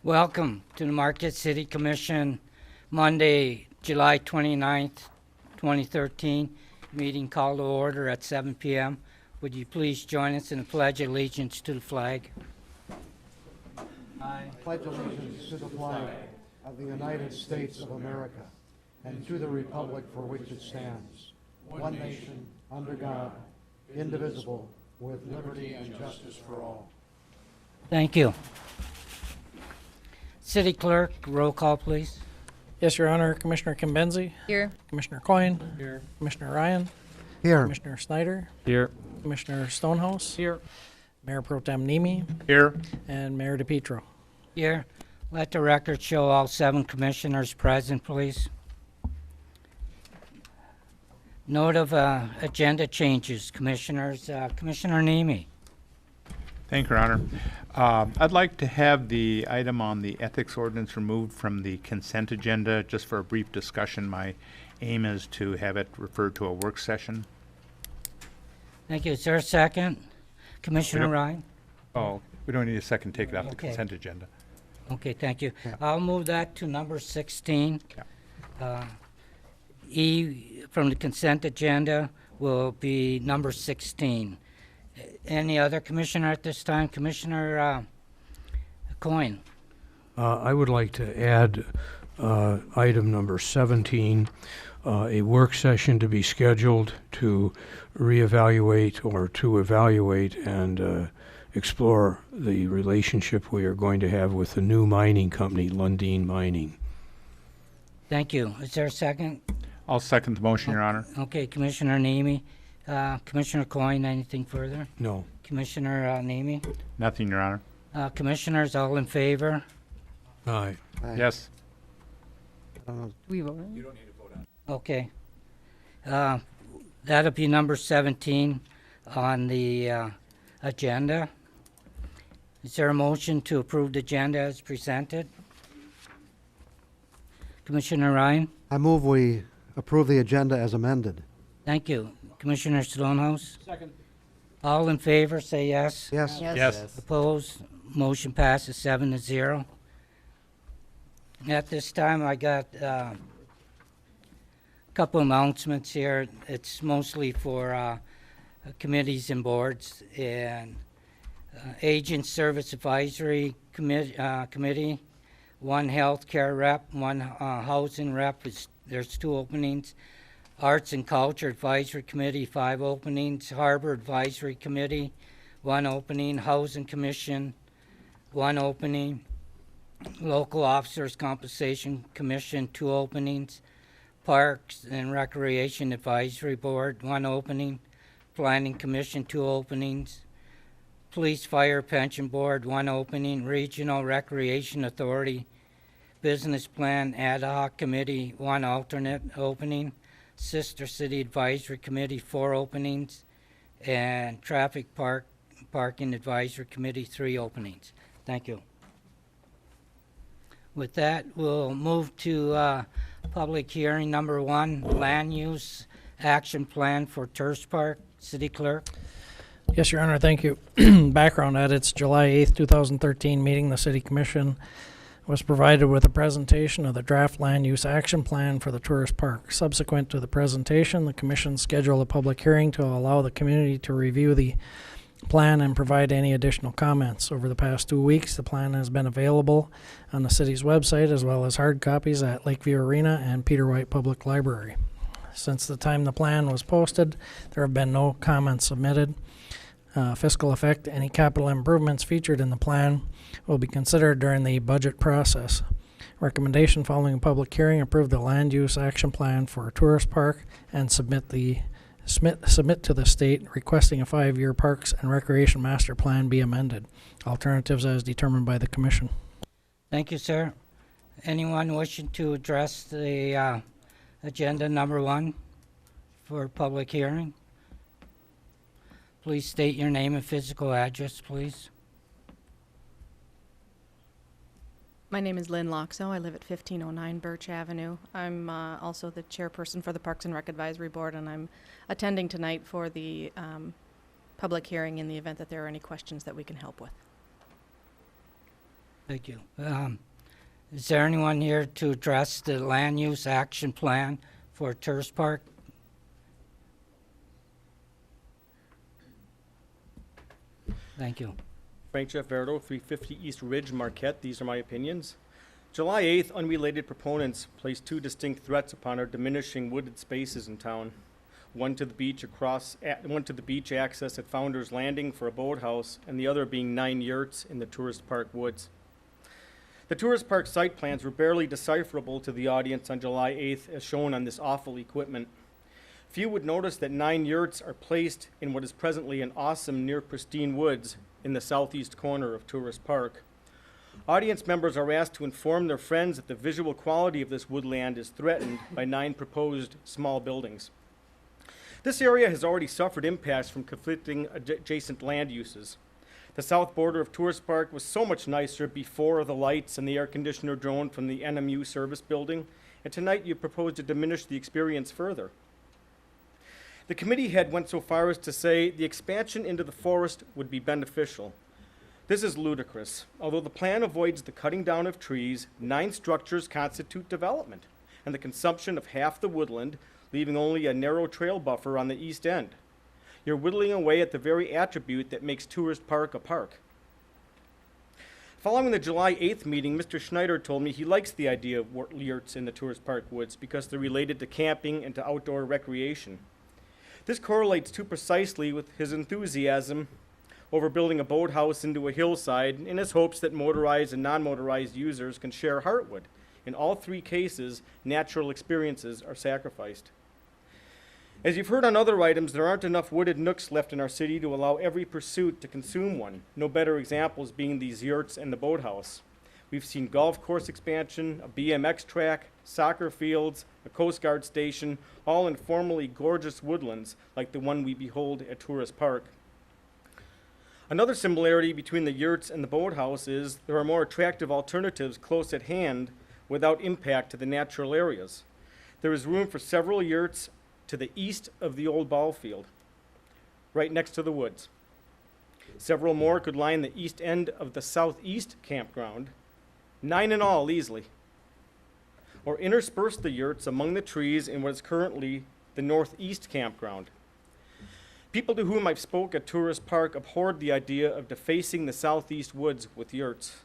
Welcome to the Marquette City Commission, Monday, July 29th, 2013. Meeting called to order at 7 p.m. Would you please join us in the Pledge of Allegiance to the flag? I pledge allegiance to the flag of the United States of America and to the republic for which it stands, one nation, under God, indivisible, with liberty and justice for all. Thank you. City Clerk, roll call, please. Yes, Your Honor. Commissioner Kimbenzi. Here. Commissioner Coyne. Here. Commissioner Ryan. Here. Commissioner Snyder. Here. Commissioner Stonehouse. Here. Mayor Pro Tem Nemi. Here. And Mayor DePietro. Here. Let the record show all 7 commissioners present, please. Note of agenda changes, commissioners. Commissioner Nemi. Thank you, Your Honor. I'd like to have the item on the ethics ordinance removed from the consent agenda just for a brief discussion. My aim is to have it referred to a work session. Thank you. Is there a second? Commissioner Ryan? Oh, we don't need a second. Take it off the Okay. consent agenda. Okay, thank you. Yeah. I'll move that to number 16. E from the consent agenda will be number 16. Any other commissioner at this time? Commissioner Coyne? I would like to add item number 17, a work session to be scheduled to reevaluate or to evaluate and explore the relationship we are going to have with the new mining company, Lundin Mining. Thank you. Is there a second? I'll second the motion, Your Honor. Okay, Commissioner Nemi. Commissioner Coyne, anything further? No. Commissioner Nemi? Nothing, Your Honor. Commissioners, all in favor? Aye. Yes. We vote. Okay. That'll be number 17 on the agenda. Is there a motion to approve the agenda as presented? Commissioner Ryan? I move we approve the agenda as amended. Thank you. Commissioner Stonehouse? Second. All in favor, say yes. Yes. Yes. Opposed? Motion passes 7-0. At this time, I got a couple announcements here. It's mostly for committees and boards. And Agent Service Advisory Committee, 1 healthcare rep, 1 housing rep. There's 2 openings. Arts and Culture Advisory Committee, 5 openings. Harbor Advisory Committee, 1 opening. Housing Commission, 1 opening. Local Officers Compensation Commission, 2 openings. Parks and Recreation Advisory Board, 1 opening. Planning Commission, 2 openings. Police Fire Pension Board, 1 opening. Regional Recreation Authority Business Plan Ad Hoc Committee, 1 alternate opening. Sister City Advisory Committee, 4 openings. And Traffic Parking Advisory Committee, 3 openings. Thank you. With that, we'll move to public hearing number 1, Land Use Action Plan for Tourist Park. City Clerk? Yes, Your Honor. Thank you. Background at its July 8th, 2013 meeting, the City Commission was provided with a presentation of the draft land use action plan for the tourist park. Subsequent to the presentation, the Commission scheduled a public hearing to allow the community to review the plan and provide any additional comments. Over the past 2 weeks, the plan has been available on the city's website as well as hard copies at Lakeview Arena and Peter White Public Library. Since the time the plan was posted, there have been no comments submitted. Fiscal effect, any capital improvements featured in the plan will be considered during the budget process. Recommendation following a public hearing: approve the land use action plan for a tourist park and submit to the state requesting a 5-year parks and recreation master plan be amended. Alternatives as determined by the Commission. Thank you, sir. Anyone wishing to address the agenda number 1 for public hearing? Please state your name and physical address, please. My name is Lynn Loxo. I live at 1509 Birch Avenue. I'm also the chairperson for the Parks and Rec Advisory Board, and I'm attending tonight for the public hearing in the event that there are any questions that we can help with. Thank you. Is there anyone here to address the land use action plan for Tourist Park? Thank you. Frank Jeff Verdo, 350 East Ridge, Marquette. These are my opinions. July 8th, unrelated proponents placed two distinct threats upon our diminishing wooded spaces in town. One to the beach access at Founder's Landing for a boathouse, and the other being 9 yurts in the Tourist Park woods. The Tourist Park site plans were barely decipherable to the audience on July 8th as shown on this awful equipment. Few would notice that 9 yurts are placed in what is presently an awesome near pristine woods in the southeast corner of Tourist Park. Audience members are asked to inform their friends that the visual quality of this woodland is threatened by 9 proposed small buildings. This area has already suffered impacts from conflicting adjacent land uses. The south border of Tourist Park was so much nicer before the lights and the air conditioner drone from the NMU service building, and tonight you propose to diminish the experience further. The committee head went so far as to say the expansion into the forest would be beneficial. This is ludicrous. Although the plan avoids the cutting down of trees, 9 structures constitute development and the consumption of half the woodland, leaving only a narrow trail buffer on the east end. You're whittling away at the very attribute that makes Tourist Park a park. Following the July 8th meeting, Mr. Schneider told me he likes the idea of yurts in the Tourist Park woods because they're related to camping and to outdoor recreation. This correlates too precisely with his enthusiasm over building a boathouse into a hillside in his hopes that motorized and non-motorized users can share Heartwood. In all 3 cases, natural experiences are sacrificed. As you've heard on other items, there aren't enough wooded nooks left in our city to allow every pursuit to consume one, no better examples being these yurts and the boathouse. We've seen golf course expansion, a BMX track, soccer fields, a Coast Guard station, all in formerly gorgeous woodlands like the one we behold at Tourist Park. Another similarity between the yurts and the boathouse is there are more attractive alternatives close at hand without impact to the natural areas. There is room for several yurts to the east of the old ball field, right next to the woods. Several more could line the east end of the southeast campground, 9 in all easily, or intersperse the yurts among the trees in what is currently the northeast campground. People to whom I've spoke at Tourist Park abhorred the idea of defacing the southeast woods with yurts.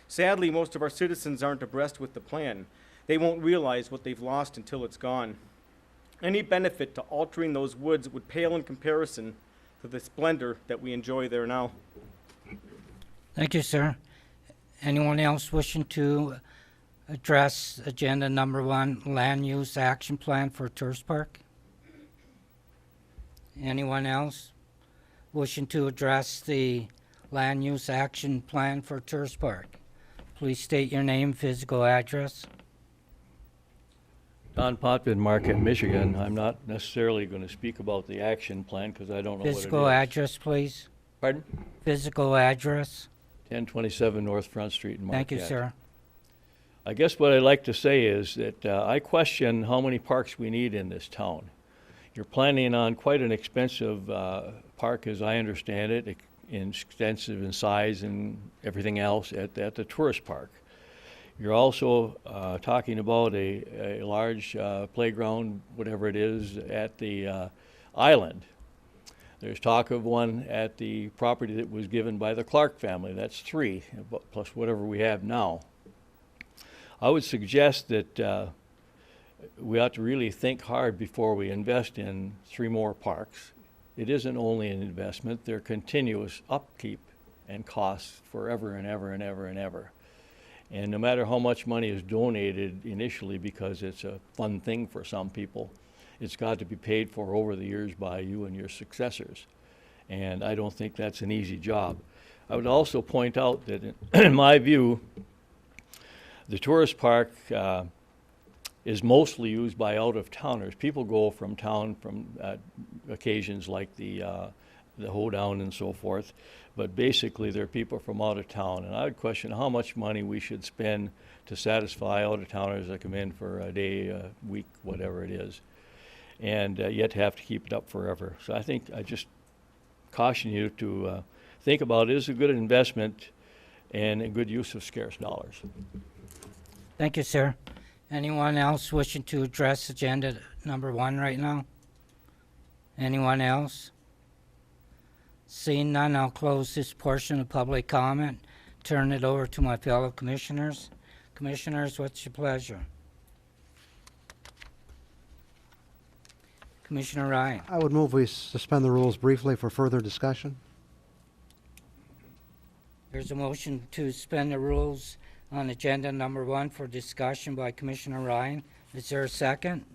Sadly, most of our citizens aren't abreast with the plan. They won't realize what they've lost until it's gone. Any benefit to altering those woods would pale in comparison to the splendor that we enjoy there now. Thank you, sir. Anyone else wishing to address agenda number 1, land use action plan for Tourist Park? Anyone else wishing to address the land use action plan for Tourist Park? Please state your name, physical address. Don Potvin, Marquette, Michigan. I'm not necessarily going to speak about the action plan because I don't know Physical what it is. address, please. Pardon? Physical address. 1027 North Front Street in Marquette. Thank you, sir. I guess what I'd like to say is that I question how many parks we need in this town. You're planning on quite an expensive park, as I understand it, extensive in size and everything else at the tourist park. You're also talking about a large playground, whatever it is, at the island. There's talk of one at the property that was given by the Clark family. That's 3, plus whatever we have now. I would suggest that we ought to really think hard before we invest in 3 more parks. It isn't only an investment, they're continuous upkeep and costs forever and ever and ever and ever. And no matter how much money is donated initially because it's a fun thing for some people, it's got to be paid for over the years by you and your successors. And I don't think that's an easy job. I would also point out that in my view, the tourist park is mostly used by out-of-towners. People go from town from occasions like the hoedown and so forth, but basically they're people from out of town. And I would question how much money we should spend to satisfy out-of-towners that come in for a day, a week, whatever it is, and yet have to keep it up forever. So I think I just caution you to think about, is it a good investment and a good use of scarce dollars. Thank you, sir. Anyone else wishing to address agenda number 1 right now? Anyone else? Seeing none, I'll close this portion of public comment, turn it over to my fellow commissioners. Commissioners, what's your pleasure? Commissioner Ryan. I would move we suspend the rules briefly for further discussion. There's a motion to suspend the rules on agenda number 1 for discussion by Commissioner Ryan. Is there a second?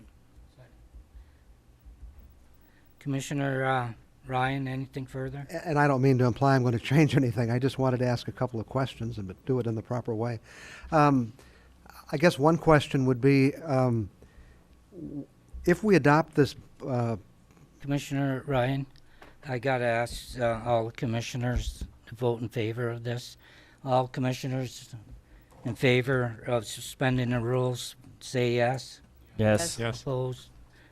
Commissioner Ryan, anything further? And I don't mean to imply I'm going to change anything. I just wanted to ask a couple of questions and do it in the proper way. I guess one question would be, if we adopt this, Commissioner Ryan, I gotta ask all the commissioners to vote in favor of this. All commissioners in favor of suspending the rules, say yes. Yes. Yes. Opposed?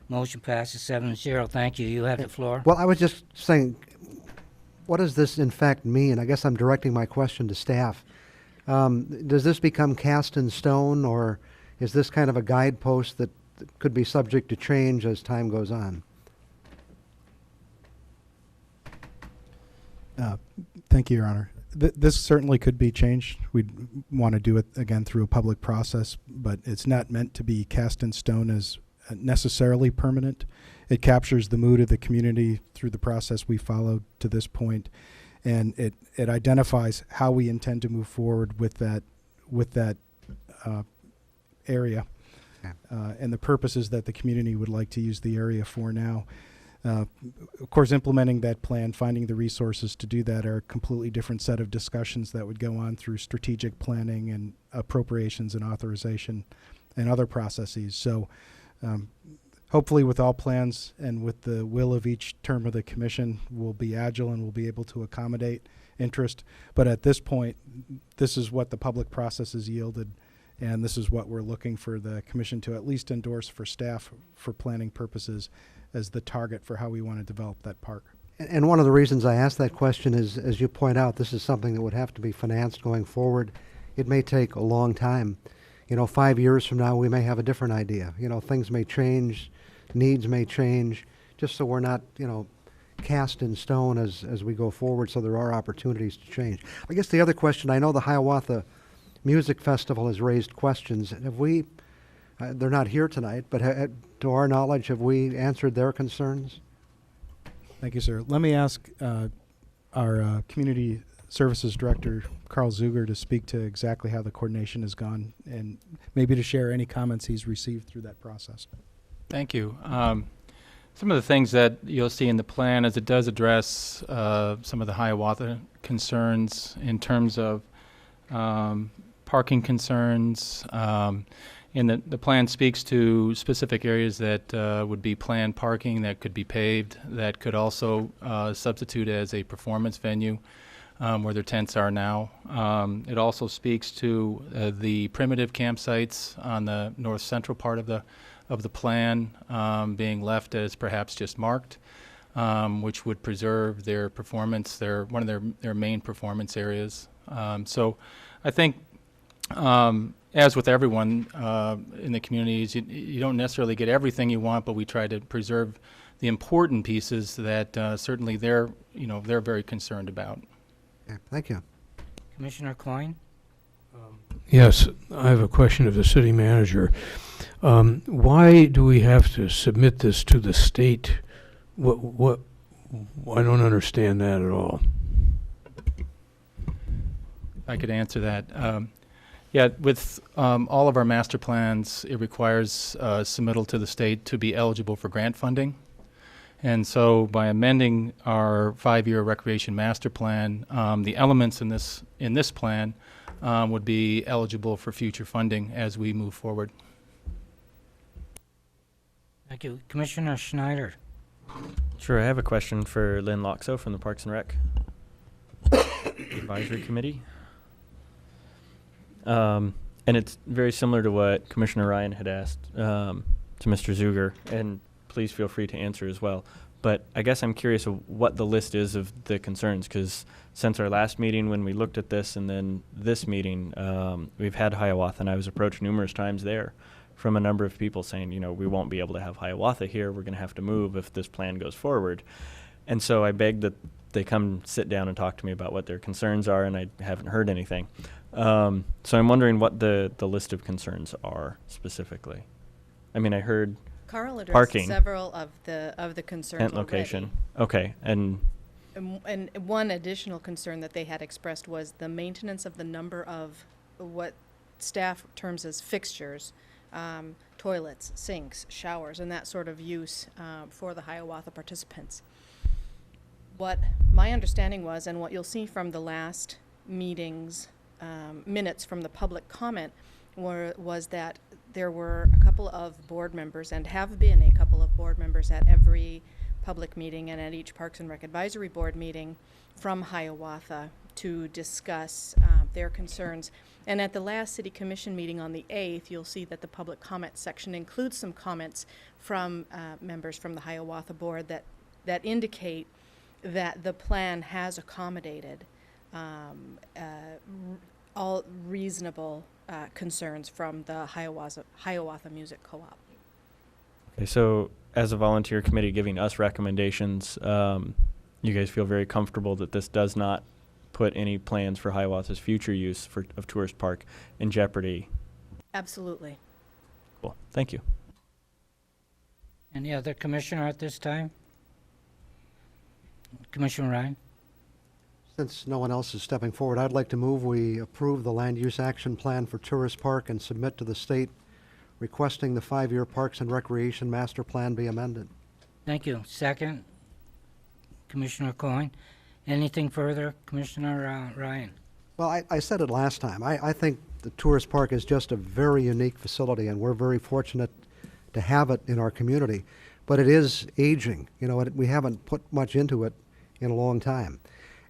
Motion passes 7-0. Thank you. You have the floor. well, I was just saying, what does this in fact mean? I guess I'm directing my question to staff. Does this become cast in stone, or is this kind of a guidepost that could be subject to change as time goes on? Thank you, Your Honor. This certainly could be changed. We'd want to do it again through a public process, but it's not meant to be cast in stone as necessarily permanent. It captures the mood of the community through the process we followed to this point, and it identifies how we intend to move forward with that area, and the purposes that the community would like to use the area for now. Of course, implementing that plan, finding the resources to do that are a completely different set of discussions that would go on through strategic planning and appropriations and authorization and other processes. So hopefully with all plans and with the will of each term of the commission, we'll be agile and we'll be able to accommodate interest. But at this point, this is what the public process has yielded, and this is what we're looking for the commission to at least endorse for staff for planning purposes as the target for how we want to develop that park. And one of the reasons I asked that question is, as you point out, this is something that would have to be financed going forward. It may take a long time. 5 years from now, we may have a different idea. Things may change, needs may change, just so we're not, cast in stone as we go forward, so there are opportunities to change. I guess the other question, I know the Hiawatha Music Festival has raised questions. Have we, they're not here tonight, but to our knowledge, have we answered their concerns? Thank you, sir. Let me ask our Community Services Director, Carl Zuger, to speak to exactly how the coordination has gone and maybe to share any comments he's received through that process. Thank you. Some of the things that you'll see in the plan is it does address some of the Hiawatha concerns in terms of parking concerns. And the plan speaks to specific areas that would be planned parking that could be paved, that could also substitute as a performance venue where their tents are now. It also speaks to the primitive campsites on the north central part of the plan being left as perhaps just marked, which would preserve their performance, one of their main performance areas. So I think as with everyone in the communities, you don't necessarily get everything you want, but we try to preserve the important pieces that certainly they're very concerned about. Okay, thank you. Commissioner Coyne? Yes, I have a question of the city manager. Why do we have to submit this to the state? What? I don't understand that at all. I could answer that. Yeah, with all of our master plans, it requires submittal to the state to be eligible for grant funding. And so by amending our 5-year recreation master plan, the elements in this plan would be eligible for future funding as we move forward. Thank you. Commissioner Schneider? Sure, I have a question for Lynn Loxo from the Parks and Rec Advisory Committee. And it's very similar to what Commissioner Ryan had asked to Mr. Zuger, and please feel free to answer as well. But I guess I'm curious of what the list is of the concerns, because since our last meeting when we looked at this and then this meeting, we've had Hiawatha, and I was approached numerous times there from a number of people saying, you know, we won't be able to have Hiawatha here. We're going to have to move if this plan goes forward. And so I begged that they come sit down and talk to me about what their concerns are, and I haven't heard anything. So I'm wondering what the list of concerns are specifically. I mean, I heard Carl addressed parking, several of the concerns tent already. location. Okay, and And one additional concern that they had expressed was the maintenance of the number of what staff terms as fixtures, toilets, sinks, showers, and that sort of use for the Hiawatha participants. What my understanding was, and what you'll see from the last meeting's minutes from the public comment, was that there were a couple of board members, and have been a couple of board members at every public meeting and at each Parks and Rec Advisory Board meeting from Hiawatha to discuss their concerns. And at the last City Commission meeting on the 8th, you'll see that the public comment section includes some comments from members from the Hiawatha Board that indicate that the plan has accommodated all reasonable concerns from the Hiawatha Music Co-op. okay, so as a volunteer committee giving us recommendations, you guys feel very comfortable that this does not put any plans for Hiawatha's future use of Tourist Park in jeopardy? Absolutely. Cool. Thank you. Any other commissioner at this time? Commissioner Ryan? Since no one else is stepping forward, I'd like to move we approve the land use action plan for Tourist Park and submit to the state requesting the 5-year Parks and Recreation Master Plan be amended. Thank you. Second, Commissioner Coyne. Anything further, Commissioner Ryan? Well, I said it last time. I think the Tourist Park is just a very unique facility, and we're very fortunate to have it in our community. But it is aging. You know, we haven't put much into it in a long time.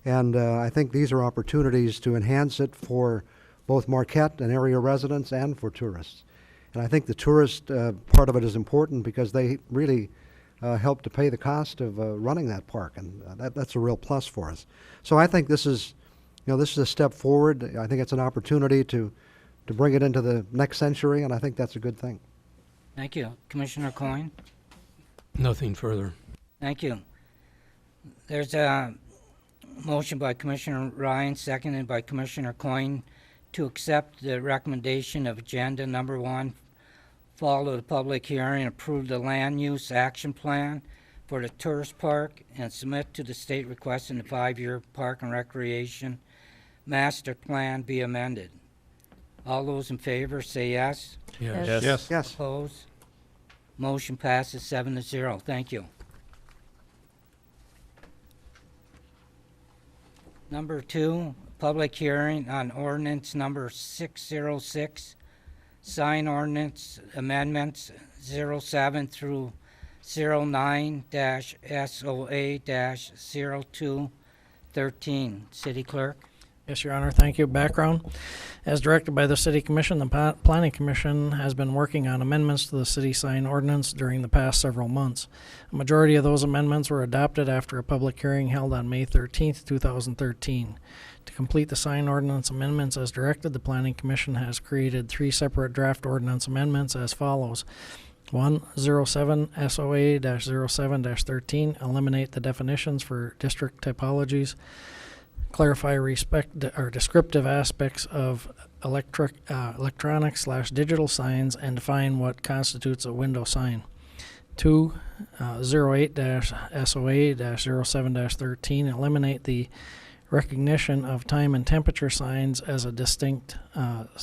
And I think these are opportunities to enhance it for both Marquette and area residents and for tourists. And I think the tourist part of it is important because they really help to pay the cost of running that park, and that's a real plus for us. So I think this is a step forward. I think it's an opportunity to bring it into the next century, and I think that's a good thing. Thank you. Commissioner Coyne? Nothing further. Thank you. There's a motion by Commissioner Ryan, seconded by Commissioner Coyne, to accept the recommendation of agenda number 1, follow the public hearing, approve the land use action plan for the tourist park, and submit to the state requesting the 5-year park and recreation master plan be amended. All those in favor say yes. Yes. Yes. Yes. Yes. Opposed? Motion passes 7-0. Thank you. Number 2, public hearing on ordinance number 606, sign ordinance amendments 07 through 09-SOA-0213. City Clerk? Yes, Your Honor. Thank you. Background. As directed by the City Commission, the Planning Commission has been working on amendments to the city sign ordinance during the past several months. A majority of those amendments were adopted after a public hearing held on May 13th, 2013. To complete the sign ordinance amendments as directed, the Planning Commission has created 3 separate draft ordinance amendments as follows. 1, 07 SOA-07-13, eliminate the definitions for district typologies, clarify descriptive aspects of electronic/digital signs, and define what constitutes a window sign. 2, 08-SOA-07-13, eliminate the recognition of time and temperature signs as a distinct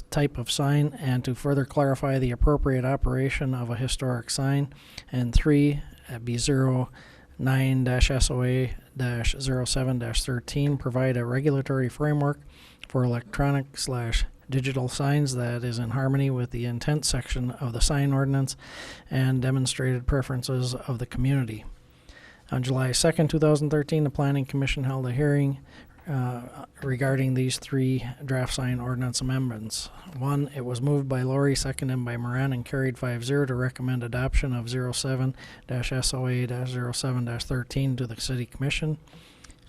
type of sign, and to further clarify the appropriate operation of a historic sign. And 3, B09-SOA-07-13, provide a regulatory framework for electronic/digital signs that is in harmony with the intent section of the sign ordinance and demonstrated preferences of the community. On July 2nd, 2013, the Planning Commission held a hearing regarding these three draft sign ordinance amendments. One, it was moved by Lori, seconded by Moran, and carried 5-0 to recommend adoption of 07-SOA-07-13 to the City Commission.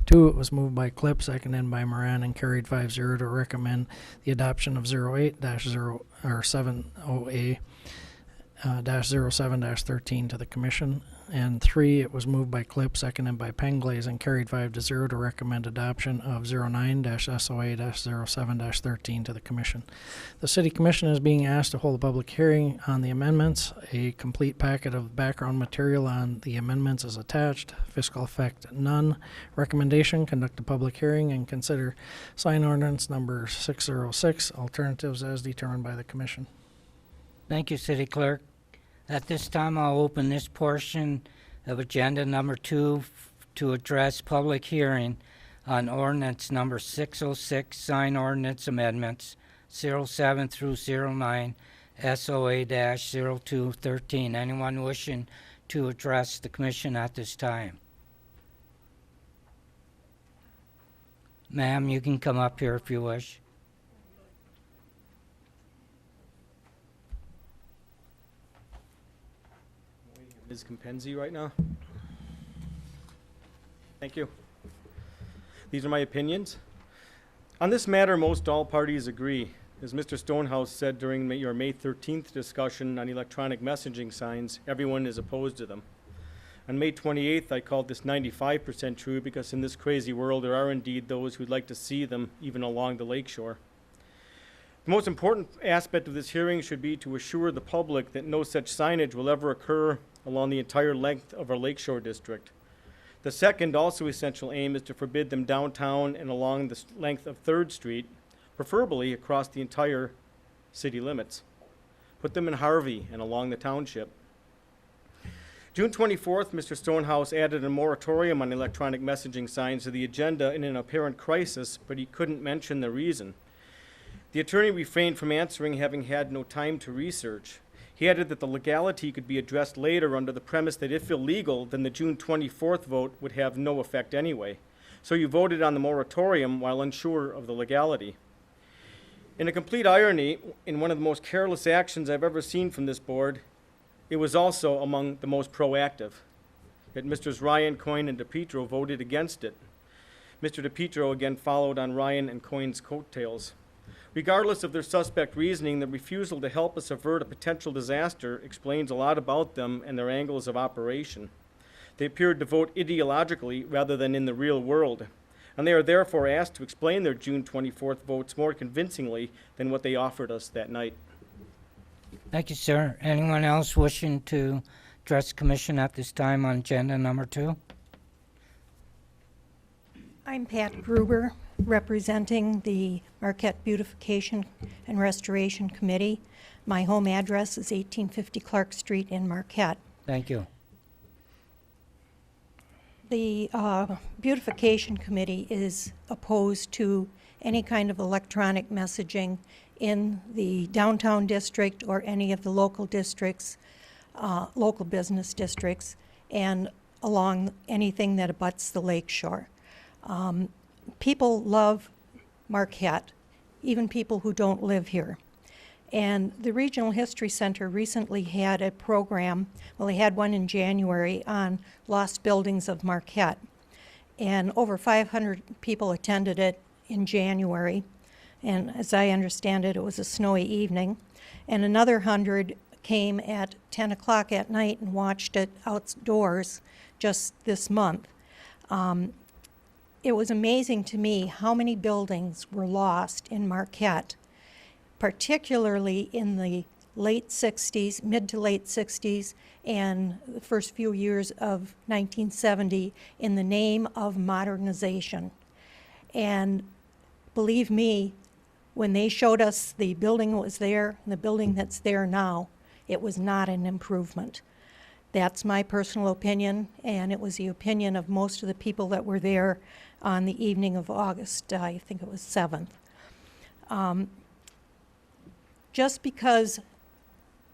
Two, it was moved by Clip, seconded by Moran, and carried 5-0 to recommend the adoption of 08-07-07-13 to the Commission. And three, it was moved by Clip, seconded by Penglaze, and carried 5-0 to recommend adoption of 09-SOA-07-13 to the Commission. The City Commission is being asked to hold a public hearing on the amendments. A complete packet of background material on the amendments is attached. Fiscal effect, none. Recommendation, conduct a public hearing and consider sign ordinance number 606, alternatives as determined by the Commission. Thank you, City Clerk. At this time, I'll open this portion of agenda number 2 to address public hearing on ordinance number 606, sign ordinance amendments 07 through 09, SOA-0213. Anyone wishing to address the commission at this time? Ma'am, you can come up here if you wish. Ms. Compenzi right now. Thank you. These are my opinions. On this matter, most all parties agree. As Mr. Stonehouse said during your May 13th discussion on electronic messaging signs, everyone is opposed to them. On May 28th, I called this 95% true because in this crazy world, there are indeed those who'd like to see them even along the lakeshore. The most important aspect of this hearing should be to assure the public that no such signage will ever occur along the entire length of our lakeshore district. The second, also essential aim is to forbid them downtown and along the length of 3rd Street, preferably across the entire city limits. Put them in Harvey and along the township. June 24th, Mr. Stonehouse added a moratorium on electronic messaging signs to the agenda in an apparent crisis, but he couldn't mention the reason. The attorney refrained from answering, having had no time to research. He added that the legality could be addressed later under the premise that if illegal, then the June 24th vote would have no effect anyway. So you voted on the moratorium while unsure of the legality. In a complete irony, in one of the most careless actions I've ever seen from this board, it was also among the most proactive. Yet Mr. Ryan, Coyne, and DePietro voted against it. Mr. DePietro again followed on Ryan and Coyne's coattails. Regardless of their suspect reasoning, the refusal to help us avert a potential disaster explains a lot about them and their angles of operation. They appeared to vote ideologically rather than in the real world, and they are therefore asked to explain their June 24th votes more convincingly than what they offered us that night. Thank you, sir. Anyone else wishing to address the commission at this time on agenda number 2? I'm Pat Gruber, representing the Marquette Beautification and Restoration Committee. My home address is 1850 Clark Street in Marquette. Thank you. The Beautification Committee is opposed to any kind of electronic messaging in the downtown district or any of the local districts, local business districts, and along anything that abuts the lakeshore. People love Marquette, even people who don't live here. And the Regional History Center recently had a program, well, they had one in January on lost buildings of Marquette. And over 500 people attended it in January. And as I understand it, it was a snowy evening. And another 100 came at 10 o'clock at night and watched it outdoors just this month. It was amazing to me how many buildings were lost in Marquette, particularly in the late 60s, mid to late 60s, and the first few years of 1970 in the name of modernization. And believe me, when they showed us the building that was there and the building that's there now, it was not an improvement. That's my personal opinion, and it was the opinion of most of the people that were there on the evening of August, I think it was 7th. Just because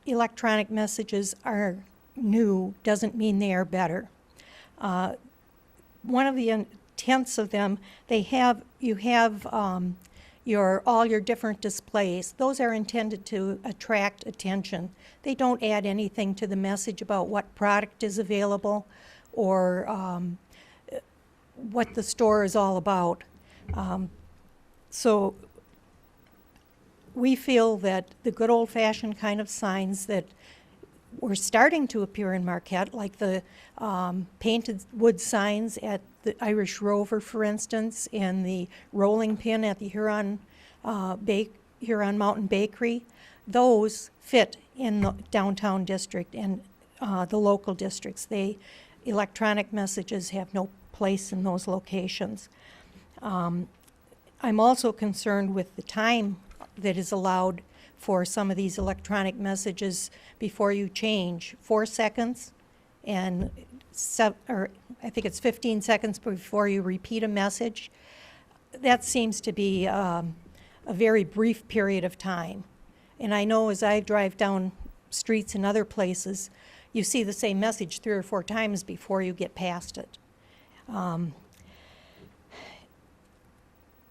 electronic messages are new doesn't mean they are better. One of the tents of them, you have all your different displays. Those are intended to attract attention. They don't add anything to the message about what product is available or what the store is all about. So we feel that the good old-fashioned kind of signs that were starting to appear in Marquette, like the painted wood signs at the Irish Rover, for instance, and the rolling pin at the Huron Mountain Bakery, those fit in the downtown district and the local districts. Electronic messages have no place in those locations. I'm also concerned with the time that is allowed for some of these electronic messages before you change. 4 seconds and I think it's 15 seconds before you repeat a message. That seems to be a very brief period of time. And I know as I drive down streets in other places, you see the same message 3 or 4 times before you get past it.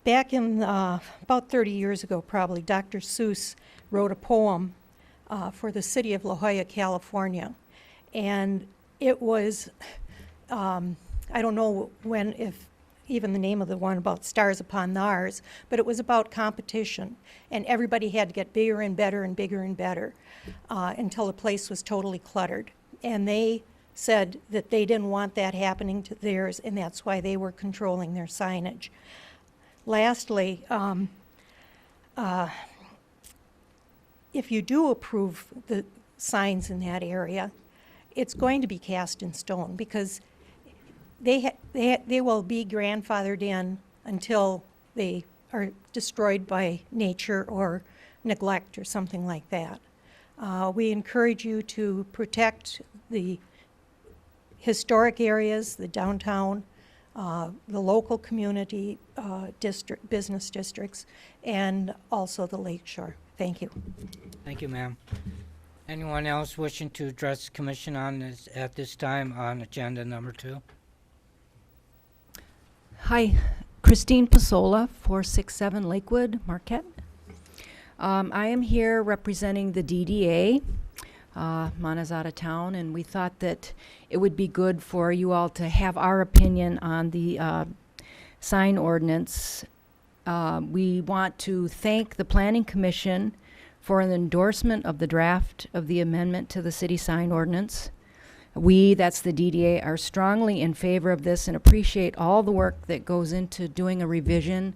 Back in about 30 years ago, probably, Dr. Seuss wrote a poem for the city of La Jolla, California. And it was, I don't know if even the name of the one about Stars Upon Thars, but it was about competition. And everybody had to get bigger and better and bigger and better until the place was totally cluttered. And they said that they didn't want that happening to theirs, and that's why they were controlling their signage. Lastly, if you do approve the signs in that area, it's going to be cast in stone because they will be grandfathered in until they are destroyed by nature or neglect or something like that. We encourage you to protect the historic areas, the downtown, the local community business districts, and also the lakeshore. Thank you. Thank you, ma'am. Anyone else wishing to address the commission on this at this time on agenda number 2? Hi, Christine Pasola, 467 Lakewood, Marquette. I am here representing the DDA. Mana's out of town, and we thought that it would be good for you all to have our opinion on the sign ordinance. We want to thank the Planning Commission for an endorsement of the draft of the amendment to the city sign ordinance. We, that's the DDA, are strongly in favor of this and appreciate all the work that goes into doing a revision.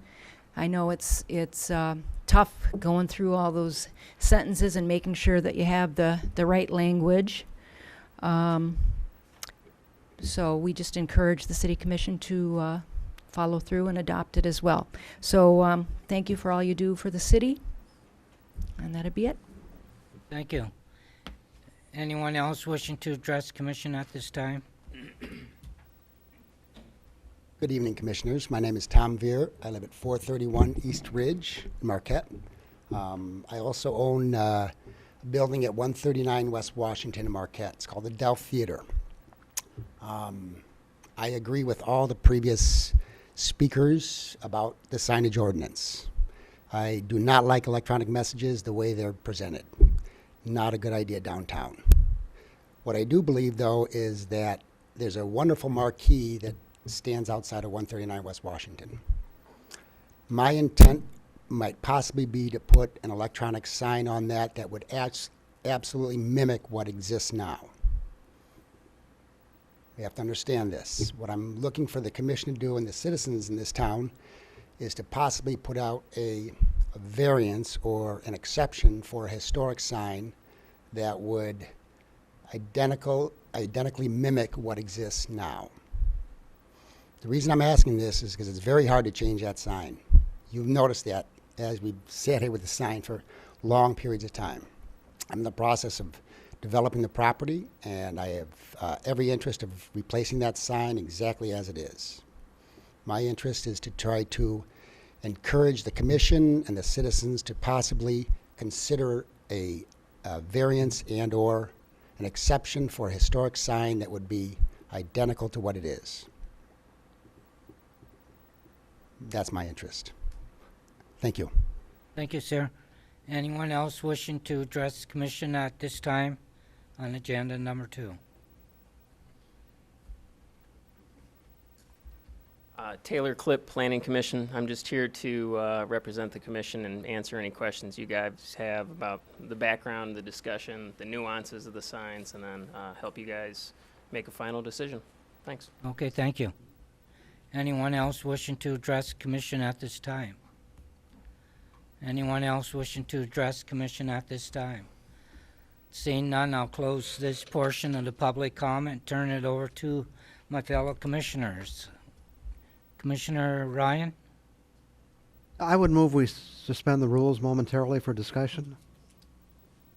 I know it's tough going through all those sentences and making sure that you have the right language. So we just encourage the City Commission to follow through and adopt it as well. So thank you for all you do for the city, and that'd be it. Thank you. Anyone else wishing to address the commission at this time? Good evening, Commissioners. My name is Tom Veer. I live at 431 East Ridge, Marquette. I also own a building at 139 West Washington in Marquette. It's called the Delph Theater. I agree with all the previous speakers about the signage ordinance. I do not like electronic messages the way they're presented. Not a good idea downtown. What I do believe, though, is that there's a wonderful marquee that stands outside of 139 West Washington. My intent might possibly be to put an electronic sign on that would absolutely mimic what exists now. We have to understand this. What I'm looking for the commission to do and the citizens in this town is to possibly put out a variance or an exception for a historic sign that would identically mimic what exists now. The reason I'm asking this is because it's very hard to change that sign. You've noticed that as we've sat here with the sign for long periods of time. I'm in the process of developing the property, and I have every interest of replacing that sign exactly as it is. My interest is to try to encourage the commission and the citizens to possibly consider a variance and or an exception for a historic sign that would be identical to what it is. that's my interest. Thank you. Thank you, sir. Anyone else wishing to address the commission at this time on agenda number 2? Taylor Clip, Planning Commission. I'm just here to represent the commission and answer any questions you guys have about the background, the discussion, the nuances of the signs, and then help you guys make a final decision. Thanks. Okay, thank you. Anyone else wishing to address the commission at this time? Anyone else wishing to address the commission at this time? Seeing none, I'll close this portion of the public comment, turn it over to my fellow commissioners. Commissioner Ryan? I would move we suspend the rules momentarily for discussion.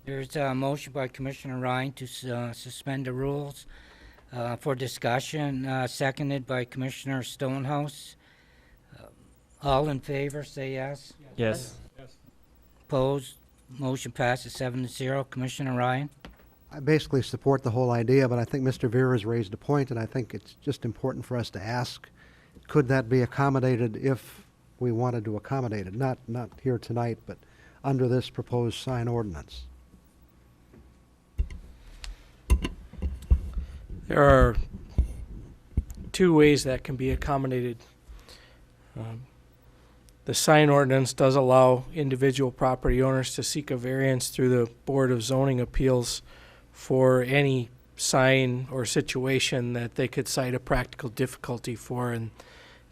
There's a motion by Commissioner Ryan to suspend the rules for discussion, seconded by Commissioner Stonehouse. All in favor, say yes. Yes. Opposed? Motion passes 7-0. Commissioner Ryan? I basically support the whole idea, but I think Mr. Vera has raised a point, and I think it's just important for us to ask, could that be accommodated if we wanted to accommodate it? Not here tonight, but under this proposed sign ordinance. There are two ways that can be accommodated. The sign ordinance does allow individual property owners to seek a variance through the Board of Zoning Appeals for any sign or situation that they could cite a practical difficulty for. In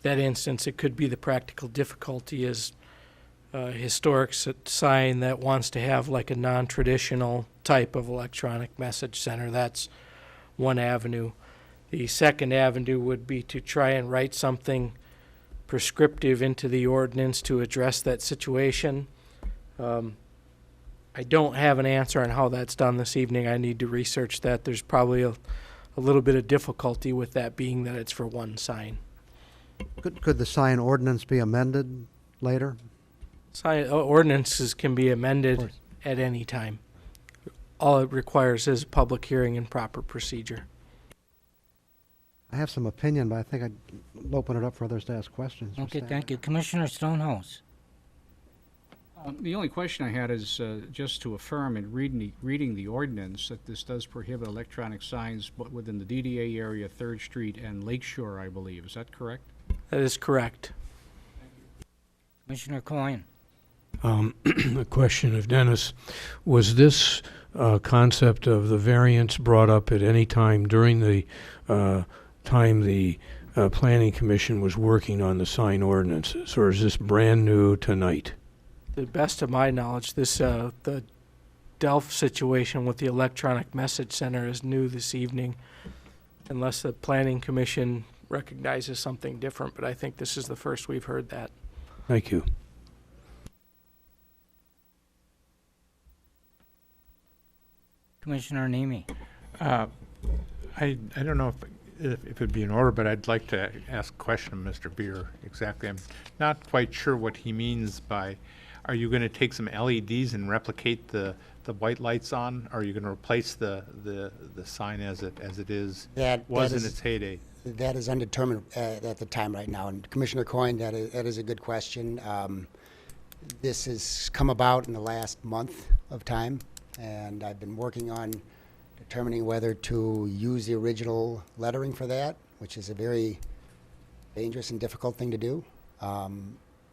that instance, it could be the practical difficulty is a historic sign that wants to have like a non-traditional type of electronic message center. That's one avenue. The second avenue would be to try and write something prescriptive into the ordinance to address that situation. I don't have an answer on how that's done this evening. I need to research that. There's probably a little bit of difficulty with that, being that it's for one sign. Could the sign ordinance be amended later? Sign ordinances can be amended at any time. All it requires is a public hearing and proper procedure. I have some opinion, but I think I'd open it up for others to ask questions. Okay, thank you. Commissioner Stonehouse? The only question I had is just to affirm in reading the ordinance that this does prohibit electronic signs within the DDA area, 3rd Street and Lakeshore, I believe. Is that correct? That is correct. Commissioner Coyne? A question of Dennis. Was this concept of the variance brought up at any time during the time the Planning Commission was working on the sign ordinances, or is this brand new tonight? To the best of my knowledge, this the Delph situation with the electronic message center is new this evening, unless the Planning Commission recognizes something different, but I think this is the first we've heard that. Thank you. Commissioner Nemi? I don't know if it would be in order, but I'd like to ask a question of Mr. Beer exactly. I'm not quite sure what he means by, are you going to take some LEDs and replicate the white lights on? Or are you going to replace the sign as it is was in its heyday? That is undetermined at the time right now. And Commissioner Coyne, that is a good question. This has come about in the last month of time, and I've been working on determining whether to use the original lettering for that, which is a very dangerous and difficult thing to do.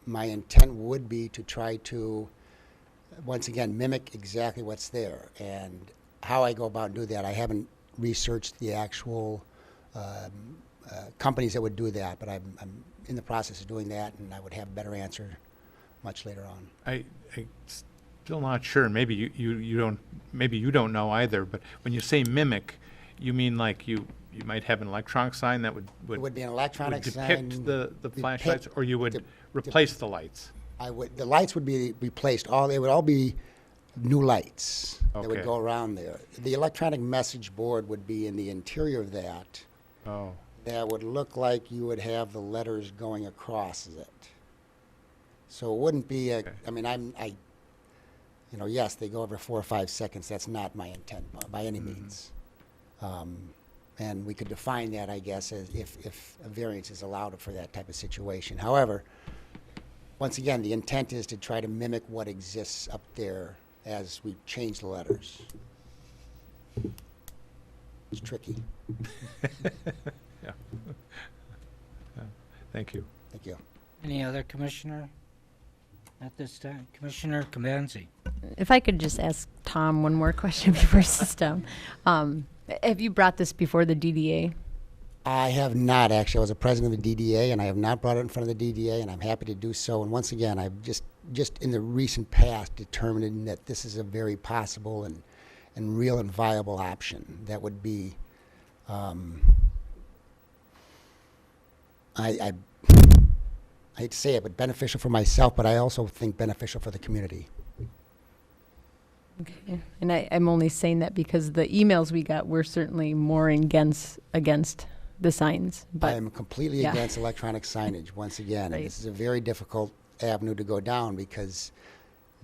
My intent would be to try to, once again, mimic exactly what's there. And how I go about and do that, I haven't researched the actual companies that would do that, but I'm in the process of doing that, and I would have a better answer much later on. I still not sure. Maybe you don't. Maybe you don't know either. But when you say mimic, you mean like you might have an electronic sign that would It would be an electronic depict sign. the flashlights, or you would replace the lights. The lights would be replaced. They would all be new lights that would Okay. go around there. The electronic message board would be in the interior of that. Oh. That would look like you would have the letters going across it. So it wouldn't be a. I mean, yes, they go over 4 or 5 seconds. That's not my intent by any means. And we could define that, I guess, as if a variance is allowed for that type of situation. However, once again, the intent is to try to mimic what exists up there as we change the letters. It's tricky. Yeah. Yeah. Thank you. Thank you. Any other commissioner at this time? Commissioner Kamenzi. If I could just ask Tom one more question before he sits down. Have you brought this before the DDA? I have not, actually. I was a president of the DDA, and I have not brought it in front of the DDA, and I'm happy to do so. And once again, I've just in the recent past determined that this is a very possible and real and viable option that would be, I hate to say it, but beneficial for myself, but I also think beneficial for the community. Okay. And I'm only saying that because the emails we got were certainly more against the signs. But I am completely yeah. against electronic signage, once again. Right. And this is a very difficult avenue to go down because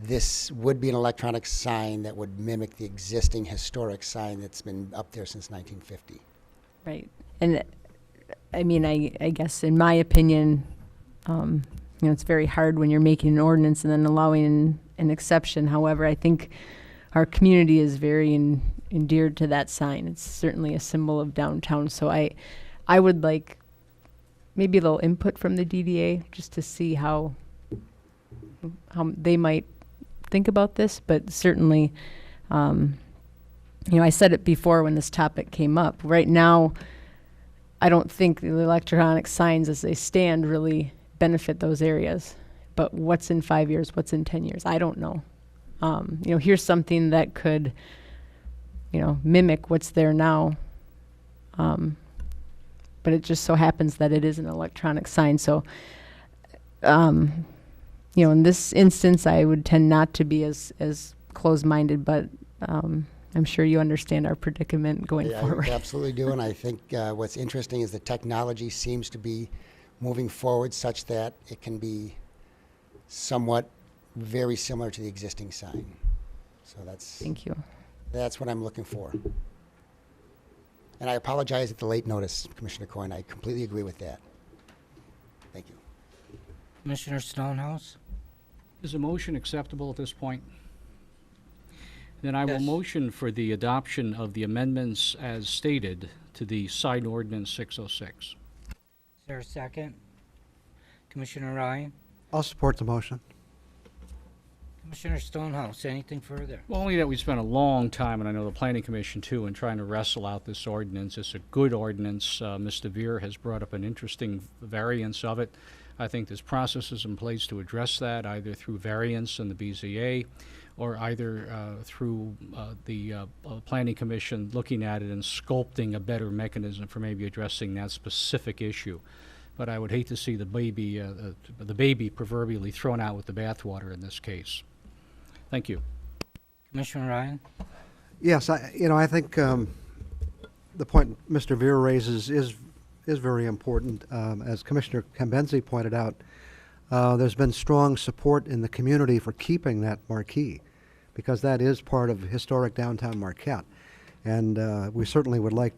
this would be an electronic sign that would mimic the existing historic sign that's been up there since 1950. Right. And I mean, I guess in my opinion, it's very hard when you're making an ordinance and then allowing an exception. However, I think our community is very endeared to that sign. It's certainly a symbol of downtown. So I would like maybe a little input from the DDA just to see how they might think about this. But certainly, I said it before when this topic came up. Right now, I don't think the electronic signs as they stand really benefit those areas. But what's in 5 years? What's in 10 years? I don't know. Here's something that could, mimic what's there now. But it just so happens that it is an electronic sign. So, in this instance, I would tend not to be as closed-minded, but I'm sure you understand our predicament going forward. I absolutely do, and I think what's interesting is the technology seems to be moving forward such that it can be somewhat very similar to the existing sign. So Thank you. That's what I'm looking for. And I apologize at the late notice, Commissioner Coyne. I completely agree with that. Thank you. Commissioner Stonehouse? Is a motion acceptable at this point? Then I will Yes. motion for the adoption of the amendments as stated to the sign ordinance 606. Is there a second? Commissioner Ryan? I'll support the motion. Commissioner Stonehouse, anything further? Well, only that we spent a long time, and I know the Planning Commission too, in trying to wrestle out this ordinance. It's a good ordinance. Mr. Veer has brought up an interesting variance of it. I think there's processes in place to address that, either through variance in the BZA or either through the Planning Commission looking at it and sculpting a better mechanism for maybe addressing that specific issue. But I would hate to see the baby proverbially thrown out with the bathwater in this case. Thank you. Commissioner Ryan? Yes, I think the point Mr. Veer raises is very important. As Commissioner Kamenzi pointed out, there's been strong support in the community for keeping that marquee because that is part of historic downtown Marquette. And we certainly would like,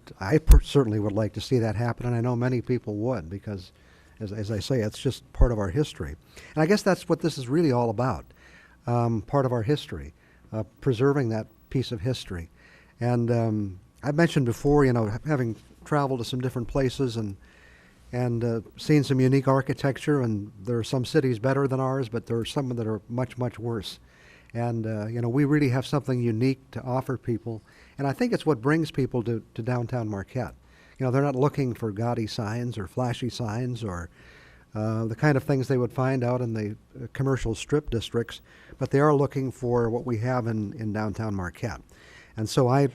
certainly would like to see that happen, and I know many people would because, as I say, it's just part of our history. And I guess that's what this is really all about, part of our history, preserving that piece of history. And I've mentioned before, having traveled to some different places and seen some unique architecture, and there are some cities better than ours, but there are some that are much, much worse. And, we really have something unique to offer people. And I think it's what brings people to downtown Marquette. They're not looking for gaudy signs or flashy signs or the kind of things they would find out in the commercial strip districts, but they are looking for what we have in downtown Marquette. And so I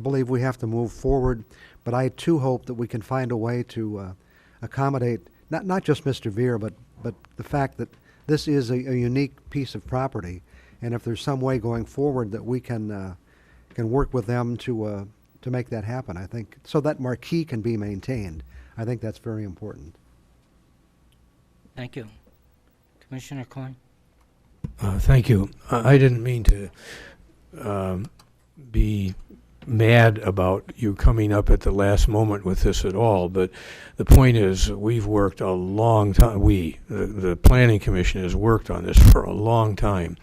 believe we have to move forward, but I too hope that we can find a way to accommodate not just Mr. Veer, but the fact that this is a unique piece of property, and if there's some way going forward that we can work with them to make that happen, I think, so that marquee can be maintained. I think that's very important. Thank you. Commissioner Coyne? Thank you. I didn't mean to be mad about you coming up at the last moment with this at all, but the point is we've worked a long time. The Planning Commission has worked on this for a long time,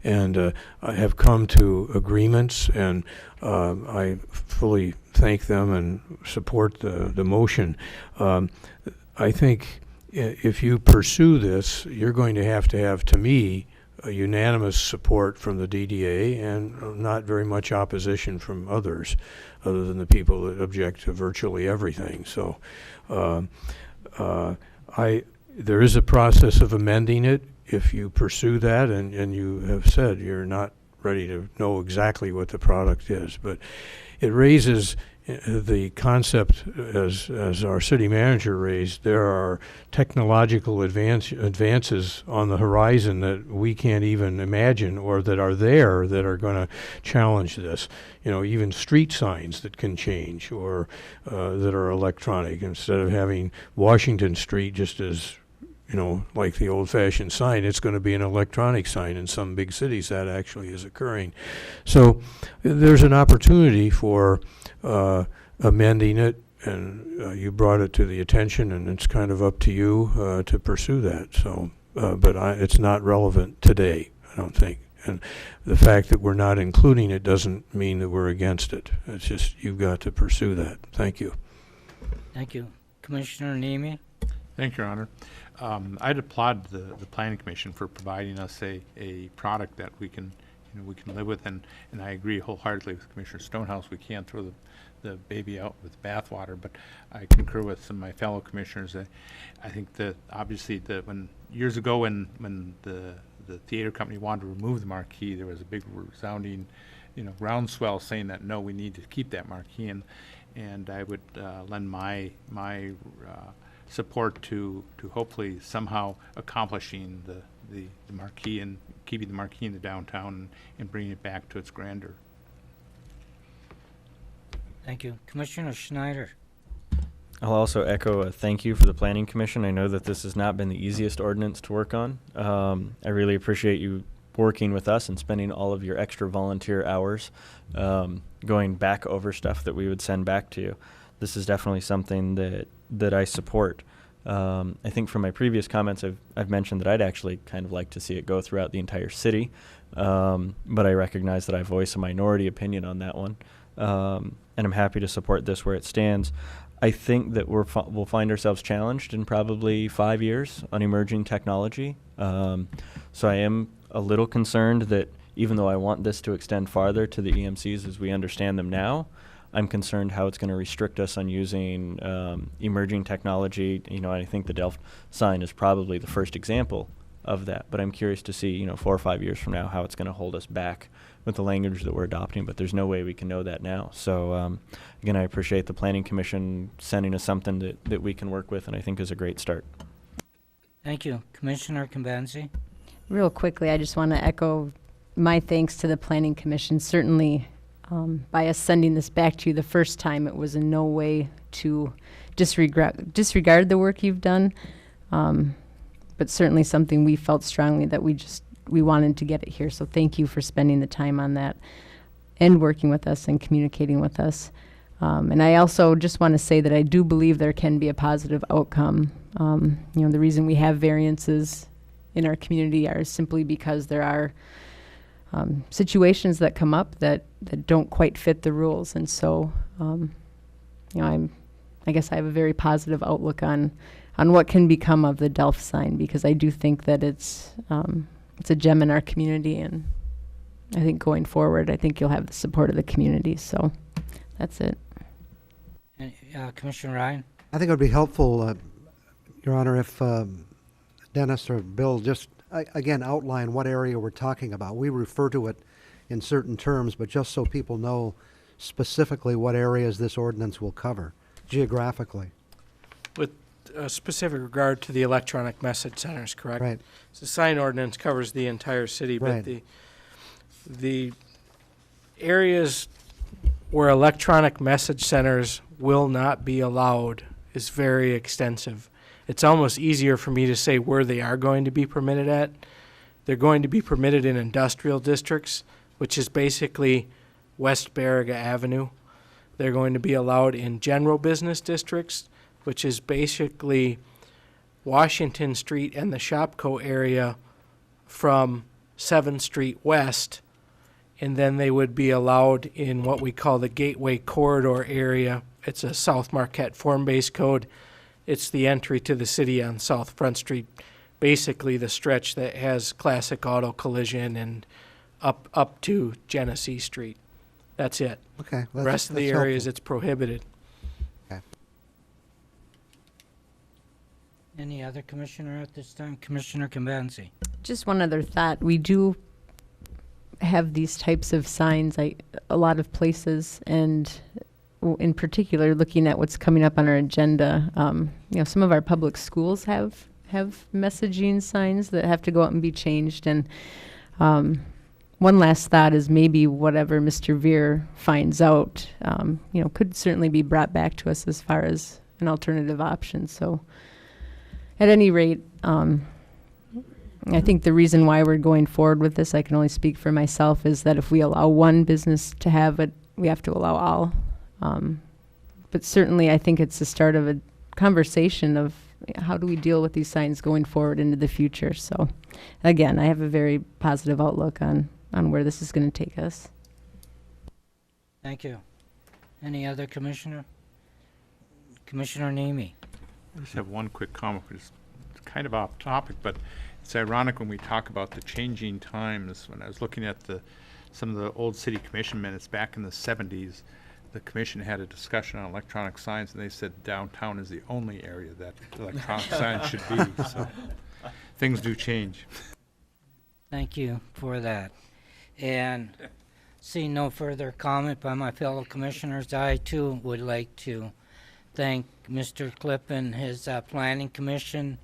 and I have come to agreements, and I fully thank them and support the motion. I think if you pursue this, you're going to have, to me, a unanimous support from the DDA and not very much opposition from others, other than the people that object to virtually everything. So there is a process of amending it if you pursue that, and you have said you're not ready to know exactly what the product is. But it raises the concept, as our city manager raised, there are technological advances on the horizon that we can't even imagine, or that are there, that are going to challenge this. You know, even street signs that can change, or that are electronic, instead of having Washington Street just as, you know, like the old-fashioned sign, it's going to be an electronic sign. In some big cities that actually is occurring. So there's an opportunity for amending it, and you brought it to the attention, and it's kind of up to you to pursue that. So, but it's not relevant today, I don't think. And the fact that we're not including it doesn't mean that we're against it. It's just you've got to pursue that. Thank you. Thank you. Commissioner Nemi? Thank you, Your Honor. I'd applaud the Planning Commission for providing us a product that we can live with, and I agree wholeheartedly with Commissioner Stonehouse. We can't throw the baby out with the bathwater, but I concur with some of my fellow commissioners. I think that obviously years ago when the theater company wanted to remove the marquee, there was a big resounding, groundswell saying that no, we need to keep that marquee, and I would lend my support to hopefully somehow accomplishing the marquee and keeping the marquee in the downtown and bringing it back to its grandeur. Thank you. Commissioner Schneider? I'll also echo a thank you for the Planning Commission. I know that this has not been the easiest ordinance to work on. I really appreciate you working with us and spending all of your extra volunteer hours going back over stuff that we would send back to you. This is definitely something that I support. I think from my previous comments, I've mentioned that I'd actually kind of like to see it go throughout the entire city, but I recognize that I voice a minority opinion on that one, and I'm happy to support this where it stands. I think that we'll find ourselves challenged in probably 5 years on emerging technology, so I am a little concerned that even though I want this to extend farther to the EMCs as we understand them now, I'm concerned how it's going to restrict us on using emerging technology. I think the Delft sign is probably the first example of that, but I'm curious to see, 4 or 5 years from now, how it's going to hold us back with the language that we're adopting, but there's no way we can know that now. So, again, I appreciate the Planning Commission sending us something that we can work with, and I think is a great start. Thank you. Commissioner Convenzi? Real quickly, I just want to echo my thanks to the Planning Commission. Certainly, by us sending this back to you the first time, it was in no way to disregard the work you've done, but certainly something we felt strongly that we wanted to get it here. So thank you for spending the time on that and working with us and communicating with us. And I also just want to say that I do believe there can be a positive outcome. The reason we have variances in our community are simply because there are situations that come up that don't quite fit the rules. And so, I guess I have a very positive outlook on what can become of the Delft sign, because I do think that it's a gem in our community, and I think going forward, I think you'll have the support of the community. So that's it. Commissioner Ryan? I think it would be helpful, Your Honor, if Dennis or Bill just again outline what area we're talking about. We refer to it in certain terms, but just so people know specifically what areas this ordinance will cover geographically. With specific regard to the electronic message centers, correct? Right. So the sign ordinance covers the entire city, Right. but the areas where electronic message centers will not be allowed is very extensive. It's almost easier for me to say where they are going to be permitted at. They're going to be permitted in industrial districts, which is basically West Baraga Avenue. They're going to be allowed in general business districts, which is basically Washington Street and the Shopko area from 7th Street West, and then they would be allowed in what we call the Gateway Corridor area. It's a South Marquette form-based code. It's the entry to the city on South Front Street, basically the stretch that has Classic Auto Collision and up to Genesee Street. That's it. Okay. The rest of the that's areas, helpful. it's prohibited. Any other commissioner at this time? Commissioner Convenzi. Just one other thought. We do have these types of signs a lot of places, and in particular, looking at what's coming up on our agenda, some of our public schools have messaging signs that have to go out and be changed. And one last thought is maybe whatever Mr. Veer finds out, could certainly be brought back to us as far as an alternative option. So at any rate, I think the reason why we're going forward with this, I can only speak for myself, is that if we allow one business to have it, we have to allow all. But certainly I think it's the start of a conversation of how do we deal with these signs going forward into the future. So again, I have a very positive outlook on where this is going to take us. Thank you. Any other commissioner? Commissioner Nemi. I just have one quick comment, which is kind of off topic, but it's ironic when we talk about the changing times. When I was looking at some of the old city commission minutes back in the 70s, the commission had a discussion on electronic signs, and they said downtown is the only area that electronic signs should be. So things do change. Thank you for that. And seeing no further comment by my fellow commissioners, I too would like to thank Mr. Klipp and his planning commission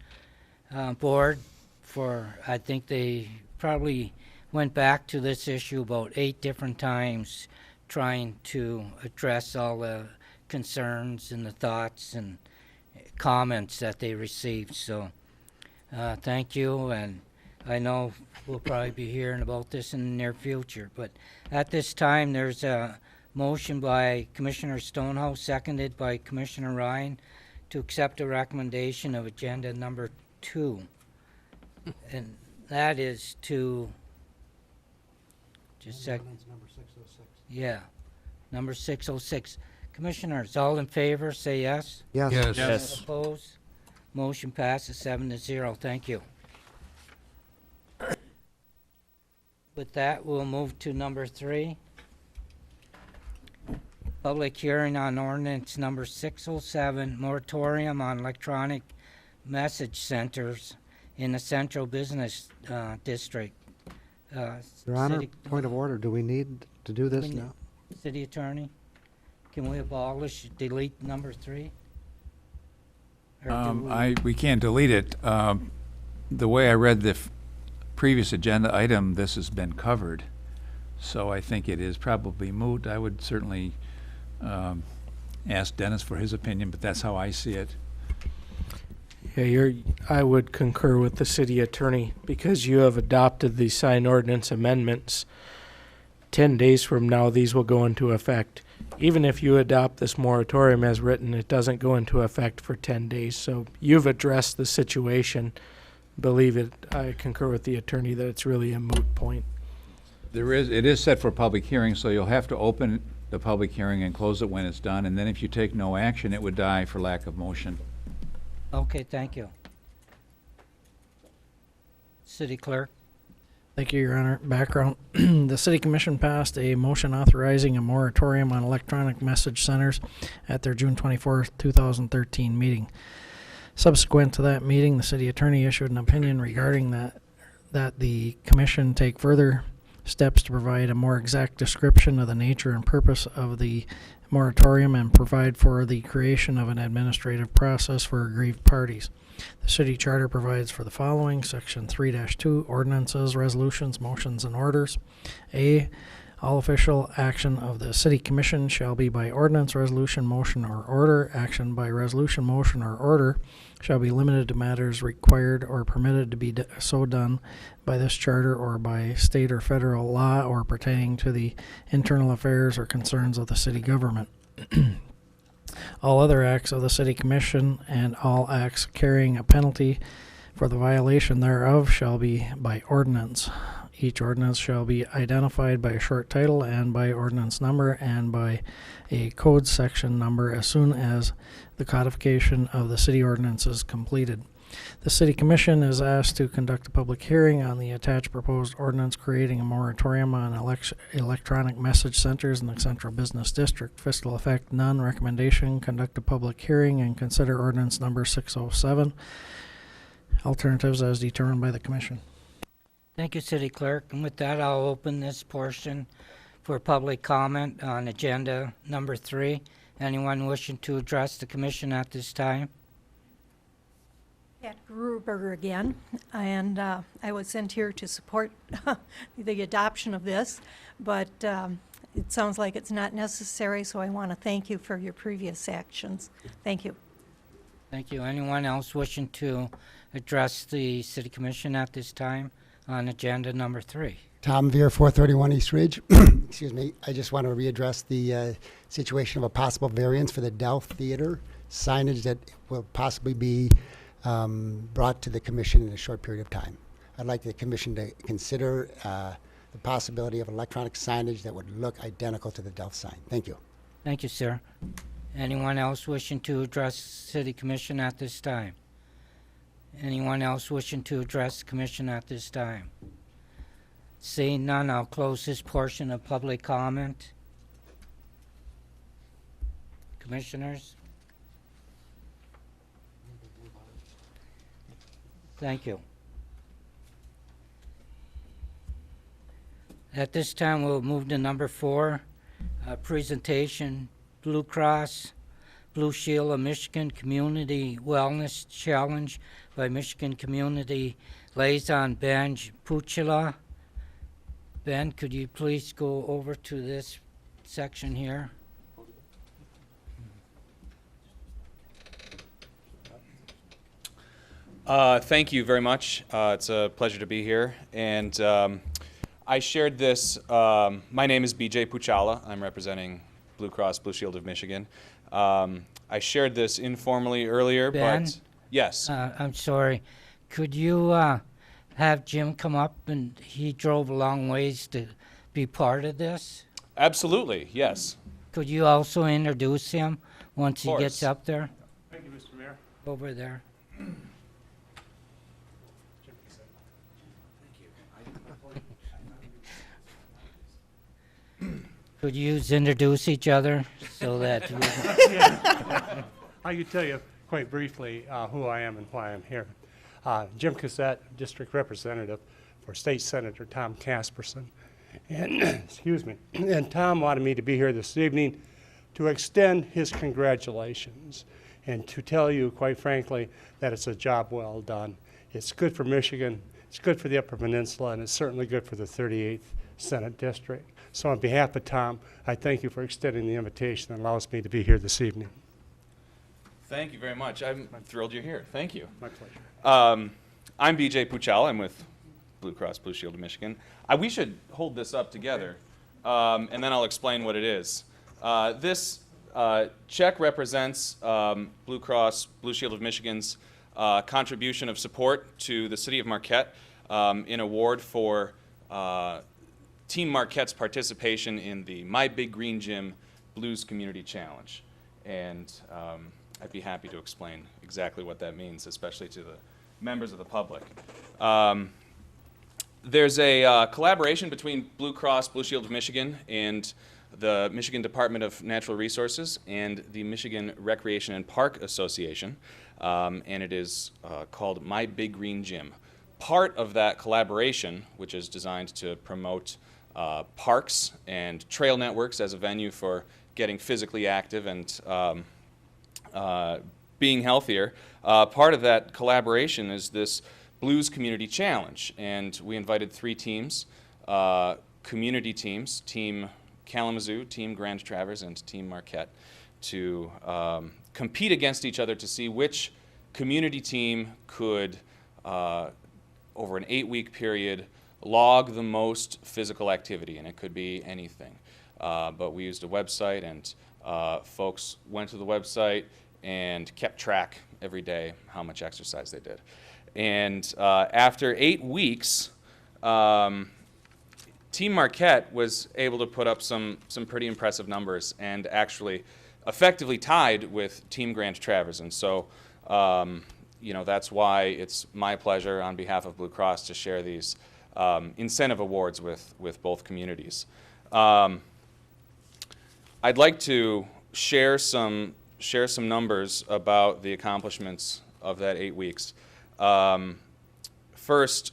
board for, I think they probably went back to this issue about 8 different times, trying to address all the concerns and the thoughts and comments that they received. So thank you, and I know we'll probably be hearing about this in the near future. But at this time, there's a motion by Commissioner Stonehouse, seconded by Commissioner Ryan, to accept a recommendation of agenda number 2. And that is to, just a sec. Number 606. Yeah, number 606. Commissioners, all in favor, say yes. Yes. Yes. Yes. Opposed? Motion passes 7-0. Thank you. With that, we'll move to number 3. Public hearing on ordinance number 607, moratorium on electronic message centers in the central business district. Your Honor, City- point of order, do we need to do this We now? City Attorney, can we abolish, delete number 3? Or do we- We can't delete it. The way I read the previous agenda item, this has been covered. So I think it is probably moot. I would certainly ask Dennis for his opinion, but that's how I see it. Yeah, I would concur with the city attorney because you have adopted the sign ordinance amendments. 10 days from now, these will go into effect. Even if you adopt this moratorium as written, it doesn't go into effect for 10 days. So you've addressed the situation. Believe it, I concur with the attorney that it's really a moot point. It is set for public hearing, so you'll have to open the public hearing and close it when it's done, and then if you take no action, it would die for lack of motion. Okay, thank you. City Clerk. Thank you, Your Honor. Background. The City Commission passed a motion authorizing a moratorium on electronic message centers at their June 24th, 2013 meeting. Subsequent to that meeting, the City Attorney issued an opinion regarding that the Commission take further steps to provide a more exact description of the nature and purpose of the moratorium and provide for the creation of an administrative process for aggrieved parties. The city charter provides for the following: Section 3-2, ordinances, resolutions, motions, and orders. A, All official action of the city commission shall be by ordinance, resolution, motion, or order. Action by resolution, motion, or order shall be limited to matters required or permitted to be so done by this charter or by state or federal law or pertaining to the internal affairs or concerns of the city government. All other acts of the city commission and all acts carrying a penalty for the violation thereof shall be by ordinance. Each ordinance shall be identified by a short title and by ordinance number and by a code section number as soon as the codification of the city ordinance is completed. The City Commission is asked to conduct a public hearing on the attached proposed ordinance creating a moratorium on electronic message centers in the Central Business District. Fiscal effect none. Recommendation, conduct a public hearing and consider ordinance number 607. Alternatives as determined by the Commission. Thank you, City Clerk. And with that, I'll open this portion for public comment on agenda number 3. Anyone wishing to address the commission at this time? Pat Gruberger again, and I was sent here to support the adoption of this, but it sounds like it's not necessary, so I want to thank you for your previous actions. Thank you. Thank you. Anyone else wishing to address the City Commission at this time on agenda number 3? Tom Veer, 431 East Ridge. Excuse me. I just want to readdress the situation of a possible variance for the Delph Theater signage that will possibly be brought to the commission in a short period of time. I'd like the commission to consider the possibility of electronic signage that would look identical to the Delph sign. Thank you. Thank you, sir. Anyone else wishing to address City Commission at this time? Anyone else wishing to address the commission at this time? Seeing none, I'll close this portion of public comment. Commissioners? Thank you. At this time, we'll move to number 4, presentation, Blue Cross Blue Shield of Michigan Community Wellness Challenge by Michigan Community Liaison Ben Puchila. Ben, could you please go over to this section here? Thank you very much. It's a pleasure to be here. And I shared this. My name is BJ Puchala. I'm representing Blue Cross Blue Shield of Michigan. I shared this informally earlier, Ben? but yes. I'm sorry. Could you have Jim come up? And he drove a long ways to be part of this. Absolutely, yes. Could you also introduce him once he gets up there? Thank you, Mr. Mayor. Over there. Could you introduce each other so that I could tell you quite briefly who I am and why I'm here. Jim Cassette, District Representative for State Senator Tom Casperson. And, excuse me, and Tom wanted me to be here this evening to extend his congratulations and to tell you, quite frankly, that it's a job well done. It's good for Michigan, it's good for the Upper Peninsula, and it's certainly good for the 38th Senate District. So on behalf of Tom, I thank you for extending the invitation that allows me to be here this evening. Thank you very much. I'm thrilled you're here. Thank you. My pleasure. I'm BJ Puchala. I'm with Blue Cross Blue Shield of Michigan. We should hold this up together, and then I'll explain what it is. This check represents Blue Cross Blue Shield of Michigan's contribution of support to the city of Marquette in award for Team Marquette's participation in the My Big Green Gym Blues Community Challenge. And I'd be happy to explain exactly what that means, especially to the members of the public. There's a collaboration between Blue Cross Blue Shield of Michigan and the Michigan Department of Natural Resources and the Michigan Recreation and Park Association, and it is called My Big Green Gym. Part of that collaboration, which is designed to promote parks and trail networks as a venue for getting physically active and being healthier, part of that collaboration is this Blues Community Challenge, and we invited 3 teams, community teams, Team Kalamazoo, Team Grand Traverse, and Team Marquette, to compete against each other to see which community team could, over an 8-week period, log the most physical activity, and it could be anything. But we used a website, and folks went to the website and kept track every day how much exercise they did. And after 8 weeks, Team Marquette was able to put up some pretty impressive numbers and actually effectively tied with Team Grand Traverse. And so, you know, that's why it's my pleasure on behalf of Blue Cross to share these incentive awards with both communities. I'd like to share some numbers about the accomplishments of that 8 weeks. First,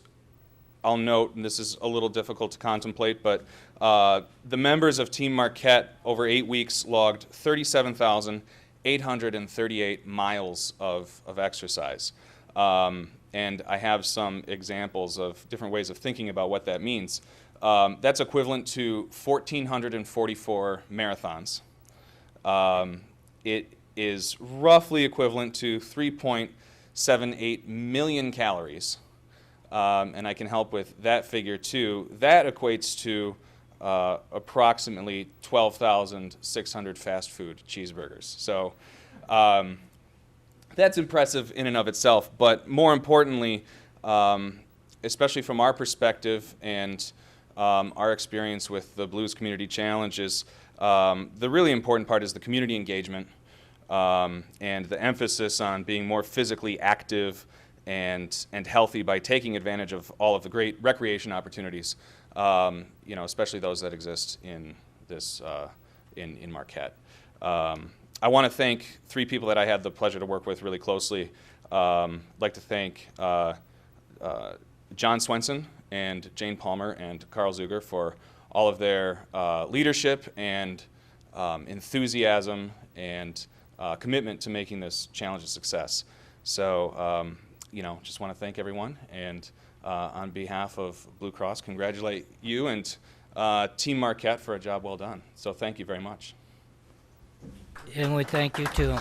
I'll note, and this is a little difficult to contemplate, but the members of Team Marquette over 8 weeks logged 37,838 miles of exercise. And I have some examples of different ways of thinking about what that means. That's equivalent to 1,444 marathons. It is roughly equivalent to 3.78 million calories. And I can help with that figure too. That equates to approximately 12,600 fast food cheeseburgers. So that's impressive in and of itself. But more importantly, especially from our perspective and our experience with the Blues Community Challenge, is the really important part is the community engagement and the emphasis on being more physically active and healthy by taking advantage of all of the great recreation opportunities, you know, especially those that exist in this in Marquette. I want to thank 3 people that I had the pleasure to work with really closely. I'd like to thank John Swenson and Jane Palmer and Carl Zuger for all of their leadership and enthusiasm and commitment to making this challenge a success. So, you know, just want to thank everyone, and on behalf of Blue Cross, congratulate you and Team Marquette for a job well done. So thank you very much. And we thank you too.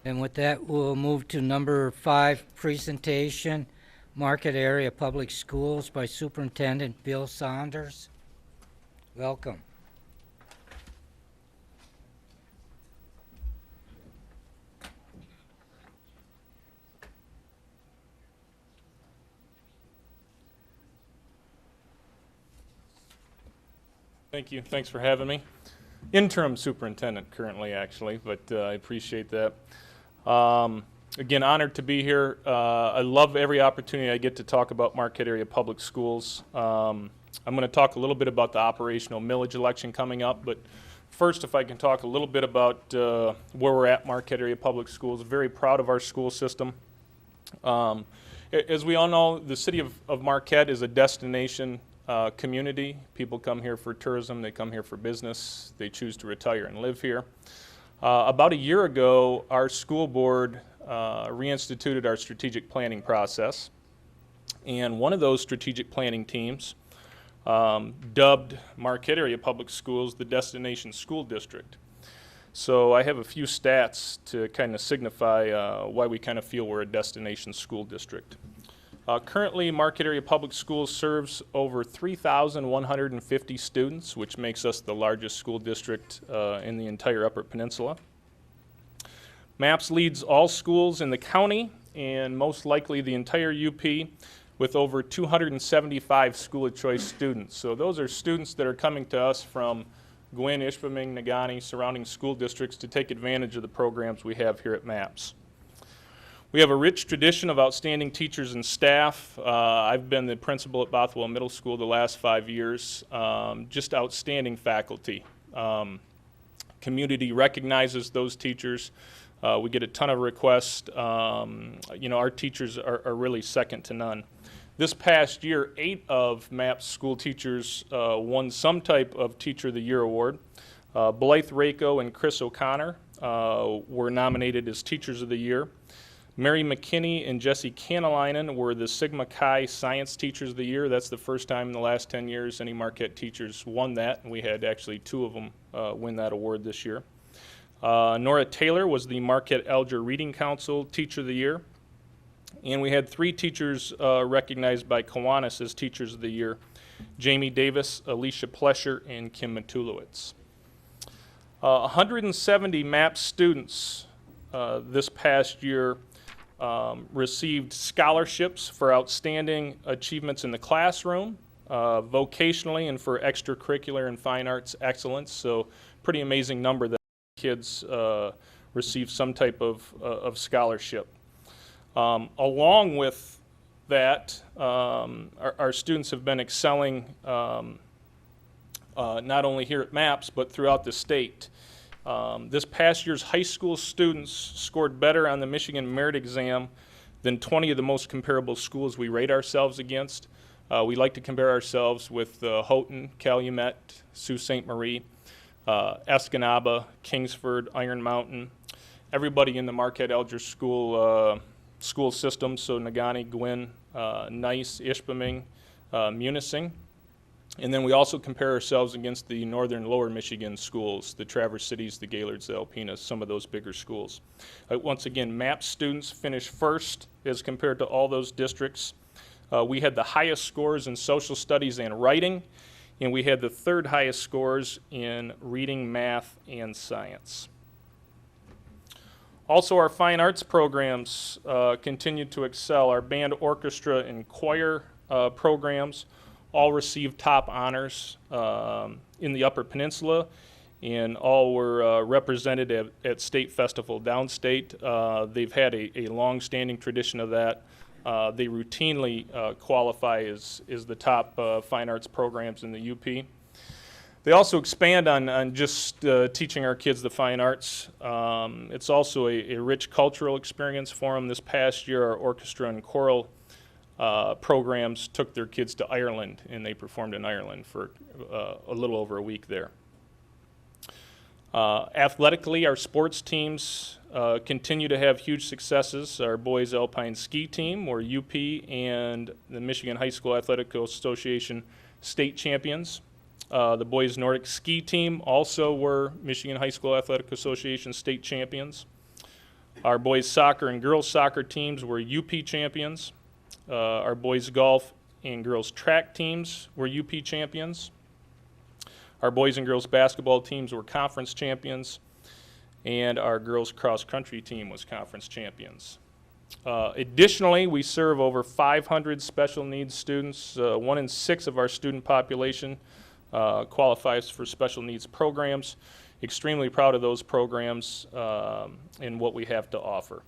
And with that, we'll move to number 5, presentation, Market Area Public Schools by Superintendent Bill Saunders. Welcome. Thank you. Thanks for having me. Interim superintendent currently, actually, but I appreciate that. Again, honored to be here. I love every opportunity I get to talk about Marquette Area Public Schools. I'm going to talk a little bit about the operational millage election coming up, but first, if I can talk a little bit about where we're at Marquette Area Public Schools. Very proud of our school system. As we all know, the city of Marquette is a destination community. People come here for tourism, they come here for business, they choose to retire and live here. About a year ago, our school board reinstituted our strategic planning process, and one of those strategic planning teams dubbed Marquette Area Public Schools the Destination School District. So I have a few stats to kind of signify why we kind of feel we're a destination school district. Currently, Marquette Area Public Schools serves over 3,150 students, which makes us the largest school district in the entire Upper Peninsula. MAPS leads all schools in the county and most likely the entire UP with over 275 school of choice students. So those are students that are coming to us from Gwinn, Ishpeming, Negaunee, surrounding school districts to take advantage of the programs we have here at MAPS. We have a rich tradition of outstanding teachers and staff. I've been the principal at Bothwell Middle School the last 5 years. Just outstanding faculty. Community recognizes those teachers. We get a ton of requests. You know, our teachers are really second to none. This past year, 8 of MAPS school teachers won some type of Teacher of the Year award. Blythe Rako and Chris O'Connor were nominated as Teachers of the Year. Mary McKinney and Jesse Canalainen were the Sigma Chi Science Teachers of the Year. That's the first time in the last 10 years any Marquette teachers won that, and we had actually 2 of them win that award this year. Nora Taylor was the Marquette Alger Reading Council Teacher of the Year. And we had 3 teachers recognized by Kiwanis as Teachers of the Year: Jamie Davis, Alicia Plesher, and Kim Matulowicz. 170 MAP students this past year received scholarships for outstanding achievements in the classroom, vocationally, and for extracurricular and fine arts excellence. So pretty amazing number that kids receive some type of scholarship. Along with that, our students have been excelling not only here at MAPS, but throughout the state. This past year's high school students scored better on the Michigan Merit Exam than 20 of the most comparable schools we rate ourselves against. We like to compare ourselves with Houghton, Calumet, Sault Ste. Marie, Escanaba, Kingsford, Iron Mountain, everybody in the Marquette Alger school system, so Negaunee, Gwinn, Nice, Ishpeming, Munising. And then we also compare ourselves against the northern lower Michigan schools, the Traverse Cities, the Gaylords, the Alpenas, some of those bigger schools. Once again, MAP students finished first as compared to all those districts. We had the highest scores in social studies and writing, and we had the 3rd highest scores in reading, math, and science. Also, our fine arts programs continued to excel. Our band, orchestra, and choir programs all received top honors in the Upper Peninsula, and all were represented at State Festival Downstate. They've had a long-standing tradition of that. They routinely qualify as the top fine arts programs in the UP. They also expand on just teaching our kids the fine arts. It's also a rich cultural experience for them. This past year, our orchestra and choral programs took their kids to Ireland, and they performed in Ireland for a little over a week there. Athletically, our sports teams continue to have huge successes. Our boys alpine ski team were UP and the Michigan High School Athletic Association state champions. The boys Nordic ski team also were Michigan High School Athletic Association state champions. Our boys soccer and girls soccer teams were UP champions. Our boys golf and girls track teams were UP champions. Our boys and girls basketball teams were conference champions, and our girls cross country team was conference champions. Additionally, we serve over 500 special needs students. 1 in 6 of our student population qualifies for special needs programs. Extremely proud of those programs and what we have to offer.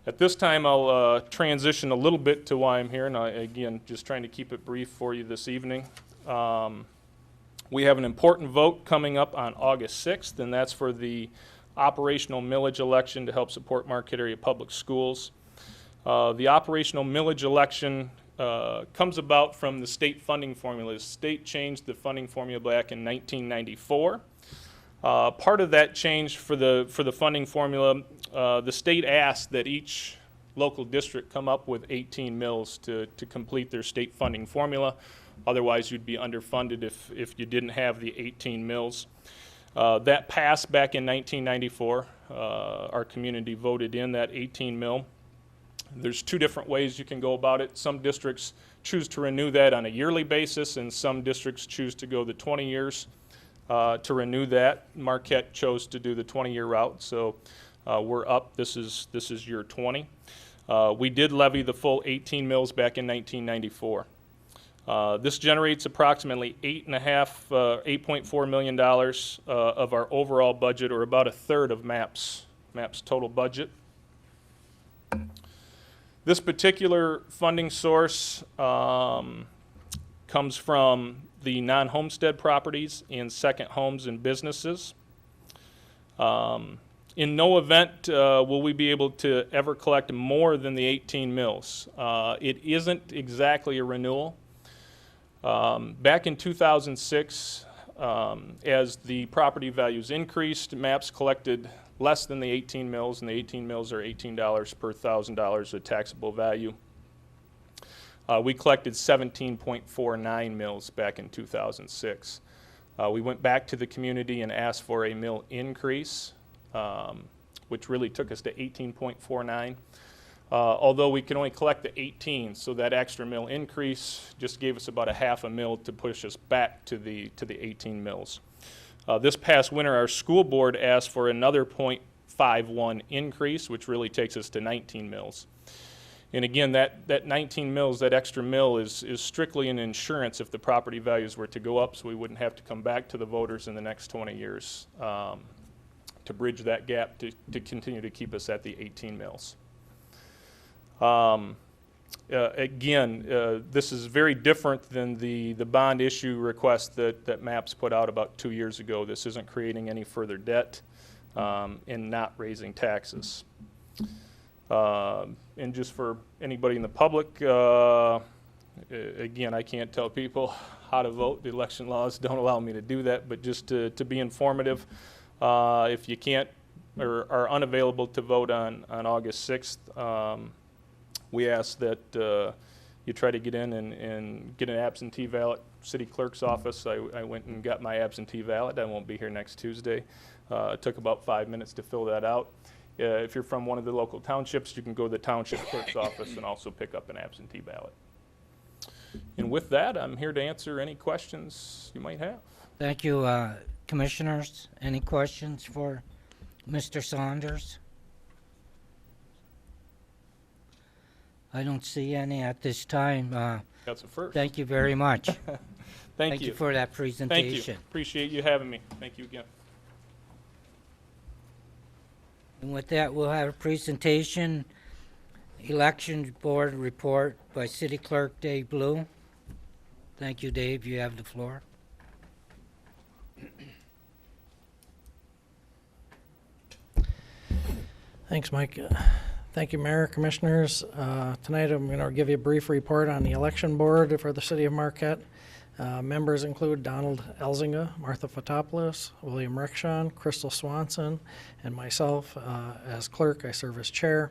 At this time, I'll transition a little bit to why I'm here, and again, just trying to keep it brief for you this evening. We have an important vote coming up on August 6th, and that's for the operational millage election to help support Marquette area public schools. The operational millage election comes about from the state funding formula. The state changed the funding formula back in 1994. Part of that change for the funding formula, the state asked that each local district come up with 18 mills to complete their state funding formula. Otherwise, you'd be underfunded if you didn't have the 18 mills. That passed back in 1994. Our community voted in that 18 mill. There's 2 different ways you can go about it. Some districts choose to renew that on a yearly basis, and some districts choose to go the 20 years to renew that. Marquette chose to do the 20-year route, so we're up. This is year 20. We did levy the full 18 mills back in 1994. This generates approximately $8.4 million of our overall budget, or about 1/3 of MAP's total budget. This particular funding source comes from the non-homestead properties and second homes and businesses. In no event will we be able to ever collect more than the 18 mills. It isn't exactly a renewal. Back in 2006, as the property values increased, MAPS collected less than the 18 mills, and the 18 mills are $18 per $1,000 of taxable value. We collected 17.49 mills back in 2006. We went back to the community and asked for a mill increase, which really took us to 18.49. Although we can only collect the 18, so that extra mill increase just gave us about a half a mill to push us back to the 18 mills. This past winter, our school board asked for another 0.51 increase, which really takes us to 19 mills. And again, that 19 mills, that extra mill is strictly an insurance if the property values were to go up, so we wouldn't have to come back to the voters in the next 20 years to bridge that gap to continue to keep us at the 18 mills. This is very different than the bond issue request that MAPS put out about 2 years ago. This isn't creating any further debt and not raising taxes. And just for anybody in the public, again, I can't tell people how to vote. The election laws don't allow me to do that, but just to be informative, if you can't or are unavailable to vote on August 6th, we ask that you try to get in and get an absentee ballot. City clerk's office, I went and got my absentee ballot. I won't be here next Tuesday. It took about 5 minutes to fill that out. If you're from one of the local townships, you can go to the township clerk's office and also pick up an absentee ballot. And with that, I'm here to answer any questions you might have. Thank you, commissioners. Any questions for Mr. Saunders? I don't see any at this time. That's a first. Thank you very much. Thank you for that presentation. Thank you. Appreciate you having me. Thank you again. And with that, we'll have a presentation, election board report by City Clerk Dave Blue. Thank you, Dave. You have the floor. Thanks, Mike. Thank you, Mayor, Commissioners. Tonight I'm going to give you a brief report on the election board for the City of Marquette. Members include Donald Elzinga, Martha Fotopoulos, William Rexon, Crystal Swanson, and myself as clerk. I serve as chair,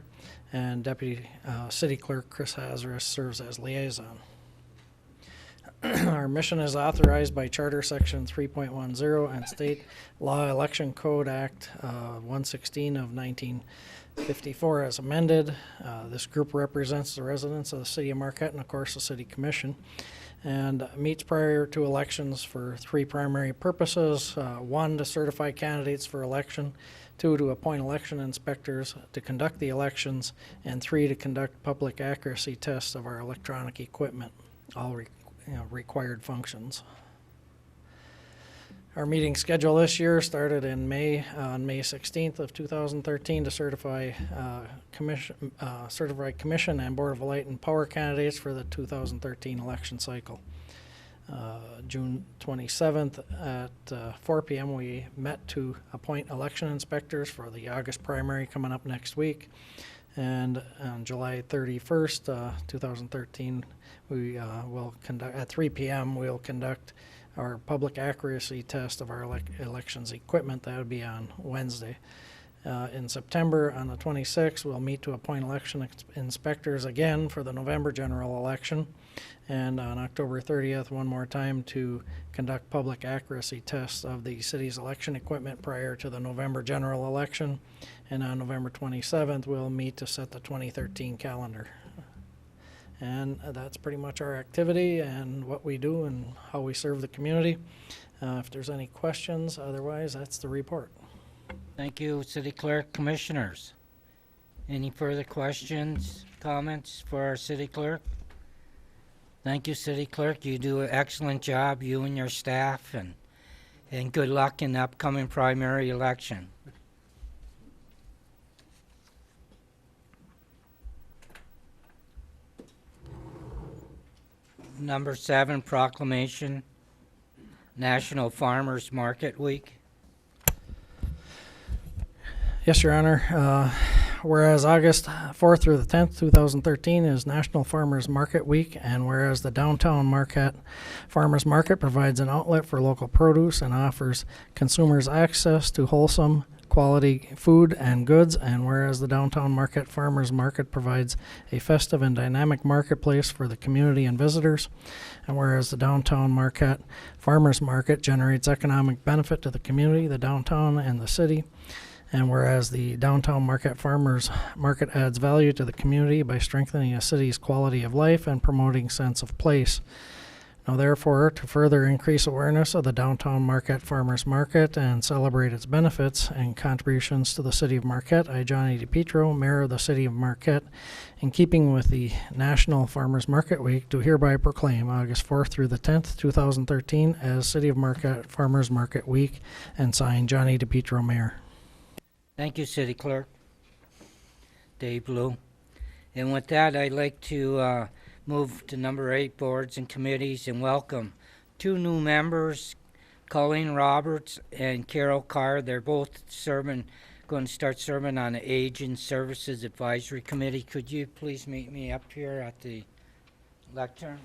and Deputy City Clerk Chris Hazaras serves as liaison. Our mission is authorized by Charter Section 3.10 and State Law Election Code Act 116 of 1954 as amended. This group represents the residents of the City of Marquette and, of course, the City Commission, and meets prior to elections for three primary purposes. One, to certify candidates for election. Two, to appoint election inspectors to conduct the elections. And three, to conduct public accuracy tests of our electronic equipment, all required functions. Our meeting schedule this year started in May, on May 16th of 2013 to certify commission and Board of Light and Power candidates for the 2013 election cycle. June 27th at 4 p.m. we met to appoint election inspectors for the August primary coming up next week. And on July 31st, 2013, we will conduct, at 3 p.m., we'll conduct our public accuracy test of our elections equipment. That would be on Wednesday. In September, on the 26th, we'll meet to appoint election inspectors again for the November general election. And on October 30th, one more time to conduct public accuracy tests of the city's election equipment prior to the November general election. And on November 27th, we'll meet to set the 2013 calendar. And that's pretty much our activity and what we do and how we serve the community. If there's any questions, otherwise, that's the report. Thank you, City Clerk. Commissioners, any further questions, comments for our City Clerk? Thank you, City Clerk. You do an excellent job, you and your staff, and good luck in the upcoming primary election. Number 7, proclamation, National Farmers Market Week. Yes, Your Honor. Whereas August 4th through the 10th, 2013 is National Farmers Market Week, and whereas the downtown Marquette Farmers Market provides an outlet for local produce and offers consumers access to wholesome, quality food and goods, and whereas the Downtown Marquette Farmers Market provides a festive and dynamic marketplace for the community and visitors, and whereas the Downtown Marquette Farmers Market generates economic benefit to the community, the downtown, and the city, and whereas the Downtown Marquette Farmers Market adds value to the community by strengthening a city's quality of life and promoting sense of place. Now therefore, to further increase awareness of the Downtown Marquette Farmers Market and celebrate its benefits and contributions to the city of Marquette, I, Johnny DePietro, Mayor of the City of Marquette, in keeping with the National Farmers Market Week, do hereby proclaim August 4th through the 10th, 2013 as City of Marquette Farmers Market Week, and sign Johnny DePietro, Mayor. Thank you, City Clerk Dave Blue. And with that, I'd like to move to number 8, boards and committees, and welcome 2 new members, Colleen Roberts and Carol Carr. They're both going to start serving on the Aging Services Advisory Committee. Could you please meet me up here at the lectern?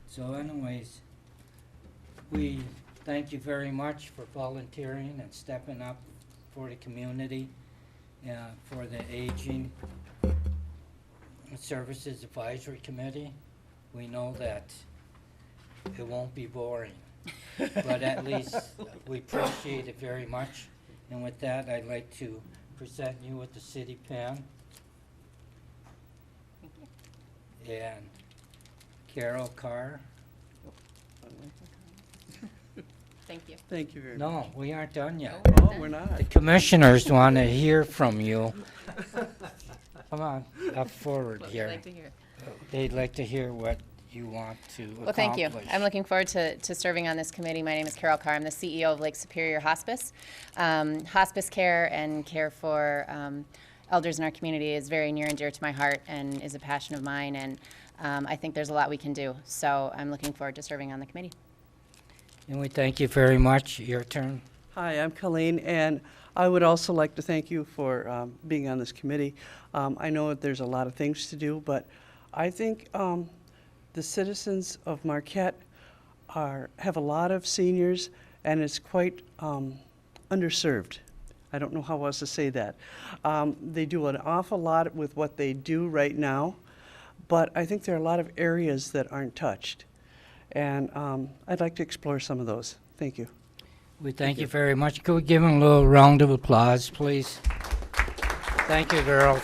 So anyways, we thank you very much for volunteering and stepping up for the community, for the Aging Services Advisory Committee. We know that it won't be boring, but at least we appreciate it very much. And with that, I'd like to present you with the city pen. And Carol Carr. Thank you. Thank you very much. No, we aren't done yet. Oh, we're not. The commissioners want to hear from you. Come on, up forward What would here. you like to hear? They'd like to hear what you want to accomplish. Well, thank you. I'm looking forward to serving on this committee. My name is Carol Carr. I'm the CEO of Lake Superior Hospice. Hospice care and care for elders in our community is very near and dear to my heart and is a passion of mine, and I think there's a lot we can do. So I'm looking forward to serving on the committee. And we thank you very much. Your turn. Hi, I'm Colleen, and I would also like to thank you for being on this committee. I know that there's a lot of things to do, but I think the citizens of Marquette have a lot of seniors, and it's quite underserved. I don't know how else to say that. They do an awful lot with what they do right now, but I think there are a lot of areas that aren't touched. And I'd like to explore some of those. Thank you. We thank you very much. Could we give them a little round of applause, please? Thank you, girls.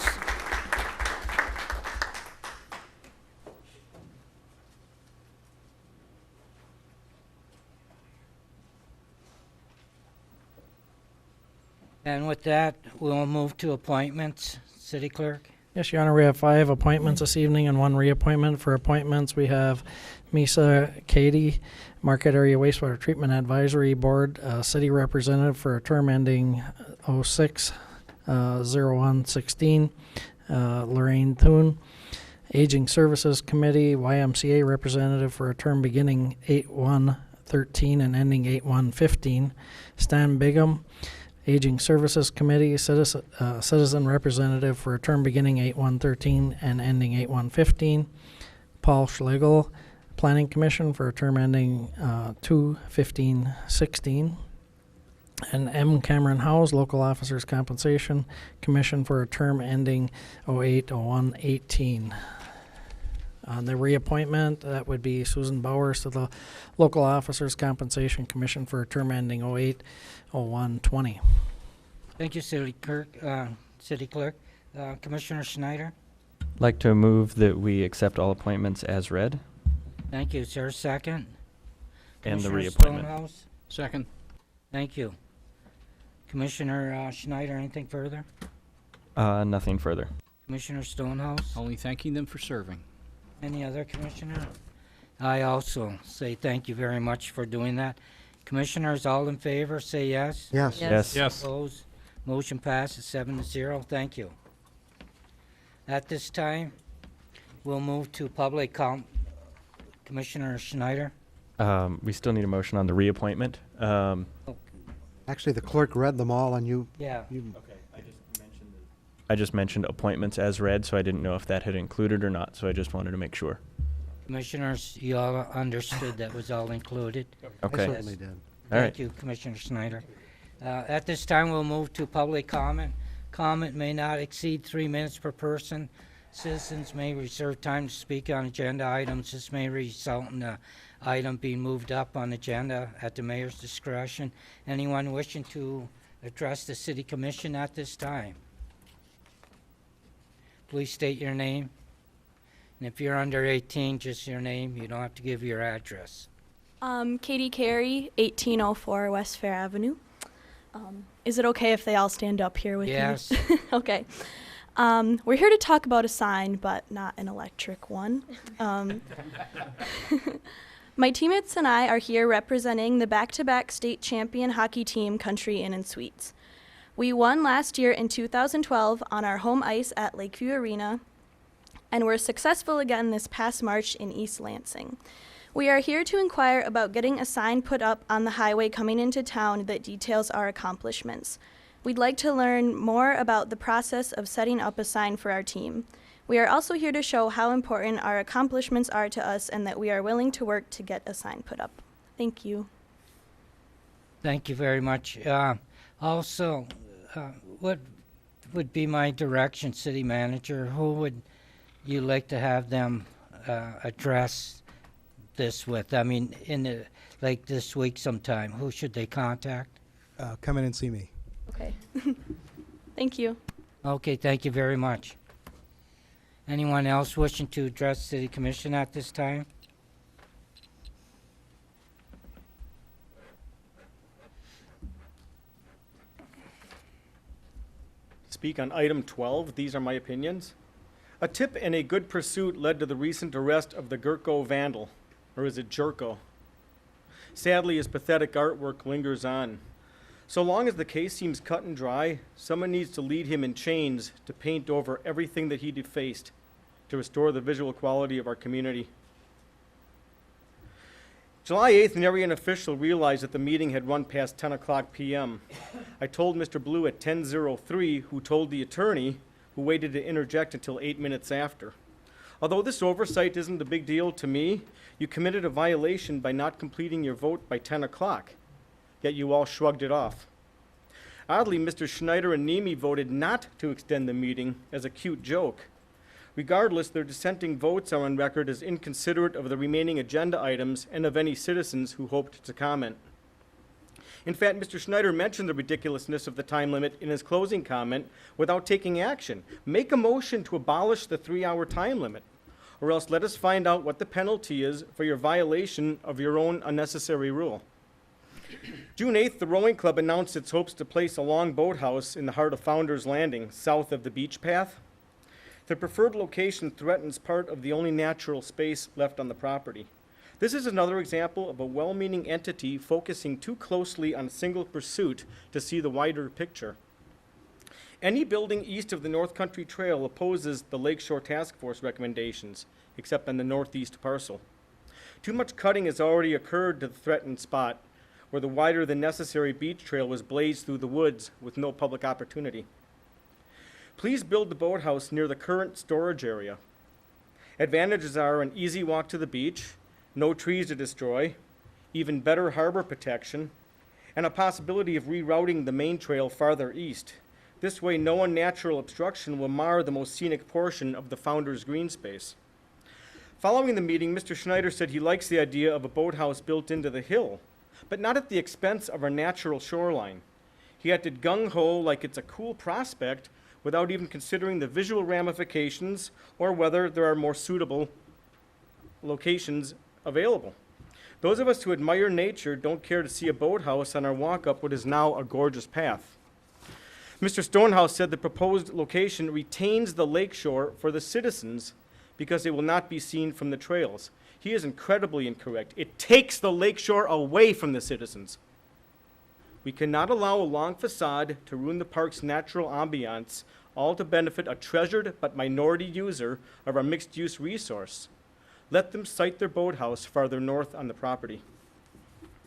And with that, we'll move to appointments. City Clerk? Yes, Your Honor, we have 5 appointments this evening and 1 reappointment. For appointments, we have Misa Katie, Marquette Area Wastewater Treatment Advisory Board, City Representative for a term ending 06/01/16, Lorraine Thune. Aging Services Committee, YMCA Representative for a term beginning 8/1/13 and ending 8/1/15, Stan Bigham. Aging Services Committee, Citizen Representative for a term beginning 8/1/13 and ending 8/1/15. Paul Schlegel, Planning Commission for a term ending 2/15/16. And M. Cameron Howes, Local Officers Compensation Commission for a term ending 08/01/18. On the reappointment, that would be Susan Bowers to the Local Officers Compensation Commission for a term ending 08/01/20. Thank you, City Clerk. Commissioner Schneider? I'd like to move that we accept all appointments as read. Thank you. Is there a second? And the Commissioner reappointment. Stonehouse? Second. Thank you. Commissioner Schneider, anything further? Nothing further. Commissioner Stonehouse? Only thanking them for serving. Any other commissioner? I also say thank you very much for doing that. Commissioners, all in favor, say yes. Yes. Yes. Yes. Opposed? Motion passes 7-0. Thank you. At this time, we'll move to public comment. Commissioner Schneider? We still need a motion on the reappointment. Actually, the clerk read them all, and you. Yeah. You, I just mentioned appointments as read, so I didn't know if that had included or not, so I just wanted to make sure. Commissioners, you all understood that was all included? Okay. I certainly did. All right. Thank you, Commissioner Snyder. At this time, we'll move to public comment. Comment may not exceed 3 minutes per person. Citizens may reserve time to speak on agenda items. This may result in the item being moved up on agenda at the mayor's discretion. Anyone wishing to address the city commission at this time? Please state your name. And if you're under 18, just your name. You don't have to give your address. Katie Carey, 1804 West Fair Avenue. Is it okay if they all stand up here with Yes. me? Okay. We're here to talk about a sign, but not an electric one. My teammates and I are here representing the back-to-back state champion hockey team, Country Inn and Suites. We won last year in 2012 on our home ice at Lakeview Arena, and were successful again this past March in East Lansing. We are here to inquire about getting a sign put up on the highway coming into town that details our accomplishments. We'd like to learn more about the process of setting up a sign for our team. We are also here to show how important our accomplishments are to us and that we are willing to work to get a sign put up. Thank you. Thank you very much. Also, what would be my direction, city manager? Who would you like to have them address this with? I mean, like this week sometime, who should they contact? Come in and see me. Okay. Thank you. Okay, thank you very much. Anyone else wishing to address city commission at this time? Speak on item 12. These are my opinions. A tip and a good pursuit led to the recent arrest of the Gurko vandal, or is it Jerko? Sadly, his pathetic artwork lingers on. So long as the case seems cut and dry, someone needs to lead him in chains to paint over everything that he defaced to restore the visual quality of our community. July 8th, nary an official realized that the meeting had run past 10 o'clock p.m. I told Mr. Blue at 10:03, who told the attorney, who waited to interject until 8 minutes after. Although this oversight isn't a big deal to me, you committed a violation by not completing your vote by 10 o'clock, yet you all shrugged it off. Oddly, Mr. Schneider and Nemi voted not to extend the meeting as a cute joke. Regardless, their dissenting votes are on record as inconsiderate of the remaining agenda items and of any citizens who hoped to comment. In fact, Mr. Schneider mentioned the ridiculousness of the time limit in his closing comment without taking action. Make a motion to abolish the 3-hour time limit, or else let us find out what the penalty is for your violation of your own unnecessary rule. June 8th, the rowing club announced its hopes to place a long boathouse in the heart of Founders Landing, south of the beach path. The preferred location threatens part of the only natural space left on the property. This is another example of a well-meaning entity focusing too closely on a single pursuit to see the wider picture. Any building east of the North Country Trail opposes the Lakeshore Task Force recommendations, except on the northeast parcel. Too much cutting has already occurred to the threatened spot, where the wider than necessary beach trail was blazed through the woods with no public opportunity. Please build the boathouse near the current storage area. Advantages are an easy walk to the beach, no trees to destroy, even better harbor protection, and a possibility of rerouting the main trail farther east. This way, no unnatural obstruction will mar the most scenic portion of the Founders Green Space. Following the meeting, Mr. Schneider said he likes the idea of a boathouse built into the hill, but not at the expense of our natural shoreline. He acted gung-ho like it's a cool prospect without even considering the visual ramifications or whether there are more suitable locations available. Those of us who admire nature don't care to see a boathouse on our walk up what is now a gorgeous path. Mr. Stonehouse said the proposed location retains the lakeshore for the citizens because it will not be seen from the trails. He is incredibly incorrect. It takes the lakeshore away from the citizens. We cannot allow a long facade to ruin the park's natural ambiance, all to benefit a treasured but minority user of our mixed-use resource. Let them site their boathouse farther north on the property.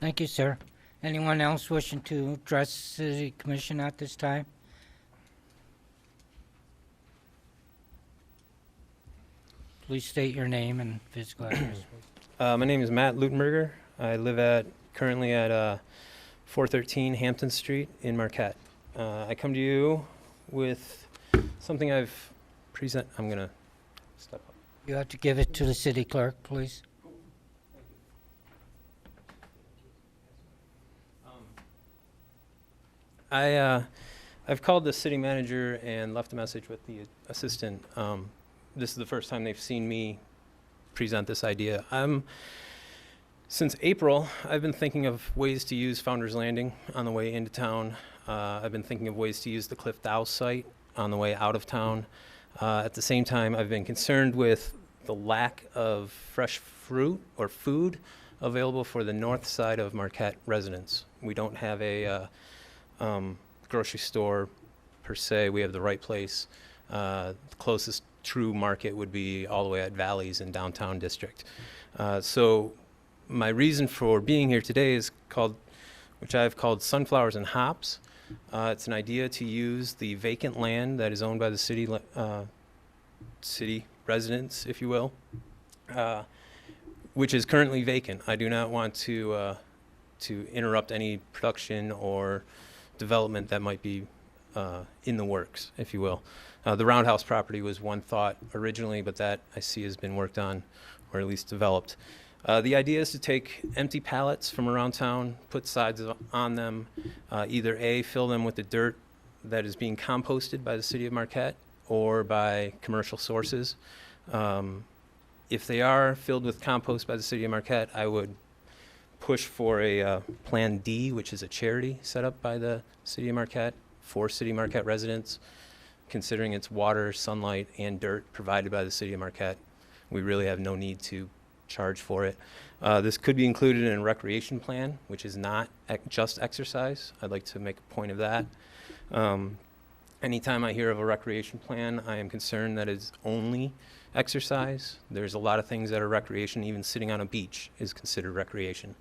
Thank you, sir. Anyone else wishing to address the city commission at this time? Please state your name and physical address. My name is Matt Lutenberger. I live currently at 413 Hampton Street in Marquette. I come to you with something I'm going to step up. You have to give it to the city clerk, please. I've called the city manager and left a message with the assistant. This is the first time they've seen me present this idea. Since April, I've been thinking of ways to use Founders Landing on the way into town. I've been thinking of ways to use the Cliff Dow site on the way out of town. At the same time, I've been concerned with the lack of fresh fruit or food available for the north side of Marquette residents. We don't have a grocery store per se. We have the right place. The closest true market would be all the way at Valleys in downtown district. So my reason for being here today is which I've called Sunflowers and Hops. It's an idea to use the vacant land that is owned by the city residents, if you will, which is currently vacant. I do not want to interrupt any production or development that might be in the works, if you will. The Roundhouse property was one thought originally, but that I see has been worked on, or at least developed. The idea is to take empty pallets from around town, put sides on them, either A, fill them with the dirt that is being composted by the city of Marquette or by commercial sources. If they are filled with compost by the city of Marquette, I would push for a Plan D, which is a charity set up by the city of Marquette for City of Marquette residents, considering it's water, sunlight, and dirt provided by the city of Marquette. We really have no need to charge for it. This could be included in a recreation plan, which is not just exercise. I'd like to make a point of that. Anytime I hear of a recreation plan, I am concerned that it's only exercise. There's a lot of things that are recreation. Even sitting on a beach is considered recreation.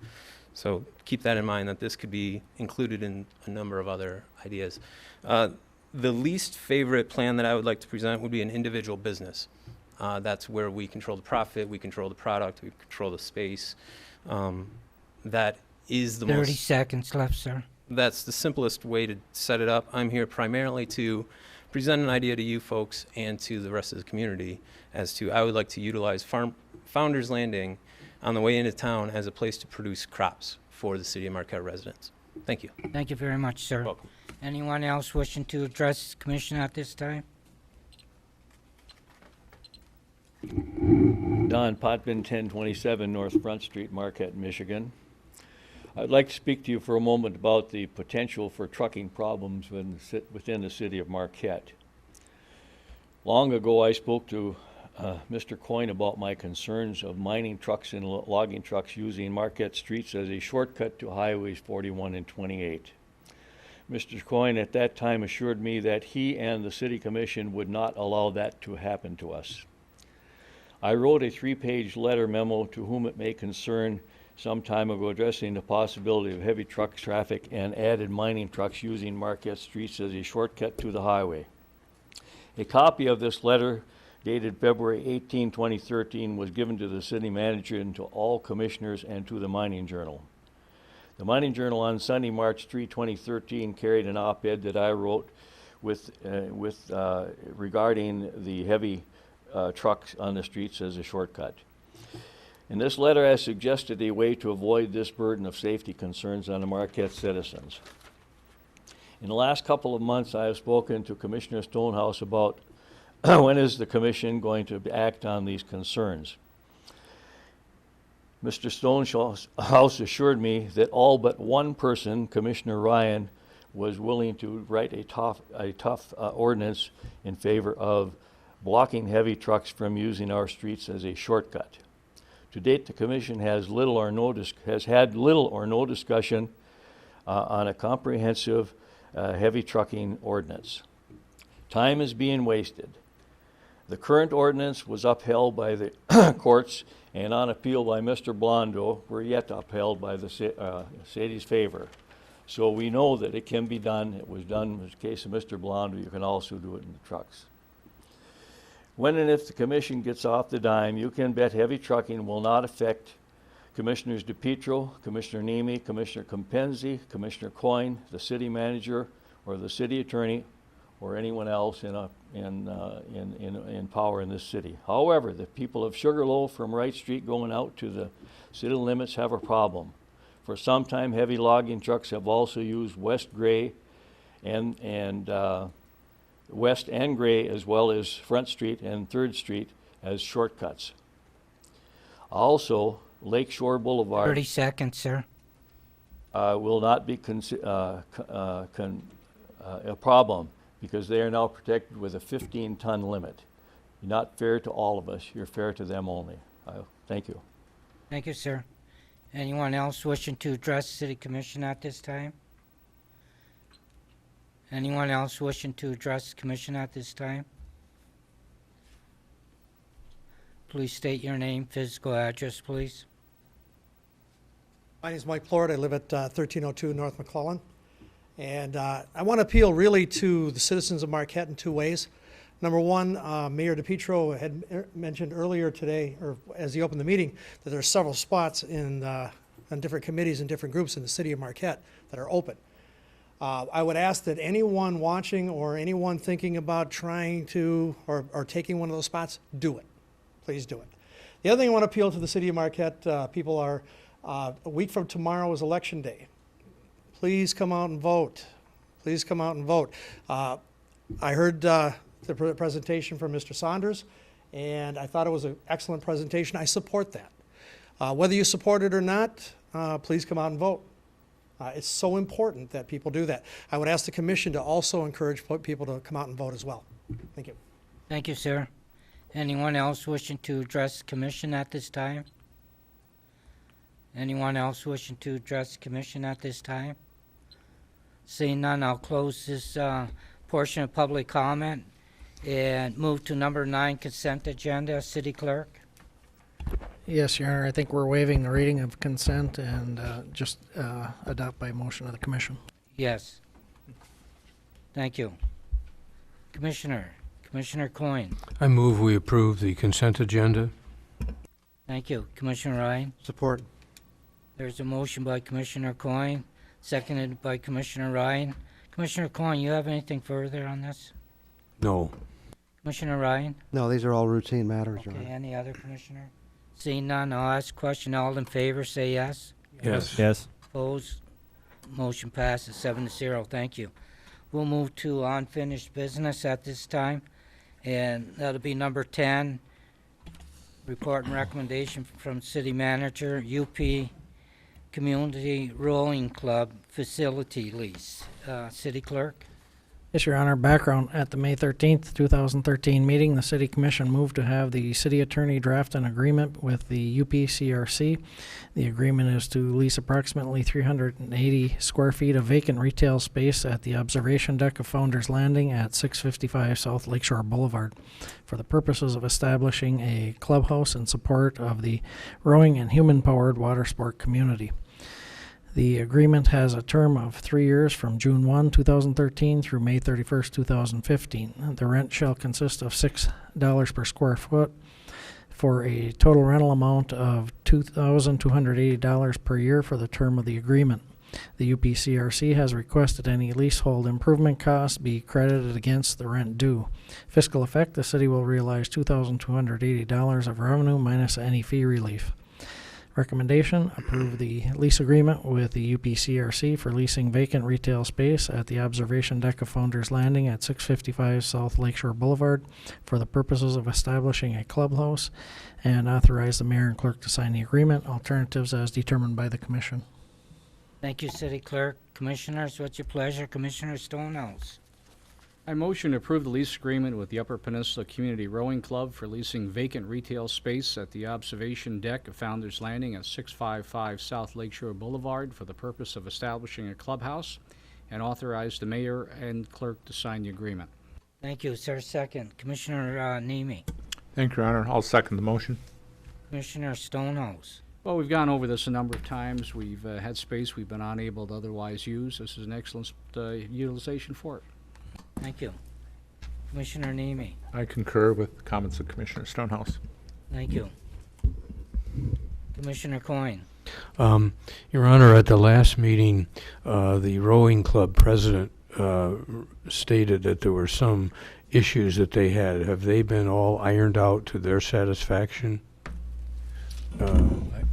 So keep that in mind, that this could be included in a number of other ideas. The least favorite plan that I would like to present would be an individual business. That's where we control the profit, we control the product, we control the space. That is the 30 seconds left, sir. That's the simplest way to set it up. I'm here primarily to present an idea to you folks and to the rest of the community as to I would like to utilize Founders Landing on the way into town as a place to produce crops for the city of Marquette residents. Thank you. Thank you very much, sir. Welcome. Anyone else wishing to address the commission at this time? Don Potvin, 1027 North Front Street, Marquette, Michigan. I'd like to speak to you for a moment about the potential for trucking problems within the city of Marquette. Long ago, I spoke to Mr. Coyne about my concerns of mining trucks and logging trucks using Marquette streets as a shortcut to highways 41 and 28. Mr. Coyne at that time assured me that he and the city commission would not allow that to happen to us. I wrote a 3-page letter memo to whom it may concern some time ago addressing the possibility of heavy truck traffic and added mining trucks using Marquette streets as a shortcut to the highway. A copy of this letter, dated February 18, 2013, was given to the city manager and to all commissioners and to the Mining Journal. The Mining Journal on Sunday, March 3, 2013, carried an op-ed that I wrote regarding the heavy trucks on the streets as a shortcut. In this letter, I suggested a way to avoid this burden of safety concerns on the Marquette citizens. In the last couple of months, I have spoken to Commissioner Stonehouse about when is the commission going to act on these concerns. Mr. Stonehouse assured me that all but one person, Commissioner Ryan, was willing to write a tough ordinance in favor of blocking heavy trucks from using our streets as a shortcut. To date, the commission has had little or no discussion on a comprehensive heavy trucking ordinance. Time is being wasted. The current ordinance was upheld by the courts and on appeal by Mr. Blondo were yet upheld by the city's favor. So we know that it can be done. It was done in the case of Mr. Blondo. You can also do it in the trucks. When and if the commission gets off the dime, you can bet heavy trucking will not affect Commissioners DePietro, Commissioner Nemi, Commissioner Compenzi, Commissioner Coyne, the city manager, or the city attorney, or anyone else in power in this city. However, the people of Sugarloaf from Wright Street going out to the city limits have a problem. For some time, heavy logging trucks have also used West Gray and West and Gray, as well as Front Street and 3rd Street as shortcuts. Also, Lakeshore Boulevard 30 seconds, sir. will not be a problem because they are now protected with a 15-ton limit. You're not fair to all of us. You're fair to them only. Thank you. Thank you, sir. Anyone else wishing to address the City Commission at this time? Anyone else wishing to address the Commission at this time? Please state your name, physical address, please. My name is Mike Plord. I live at 1302 North McClellan. And I want to appeal really to the citizens of Marquette in two ways. Number one, Mayor DePietro had mentioned earlier today, or as he opened the meeting, that there are several spots on different committees and different groups in the city of Marquette that are open. I would ask that anyone watching or anyone thinking about trying to or taking one of those spots, do it. Please do it. The other thing I want to appeal to the city of Marquette people are, a week from tomorrow is Election Day. Please come out and vote. Please come out and vote. I heard the presentation from Mr. Saunders, and I thought it was an excellent presentation. I support that. Whether you support it or not, please come out and vote. It's so important that people do that. I would ask the commission to also encourage people to come out and vote as well. Thank you. Thank you, sir. Anyone else wishing to address the Commission at this time? Anyone else wishing to address the Commission at this time? Seeing none, I'll close this portion of public comment and move to number 9, consent agenda. City Clerk. Yes, Your Honor, I think we're waiving the reading of consent and just adopt by motion of the commission. Yes. Thank you. Commissioner Coyne. I move we approve the consent agenda. Thank you. Commissioner Ryan. Support. There's a motion by Commissioner Coyne, seconded by Commissioner Ryan. Commissioner Coyne, you have anything further on this? No. Commissioner Ryan? No, these are all routine matters, Your Okay, Honor. any other commissioner? Seeing none, I'll ask a question. All in favor, say yes. Yes. Yes. Opposed? Motion passes 7-0. Thank you. We'll move to unfinished business at this time, and that'll be number 10, report and recommendation from City Manager, UP Community Rowing Club facility lease. City Clerk? Yes, Your Honor. Background: at the May 13th, 2013 meeting, the City Commission moved to have the City Attorney draft an agreement with the UPCRC. The agreement is to lease approximately 380 square feet of vacant retail space at the observation deck of Founders Landing at 655 South Lakeshore Boulevard for the purposes of establishing a clubhouse in support of the rowing and human-powered water sport community. The agreement has a term of 3 years from June 1, 2013 through May 31st, 2015. The rent shall consist of $6 per square foot for a total rental amount of $2,280 per year for the term of the agreement. The UPCRC has requested any leasehold improvement costs be credited against the rent due. Fiscal effect: the city will realize $2,280 of revenue minus any fee relief. Recommendation: approve the lease agreement with the UPCRC for leasing vacant retail space at the observation deck of Founders Landing at 655 South Lakeshore Boulevard for the purposes of establishing a clubhouse, and authorize the mayor and clerk to sign the agreement. Alternatives as determined by the commission. Thank you, City Clerk. Commissioners, what's your pleasure? Commissioner Stonehouse. I motion to approve the lease agreement with the Upper Peninsula Community Rowing Club for leasing vacant retail space at the observation deck of Founders Landing at 655 South Lakeshore Boulevard for the purpose of establishing a clubhouse, and authorize the mayor and clerk to sign the agreement. Thank you. Is there a second? Commissioner Nemi. Thank you, Your Honor. I'll second the motion. Commissioner Stonehouse. Well, we've gone over this a number of times. We've had space we've been unable to otherwise use. This is an excellent utilization for it. Thank you. Commissioner Nemi. I concur with the comments of Commissioner Stonehouse. Thank you. Commissioner Coyne. Your Honor, at the last meeting, the rowing club president stated that there were some issues that they had. Have they been all ironed out to their satisfaction?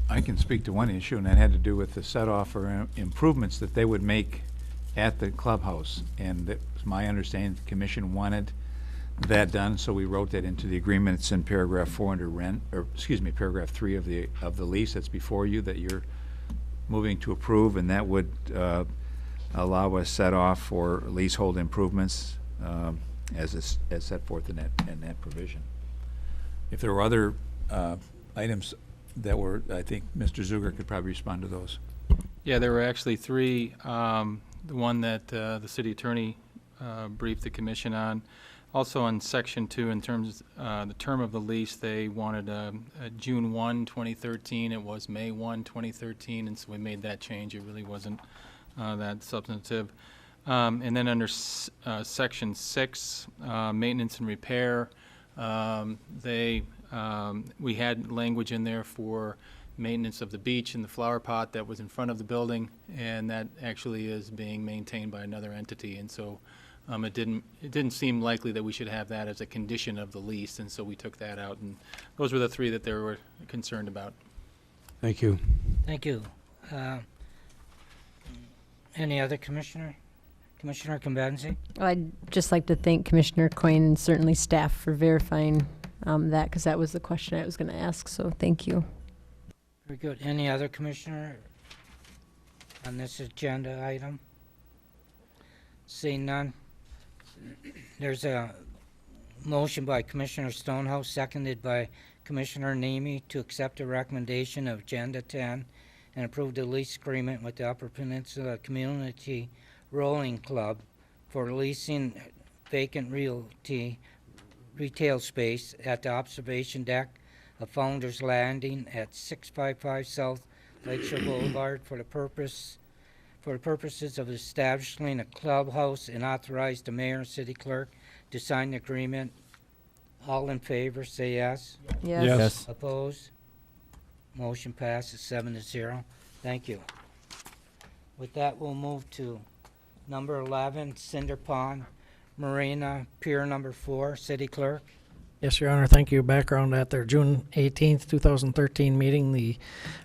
I can speak to one issue, and that had to do with the set-off or improvements that they would make at the clubhouse. And that was my understanding, the commission wanted that done, so we wrote that into the agreement. It's in paragraph 4 under rent, or excuse me, paragraph 3 of the lease that's before you that you're moving to approve, and that would allow a set-off or leasehold improvements as set forth in that provision. If there were other items that were, I think Mr. Zuger could probably respond to those. Yeah, there were actually 3. The one that the city attorney briefed the commission on. Also on section 2, in terms the term of the lease, they wanted June 1, 2013. It was May 1, 2013, and so we made that change. It really wasn't that substantive. And then under section 6, maintenance and repair, we had language in there for maintenance of the beach and the flower pot that was in front of the building, and that actually is being maintained by another entity. And so it didn't seem likely that we should have that as a condition of the lease, and so we took that out. And those were the 3 that they were concerned about. Thank you. Thank you. Any other commissioner? Commissioner Conbenzi? Well, I'd just like to thank Commissioner Coyne and certainly staff for verifying that, because that was the question I was going to ask, so thank you. Very good. Any other commissioner on this agenda item? Seeing none. There's a motion by Commissioner Stonehouse, seconded by Commissioner Nemi, to accept a recommendation of Agenda 10 and approve the lease agreement with the Upper Peninsula Community Rowing Club for leasing vacant retail space at the observation deck of Founders Landing at 655 South Lakeshore Boulevard for the purposes of establishing a clubhouse, and authorize the mayor and city clerk to sign the agreement. All in favor, say yes. Yes. Yes. Opposed? Motion passes 7-0. Thank you. With that, we'll move to number 11, Cinder Pond Marina, Pier number 4. City Clerk. Yes, Your Honor, thank you. Background: at their June 18th, 2013 meeting, the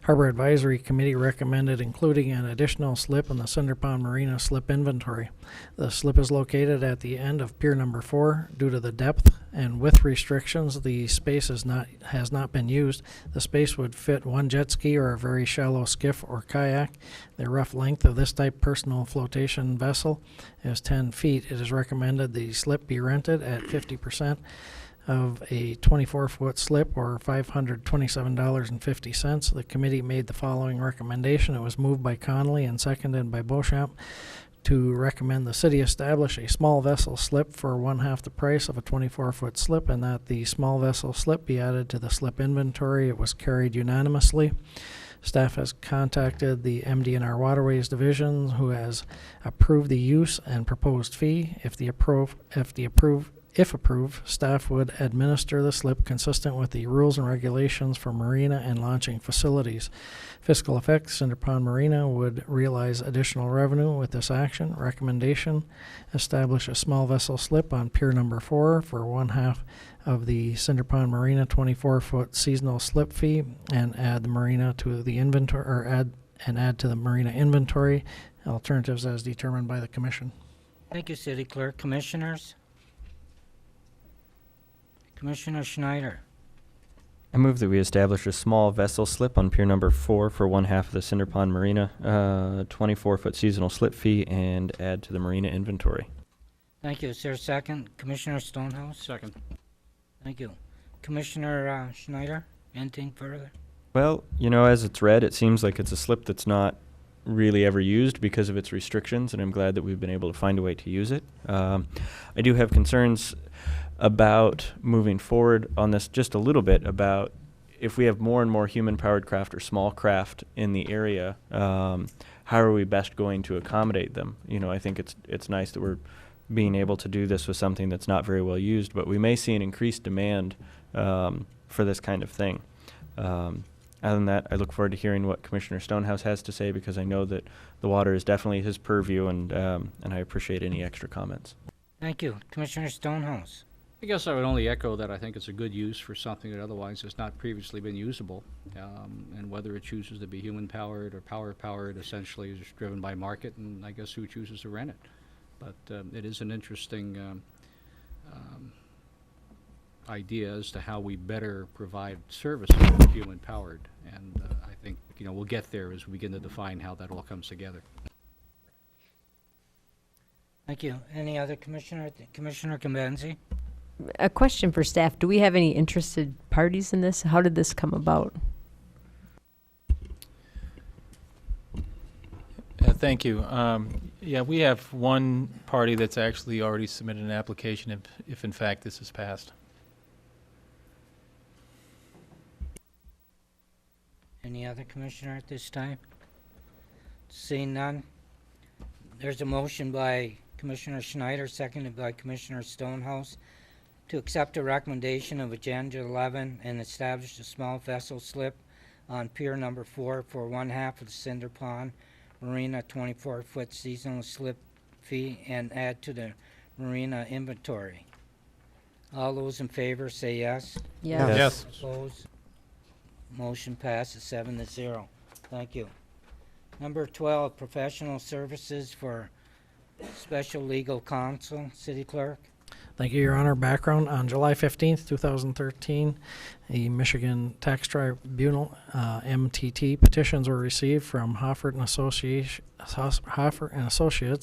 Harbor Advisory Committee recommended including an additional slip in the Cinder Pond Marina slip inventory. The slip is located at the end of Pier number 4. Due to the depth and width restrictions, the space has not been used. The space would fit 1 jet ski or a very shallow skiff or kayak. The rough length of this type personal flotation vessel is 10 feet. It is recommended the slip be rented at 50% of a 24-foot slip, or $527.50. The committee made the following recommendation. It was moved by Connolly and seconded by Beauchamp to recommend the city establish a small vessel slip for 1/2 the price of a 24-foot slip, and that the small vessel slip be added to the slip inventory. It was carried unanimously. Staff has contacted the MDNR Waterways Division, who has approved the use and proposed fee. If approved, staff would administer the slip consistent with the rules and regulations for marina and launching facilities. Fiscal effects: Cinder Pond Marina would realize additional revenue with this action. Recommendation: establish a small vessel slip on Pier number 4 for 1/2 of the Cinder Pond Marina 24-foot seasonal slip fee, and add the marina to the inventory, or add to the marina inventory. Alternatives as determined by the commission. Thank you, City Clerk. Commissioners? Commissioner Schneider. I move that we establish a small vessel slip on Pier number 4 for 1/2 of the Cinder Pond Marina, 24-foot seasonal slip fee, and add to the marina inventory. Thank you. Is there a second? Commissioner Stonehouse? Second. Thank you. Commissioner Schneider, anything further? Well, as it's read, it seems like it's a slip that's not really ever used because of its restrictions, and I'm glad that we've been able to find a way to use it. I do have concerns about moving forward on this just a little bit, about if we have more and more human-powered craft or small craft in the area, how are we best going to accommodate them? I think it's nice that we're being able to do this with something that's not very well used, but we may see an increased demand for this kind of thing. Other than that, I look forward to hearing what Commissioner Stonehouse has to say, because I know that the water is definitely his purview, and I appreciate any extra comments. Thank you. Commissioner Stonehouse. I guess I would only echo that I think it's a good use for something that otherwise has not previously been usable. And whether it chooses to be human-powered or power-powered essentially is driven by market, and I guess who chooses to rent it. But it is an interesting idea as to how we better provide services that are human-powered. And I think, we'll get there as we begin to define how that all comes together. Thank you. Any other commissioner? Commissioner Convenzi? A question for staff. Do we have any interested parties in this? How did this come about? Thank you. Yeah, we have one party that's actually already submitted an application if in fact this is passed. Any other commissioner at this time? Seeing none, there's a motion by Commissioner Schneider, seconded by Commissioner Stonehouse, to accept a recommendation of Agenda 11 and establish a small vessel slip on Pier Number 4 for one half of the Cinder Pond Marina 24-foot seasonal slip fee and add to the marina inventory. All those in favor say yes. Yes. Yes. Opposed? Motion passes 7-0. Thank you. Number 12, professional services for special legal counsel. City Clerk. Thank you, Your Honor. Background: on July 15th, 2013, the Michigan Tax Tribunal, MTT, petitions were received from Hoffert and Associates,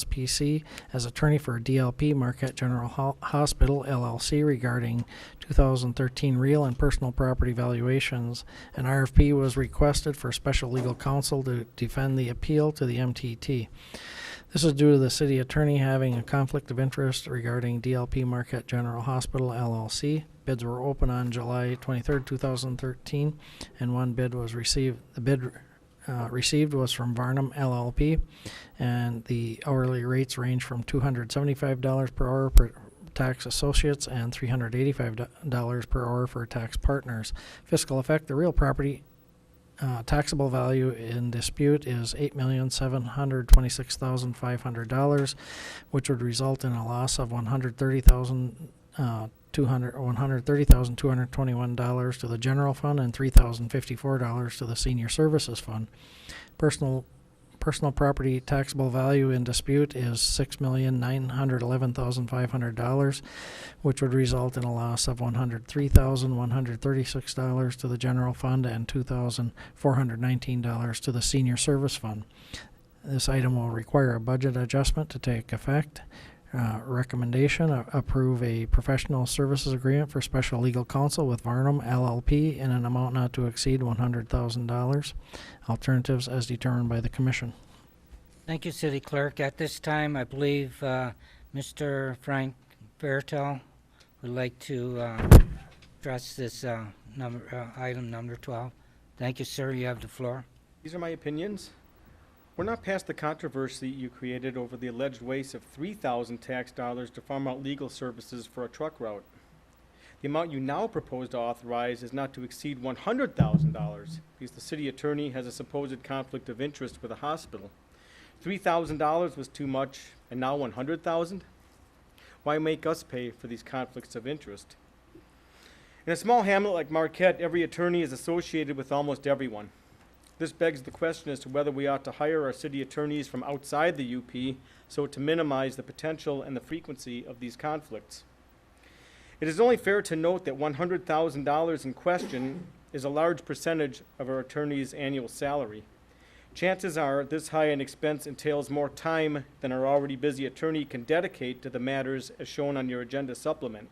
PC, as attorney for DLP Marquette General Hospital, LLC, regarding 2013 real and personal property valuations. An RFP was requested for special legal counsel to defend the appeal to the MTT. This is due to the city attorney having a conflict of interest regarding DLP Marquette General Hospital, LLC. Bids were open on July 23, 2013, and one bid was received. The bid received was from Varnum, LLP, and the hourly rates range from $275 per hour per tax associates and $385 per hour for tax partners. Fiscal effect: the real property taxable value in dispute is $8,726,500, which would result in a loss of $130,221 to the general fund and $3,054 to the senior services fund. Personal property taxable value in dispute is $6,911,500, which would result in a loss of $103,136 to the general fund and $2,419 to the senior service fund. This item will require a budget adjustment to take effect. Recommendation: approve a professional services agreement for special legal counsel with Varnum, LLP, in an amount not to exceed $100,000. Alternatives as determined by the Commission. Thank you, City Clerk. At this time, I believe Mr. Frank Bertel would like to address this item number 12. Thank you, sir. You have the floor. These are my opinions. We're not past the controversy you created over the alleged waste of $3,000 tax dollars to farm out legal services for a truck route. The amount you now propose to authorize is not to exceed $100,000 because the city attorney has a supposed conflict of interest with a hospital. $3,000 was too much, and now $100,000? Why make us pay for these conflicts of interest? In a small hamlet like Marquette, every attorney is associated with almost everyone. This begs the question as to whether we ought to hire our city attorneys from outside the UP so to minimize the potential and the frequency of these conflicts. It is only fair to note that $100,000 in question is a large percentage of our attorney's annual salary. Chances are this high an expense entails more time than our already busy attorney can dedicate to the matters as shown on your agenda supplement.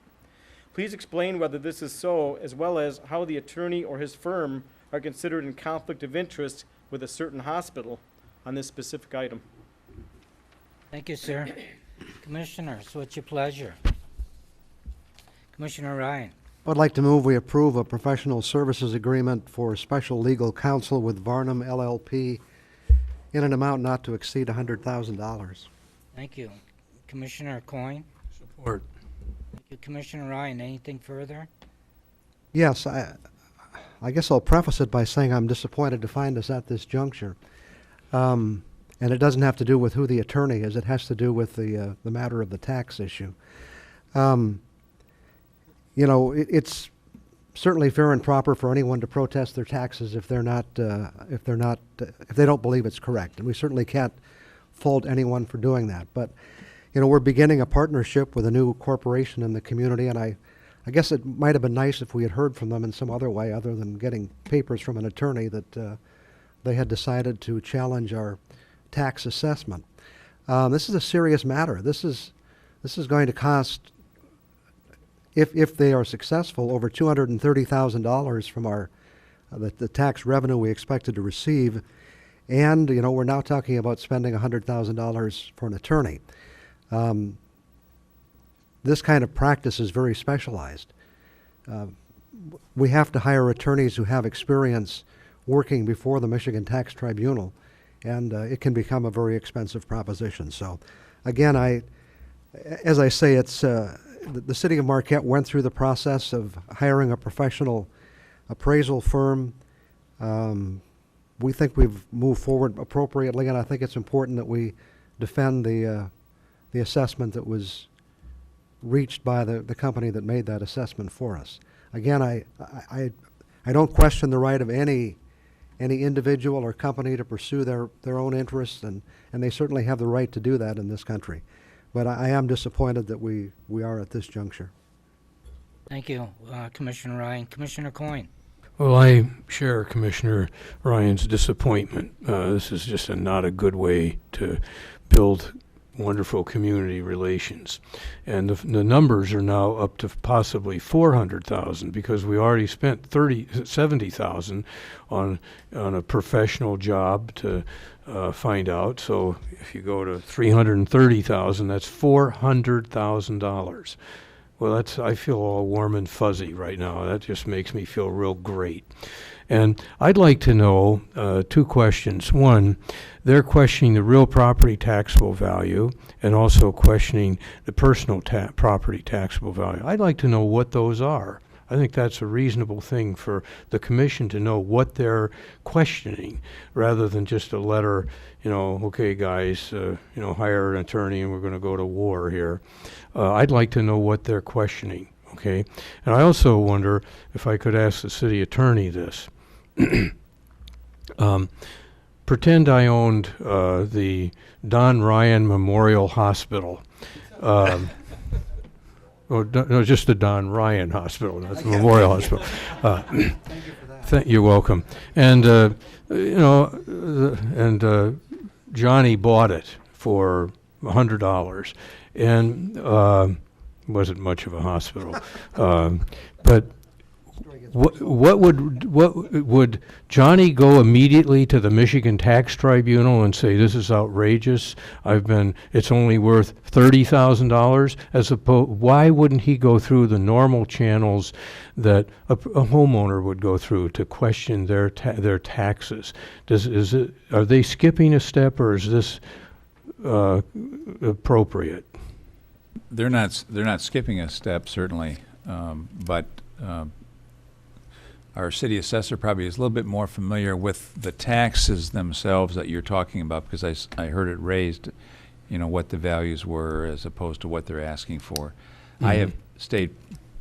Please explain whether this is so, as well as how the attorney or his firm are considered in conflict of interest with a certain hospital on this specific item. Thank you, sir. Commissioners, what's your pleasure? Commissioner Ryan. I'd like to move we approve a professional services agreement for special legal counsel with Varnum, LLP, in an amount not to exceed $100,000. Thank you. Commissioner Coyne? Support. Thank you, Commissioner Ryan. Anything further? Yes, I guess I'll preface it by saying I'm disappointed to find us at this juncture. And it doesn't have to do with who the attorney is. It has to do with the matter of the tax issue. You know, it's certainly fair and proper for anyone to protest their taxes if they don't believe it's correct. And we certainly can't fault anyone for doing that. But, you know, we're beginning a partnership with a new corporation in the community, and I guess it might have been nice if we had heard from them in some other way other than getting papers from an attorney that they had decided to challenge our tax assessment. This is a serious matter. This is going to cost, if they are successful, over $230,000 from the tax revenue we expected to receive. And, you know, we're now talking about spending $100,000 for an attorney. This kind of practice is very specialized. We have to hire attorneys who have experience working before the Michigan Tax Tribunal, and it can become a very expensive proposition. So, again, as I say, it's the City of Marquette went through the process of hiring a professional appraisal firm. We think we've moved forward appropriately, and I think it's important that we defend the assessment that was reached by the company that made that assessment for us. Again, I don't question the right of any individual or company to pursue their own interests, and they certainly have the right to do that in this country. But I am disappointed that we are at this juncture. Thank you, Commissioner Ryan. Commissioner Coyne? Well, I share Commissioner Ryan's disappointment. This is just not a good way to build wonderful community relations. And the numbers are now up to possibly 400,000 because we already spent 70,000 on a professional job to find out. So if you go to 330,000, that's $400,000. Well, I feel all warm and fuzzy right now. That just makes me feel real great. And I'd like to know two questions. One, they're questioning the real property taxable value and also questioning the personal property taxable value. I'd like to know what those are. I think that's a reasonable thing for the commission to know what they're questioning rather than just a letter, okay, guys, hire an attorney and we're going to go to war here. I'd like to know what they're questioning, okay? And I also wonder if I could ask the city attorney this. Pretend I owned the Don Ryan Memorial Hospital. No, just the Don Ryan Hospital, not the Memorial Hospital. Thank you for that. You're welcome. And Johnny bought it for $100, and wasn't much of a hospital, but. What would Johnny go immediately to the Michigan Tax Tribunal and say this is outrageous? It's only worth $30,000 as opposed. Why wouldn't he go through the normal channels that a homeowner would go through to question their taxes? Are they skipping a step, or is this appropriate? They're not skipping a step, certainly, but. Our city assessor probably is a little bit more familiar with the taxes themselves that you're talking about, because I heard it raised, what the values were as opposed to what they're asking for. Mm-hmm. I have stayed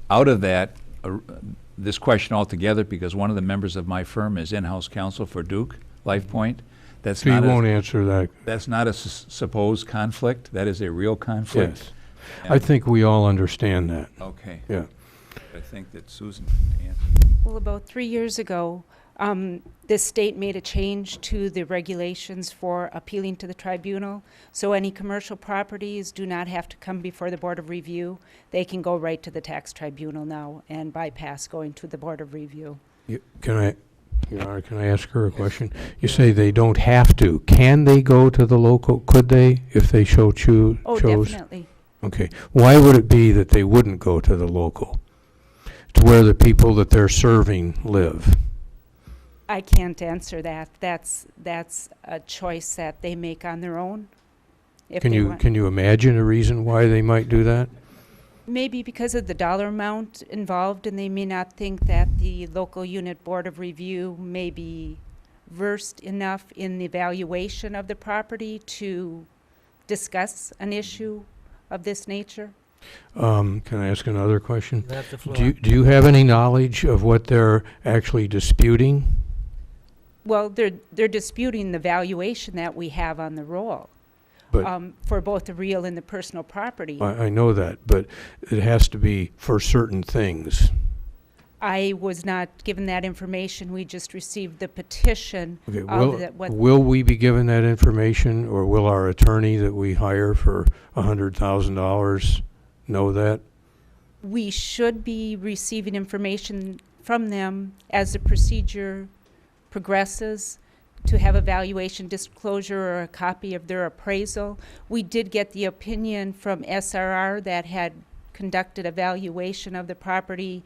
out of this question altogether because one of the members of my firm is in-house counsel for Duke LifePoint. So you won't answer that. That's not a supposed conflict. That is a real conflict. Yes. I think we all understand that. Okay. Yeah. I think that Susan answered. Well, about 3 years ago, the state made a change to the regulations for appealing to the tribunal. So any commercial properties do not have to come before the Board of Review. They can go right to the tax tribunal now and bypass going to the Board of Review. Can I ask her a question? You say they don't have to. Can they go to the local? Could they, if they chose? Oh, definitely. Okay. Why would it be that they wouldn't go to the local? To where the people that they're serving live? I can't answer that. That's a choice that they make on their own. if Can they you, want. can you imagine a reason why they might do that? Maybe because of the dollar amount involved, and they may not think that the local unit board of review may be versed enough in the evaluation of the property to discuss an issue of this nature. Can I ask another question? You have the floor. Do you have any knowledge of what they're actually disputing? Well, they're disputing the valuation that we have on the roll. But For both the real and the personal property. I know that, but it has to be for certain things. I was not given that information. We just received the petition Okay, of that. will we be given that information, or will our attorney that we hire for $100,000 know that? We should be receiving information from them as the procedure progresses, to have a valuation disclosure or a copy of their appraisal. We did get the opinion from SRR that had conducted a valuation of the property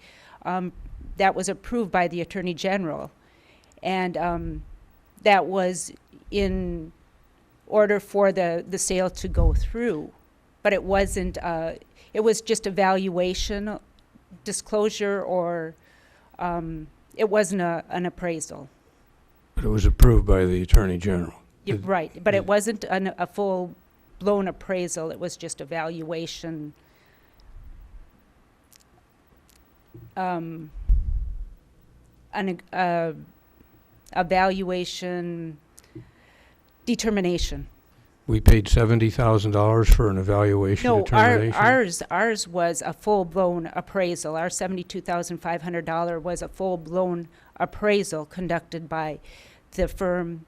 that was approved by the Attorney General. And that was in order for the sale to go through. But it wasn't, it was just a valuation disclosure, or it wasn't an appraisal. But it was approved by the Attorney General. Yeah, right, but it wasn't a full-blown appraisal. It was just a valuation. A valuation determination. We paid $70,000 for an evaluation No, determination? ours was a full-blown appraisal. Our $72,500 was a full-blown appraisal conducted by the firm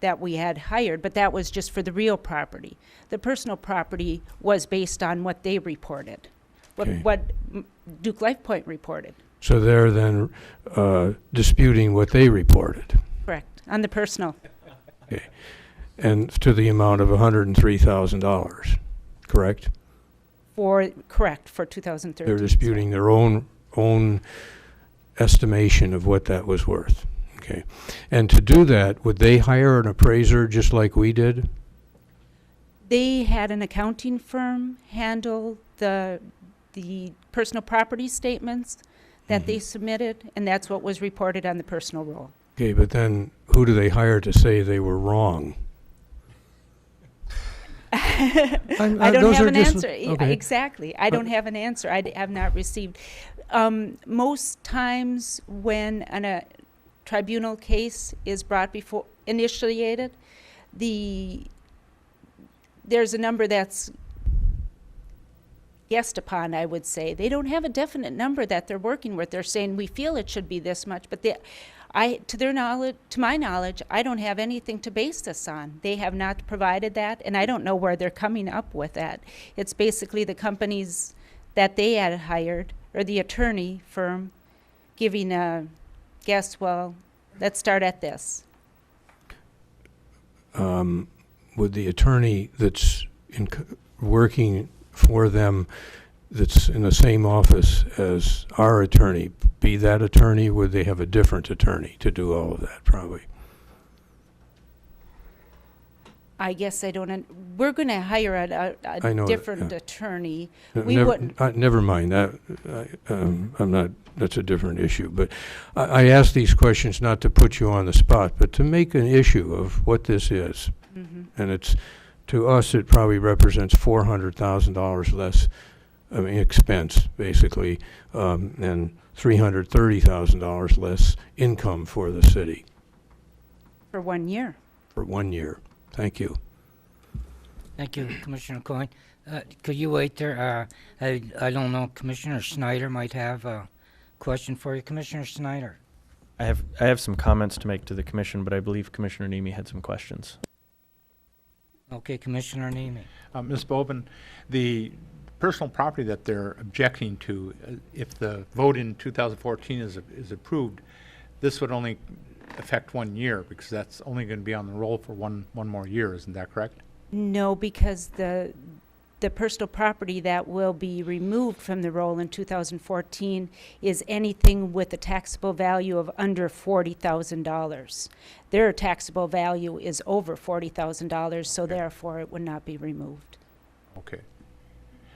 that we had hired, but that was just for the real property. The personal property was based on what they reported, Okay. what Duke Life Point reported. So they're then disputing what they reported. Correct, on the personal. Okay. And to the amount of $103,000, correct? Correct, for 2013. They're disputing their own estimation of what that was worth. Okay. And to do that, would they hire an appraiser just like we did? They had an accounting firm handle the personal property statements that they submitted, and that's what was reported on the personal roll. Okay, but then who do they hire to say they were wrong? I don't those have are an just- answer. okay. Exactly. I don't have an answer. I have not received. Most times when a tribunal case is brought before, initiated, there's a number that's guessed upon, I would say. They don't have a definite number that they're working with. They're saying, we feel it should be this much, but to my knowledge, I don't have anything to base this on. They have not provided that, and I don't know where they're coming up with that. It's basically the companies that they had hired, or the attorney firm, giving a guess, well, let's start at this. Would the attorney that's working for them, that's in the same office as our attorney, be that attorney? Would they have a different attorney to do all of that, probably? I guess I don't, we're going to hire I know a that, different yeah. attorney. We Never, wouldn't, never mind that. I'm not. That's a different issue. But I ask these questions not to put you on the spot, but to make an issue of what this is. And it's, to us, it probably represents $400,000 less, I mean, expense basically, and $330,000 less income for the city for 1 year. for 1 year. Thank you. Thank you, Commissioner Coyne. Could you wait there? I don't know, Commissioner Snyder might have a question for you. Commissioner Snyder. I have some comments to make to the commission, but I believe Commissioner Nemi had some questions. Okay, Commissioner Nemi. Ms. Boben, the personal property that they're objecting to, if the vote in 2014 is approved, this would only affect 1 year, because that's only going to be on the roll for one more year. Isn't that correct? No, because the the personal property that will be removed from the roll in 2014 is anything with a taxable value of under $40,000. Their taxable value is over $40,000, so therefore it would not be removed. Okay.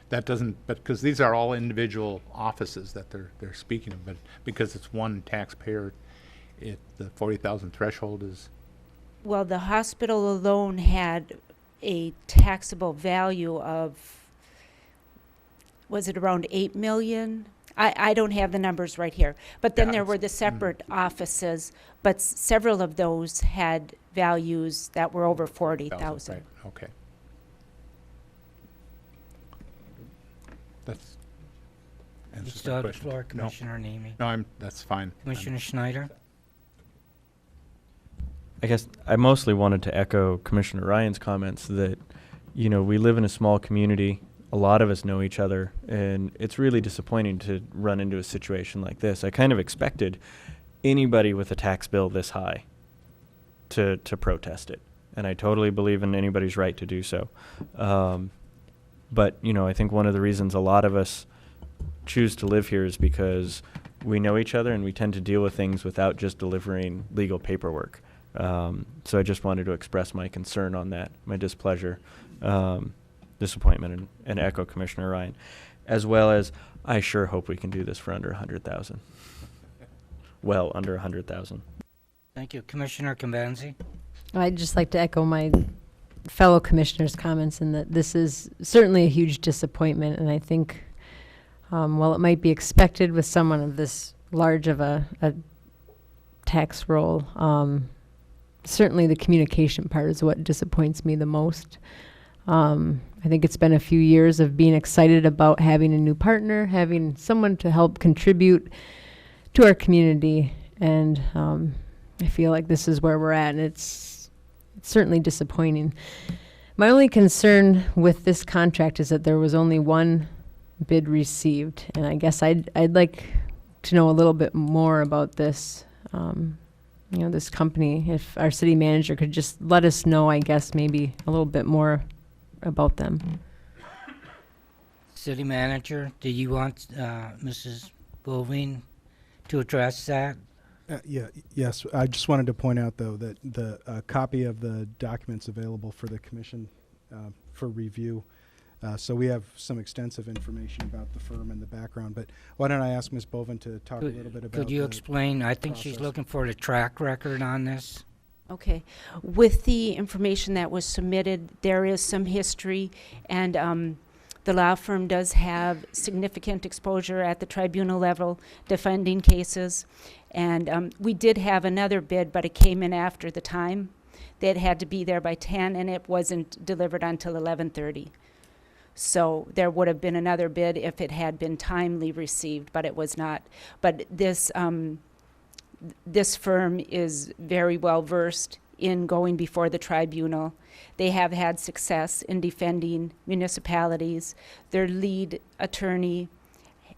That doesn't, but because these are all individual offices that they're speaking of, but because it's one taxpayer, the 40,000 threshold is. Well, the hospital alone had a taxable value of, was it around 8 million? I don't have the numbers right here. But then there were the separate offices, but several of those had values that were over 40,000. Right, okay. That's You answers still my have the question. floor, Commissioner Nemi. No, that's fine. Commissioner Schneider? I guess I mostly wanted to echo Commissioner Ryan's comments that, you know, we live in a small community. A lot of us know each other, and it's really disappointing to run into a situation like this. I kind of expected anybody with a tax bill this high to protest it, and I totally believe in anybody's right to do so. But, you know, I think one of the reasons a lot of us choose to live here is because we know each other and we tend to deal with things without just delivering legal paperwork. So I just wanted to express my concern on that, my displeasure, disappointment, and echo Commissioner Ryan, as well as I sure hope we can do this for under 100,000. Well, under 100,000. Thank you. Commissioner Convanzi? I'd just like to echo my fellow commissioners' comments in that this is certainly a huge disappointment, and I think while it might be expected with someone of this large of a tax roll, certainly the communication part is what disappoints me the most. I think it's been a few years of being excited about having a new partner, having someone to help contribute to our community, and I feel like this is where we're at, and it's certainly disappointing. My only concern with this contract is that there was only one bid received, and I guess I'd like to know a little bit more about this. You know, this company, if our city manager could just let us know, I guess, maybe a little bit more about them. City Manager, do you want Mrs. Bovine to address that? Yes. I just wanted to point out, though, that the copy of the documents available for the commission for review. So we have some extensive information about the firm and the background. But why don't I ask Ms. Bovin to talk a little bit about Could you the explain? I think she's process. looking for the track record on this. Okay. With the information that was submitted, there is some history, and the law firm does have significant exposure at the tribunal level, defending cases. And we did have another bid, but it came in after the time. They had to be there by 10, and it wasn't delivered until 11:30. So there would have been another bid if it had been timely received, but it was not. But this this firm is very well versed in going before the tribunal. They have had success in defending municipalities. Their lead attorney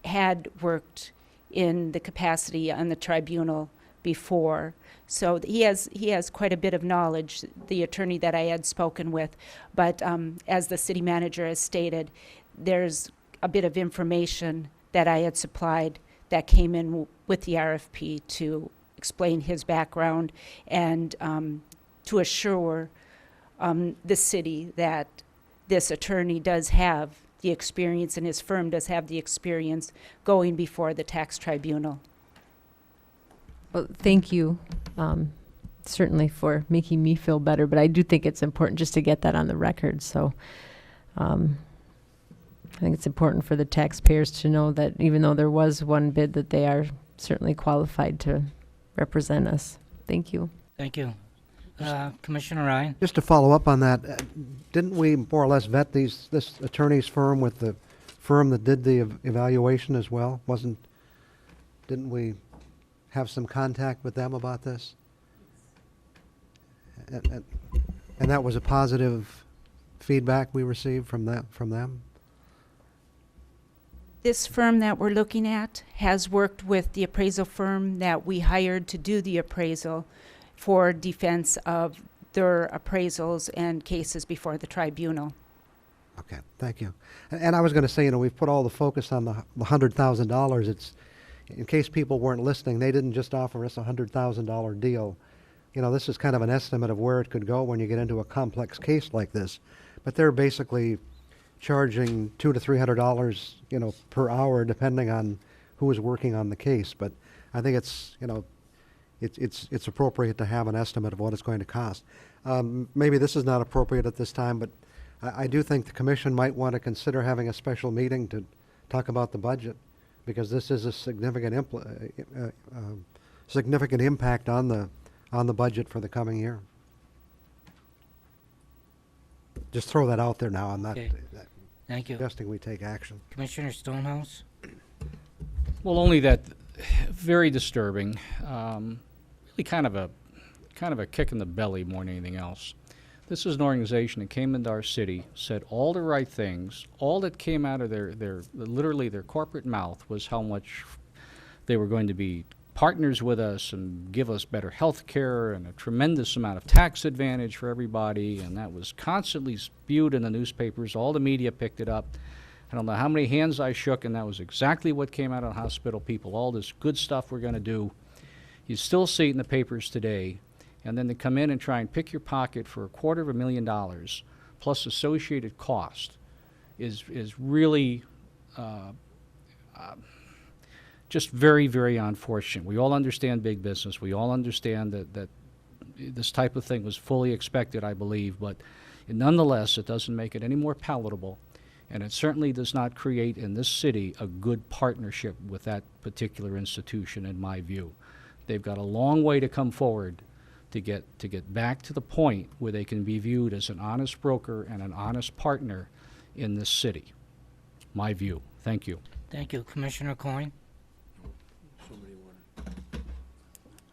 had worked in the capacity on the tribunal before. So he has quite a bit of knowledge, the attorney that I had spoken with. But as the city manager has stated, there's a bit of information that I had supplied that came in with the RFP to explain his background and to assure the city that this attorney does have the experience and his firm does have the experience going before the tax tribunal. Well, thank you, certainly for making me feel better, but I do think it's important just to get that on the record. So I think it's important for the taxpayers to know that even though there was one bid, that they are certainly qualified to represent us. Thank you. Thank you. Commissioner Ryan? Just to follow up on that, didn't we more or less vet this attorney's firm with the firm that did the evaluation as well? Didn't we have some contact with them about this? And that was a positive feedback we received from them? This firm that we're looking at has worked with the appraisal firm that we hired to do the appraisal for defense of their appraisals and cases before the tribunal. Okay, thank you. And I was going to say, we've put all the focus on the $100,000. It's, in case people weren't listening, they didn't just offer us a $100,000 deal. This is kind of an estimate of where it could go when you get into a complex case like this. But they're basically charging $200 to $300, per hour, depending on who is working on the case. But I think it's appropriate to have an estimate of what it's going to cost. Maybe this is not appropriate at this time, but I do think the commission might want to consider having a special meeting to talk about the budget, because this is a significant impact on the budget for the coming year. Just throw that out there now. I'm not Okay. Thank you. suggesting we take action. Commissioner Stonehouse? Well, only that, very disturbing. Really kind of a kick in the belly more than anything else. This is an organization that came into our city, said all the right things. All that came out of literally their corporate mouth was how much they were going to be partners with us and give us better health care and a tremendous amount of tax advantage for everybody, and that was constantly spewed in the newspapers. All the media picked it up. I don't know how many hands I shook, and that was exactly what came out of hospital people. All this good stuff we're going to do. You still see it in the papers today, and then they come in and try and pick your pocket for $250,000 plus associated cost is really just very, very unfortunate. We all understand big business. We all understand that this type of thing was fully expected, I believe, but nonetheless, it doesn't make it any more palatable, and it certainly does not create in this city a good partnership with that particular institution, in my view. They've got a long way to come forward to get back to the point where they can be viewed as an honest broker and an honest partner in this city. My view. Thank you. Thank you. Commissioner Coyne?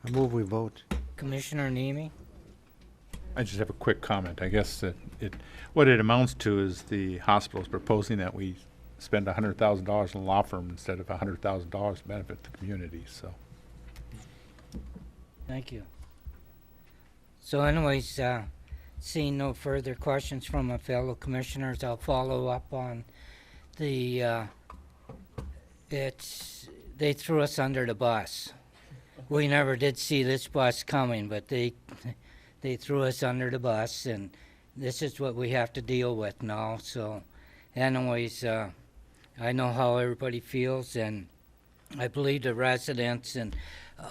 I move we vote. Commissioner Nemi? I just have a quick comment. I guess that what it amounts to is the hospital is proposing that we spend $100,000 in a law firm instead of $100,000 to benefit the community, so. Thank you. So anyways, seeing no further questions from my fellow commissioners, I'll follow up on the, they threw us under the bus. We never did see this bus coming, but they threw us under the bus, and this is what we have to deal with now. So anyways, I know how everybody feels, and I believe the residents and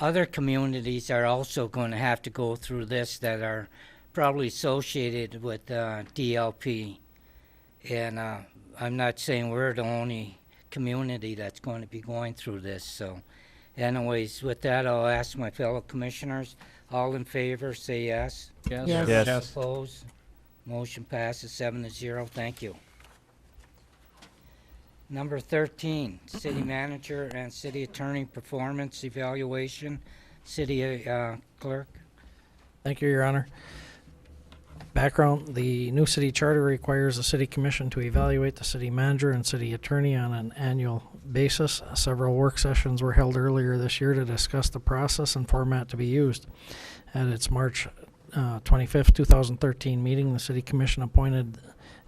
other communities are also going to have to go through this that are probably associated with DLP. And I'm not saying we're the only community that's going to be going through this. So anyways, with that, I'll ask my fellow commissioners. All in favor, say yes. Yes. Yes. Yes. Yes. Opposed? Motion passes 7-0. Thank you. Number 13, City Manager and City Attorney Performance Evaluation. City Clerk. Thank you, Your Honor. Background, the new city charter requires the city commission to evaluate the city manager and city attorney on an annual basis. Several work sessions were held earlier this year to discuss the process and format to be used. At its March 25th, 2013 meeting, the city commission appointed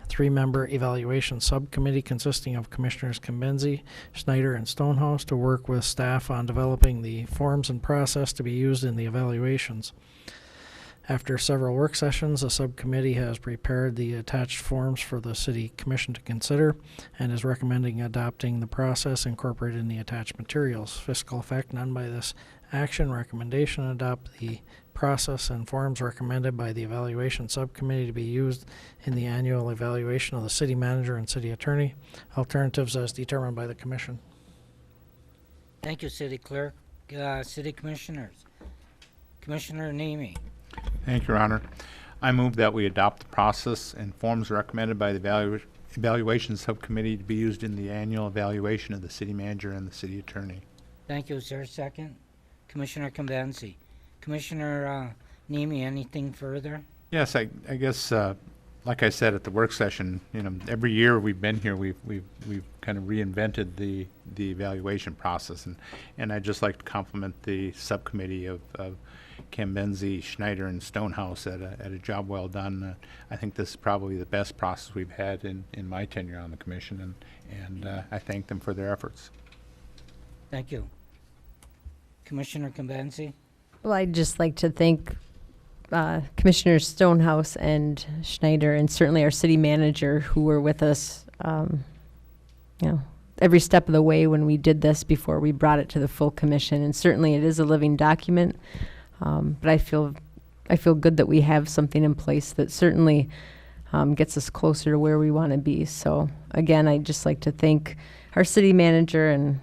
a 3-member evaluation subcommittee consisting of Commissioners Kimbenzi, Schneider, and Stonehouse to work with staff on developing the forms and process to be used in the evaluations. After several work sessions, the subcommittee has prepared the attached forms for the City Commission to consider and is recommending adopting the process incorporated in the attached materials. Fiscal effect: none by this action. Recommendation: adopt the process and forms recommended by the evaluation subcommittee to be used in the annual evaluation of the city manager and city attorney. Alternatives as determined by the commission. Thank you, City Clerk. City Commissioners. Commissioner Nemi. Thank you, Your Honor. I move that we adopt the process and forms recommended by the evaluation subcommittee to be used in the annual evaluation of the city manager and the city attorney. Thank you. Is there a second? Commissioner Kimbenzi. Commissioner Nemi, anything further? Yes, I guess, like I said at the work session, every year we've been here, we've kind of reinvented the evaluation process, and I'd just like to compliment the subcommittee of Cambenzi, Schneider, and Stonehouse at a job well done. I think this is probably the best process we've had in my tenure on the commission, and I thank them for their efforts. Thank you. Commissioner Convenzi? Well, I'd just like to thank Commissioners Stonehouse and Schneider, and certainly our city manager, who were with us, every step of the way when we did this before we brought it to the full commission. And certainly it is a living document, but I feel good that we have something in place that certainly gets us closer to where we want to be. So again, I'd just like to thank our city manager and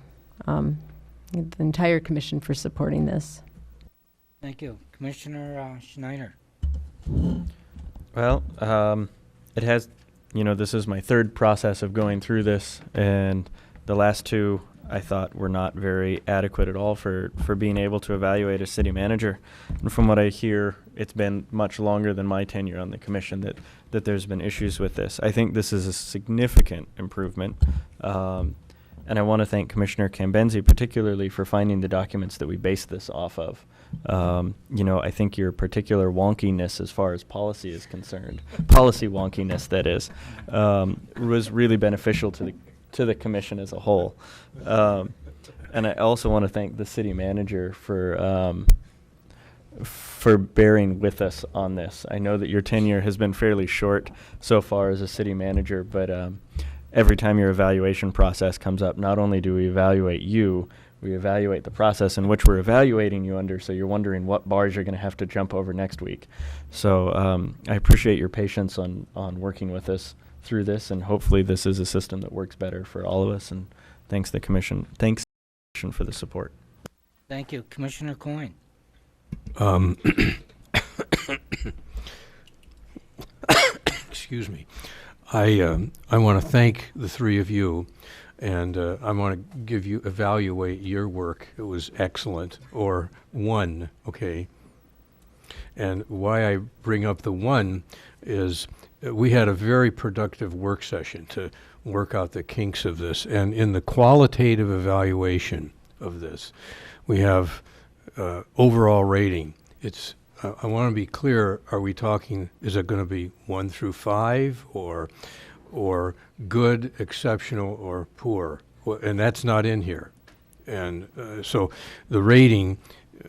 the entire commission for supporting this. Thank you. Commissioner Schneider? Well, it has, this is my third process of going through this, and the last two I thought were not very adequate at all for being able to evaluate a city manager. And from what I hear, it's been much longer than my tenure on the commission that there's been issues with this. I think this is a significant improvement. And I want to thank Commissioner Cambenzi particularly for finding the documents that we based this off of. I think your particular wonkiness as far as policy is concerned, policy wonkiness that is, was really beneficial to the commission as a whole. And I also want to thank the city manager for bearing with us on this. I know that your tenure has been fairly short so far as a city manager, but every time your evaluation process comes up, not only do we evaluate you, we evaluate the process in which we're evaluating you under, so you're wondering what bars you're going to have to jump over next week. So I appreciate your patience on working with us through this, and hopefully this is a system that works better for all of us, and thanks the commission for the support. Thank you. Commissioner Coyne? Excuse me. I want to thank the three of you, and I want to evaluate your work. It was excellent, or one, okay? And why I bring up the one is we had a very productive work session to work out the kinks of this, and in the qualitative evaluation of this, we have overall rating. It's I want to be clear, are we talking, is it going to be 1 through 5 or good, exceptional, or poor? And that's not in here. And so the rating,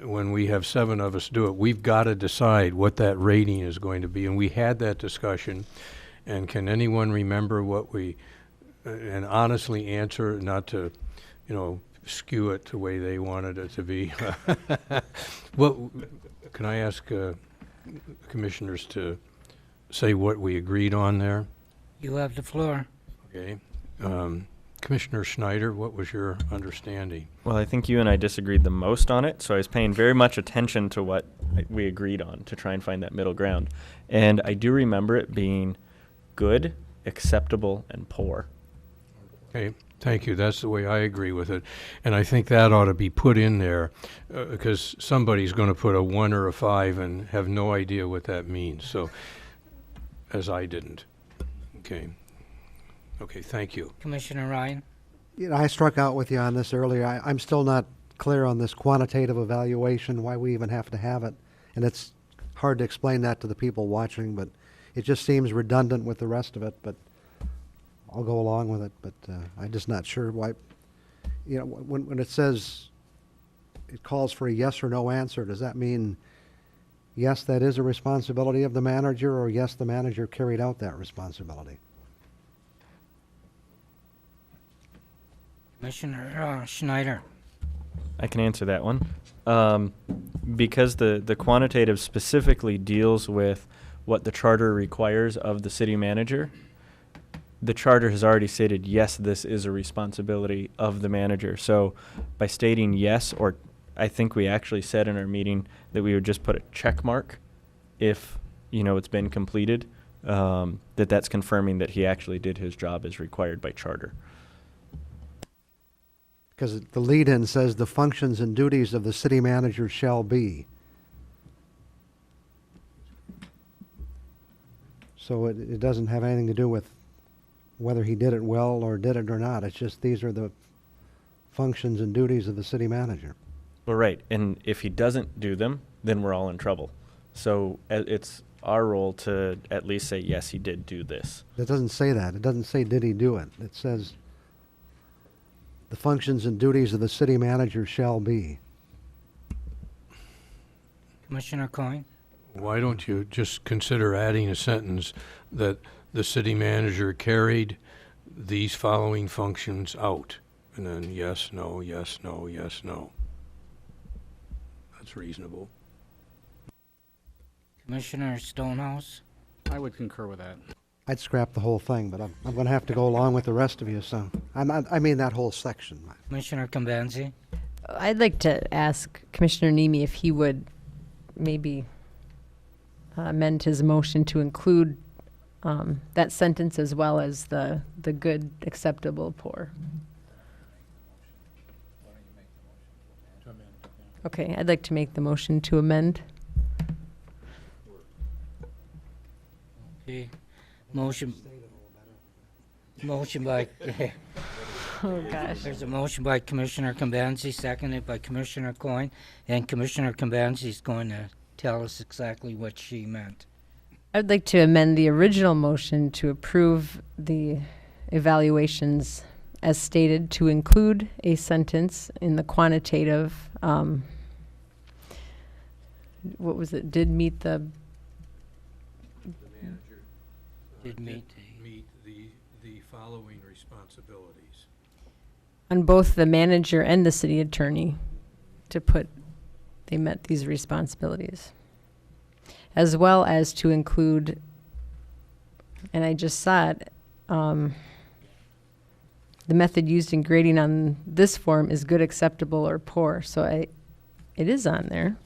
when we have 7 of us do it, we've got to decide what that rating is going to be. And we had that discussion. And can anyone remember what and honestly answer, not to, skew it the way they wanted it to be? Can I ask commissioners to say what we agreed on there? You have the floor. Okay. Commissioner Schneider, what was your understanding? Well, I think you and I disagreed the most on it, so I was paying very much attention to what we agreed on to try and find that middle ground. And I do remember it being good, acceptable, and poor. Okay. Thank you. That's the way I agree with it. And I think that ought to be put in there because somebody's going to put a 1 or a 5 and have no idea what that means. So, as I didn't. Okay. Okay, thank you. Commissioner Ryan? I struck out with you on this earlier. I'm still not clear on this quantitative evaluation, why we even have to have it. And it's hard to explain that to the people watching, but it just seems redundant with the rest of it. But I'll go along with it, but I'm just not sure why. When it says it calls for a yes or no answer, does that mean yes, that is a responsibility of the manager, or yes, the manager carried out that responsibility? Commissioner Schneider? I can answer that one. Because the quantitative specifically deals with what the charter requires of the city manager, the charter has already stated, yes, this is a responsibility of the manager. So by stating yes, or I think we actually said in our meeting that we would just put a check mark if, it's been completed, that's confirming that he actually did his job as required by charter. Because the lead-in says the functions and duties of the city manager shall be. So it doesn't have anything to do with whether he did it well or did it or not. It's just these are the functions and duties of the city manager. Well, right, and if he doesn't do them, then we're all in trouble. So it's our role to at least say, yes, he did do this. It doesn't say that. It doesn't say, did he do it? It says, the functions and duties of the city manager shall be. Commissioner Coyne? Why don't you just consider adding a sentence that the city manager carried these following functions out? And then yes, no, yes, no, yes, no. That's reasonable. Commissioner Stonehouse? I would concur with that. I'd scrap the whole thing, but I'm going to have to go along with the rest of you, so. I mean that whole section. Commissioner Convenzi? I'd like to ask Commissioner Nemi if he would maybe amend his motion to include that sentence as well as the good, acceptable, poor. Okay, I'd like to make the motion to amend. Okay. Motion by, Oh, gosh. there's a motion by Commissioner Convenzi, seconded by Commissioner Coyne, and Commissioner Convenzi is going to tell us exactly what she meant. I'd like to amend the original motion to approve the evaluations as stated to include a sentence in the quantitative, what was it, did meet the, Did meet the following responsibilities. on both the manager and the city attorney to put, they met these responsibilities. As well as to include, and I just saw it, the method used in grading on this form is good, acceptable, or poor. So it is on there.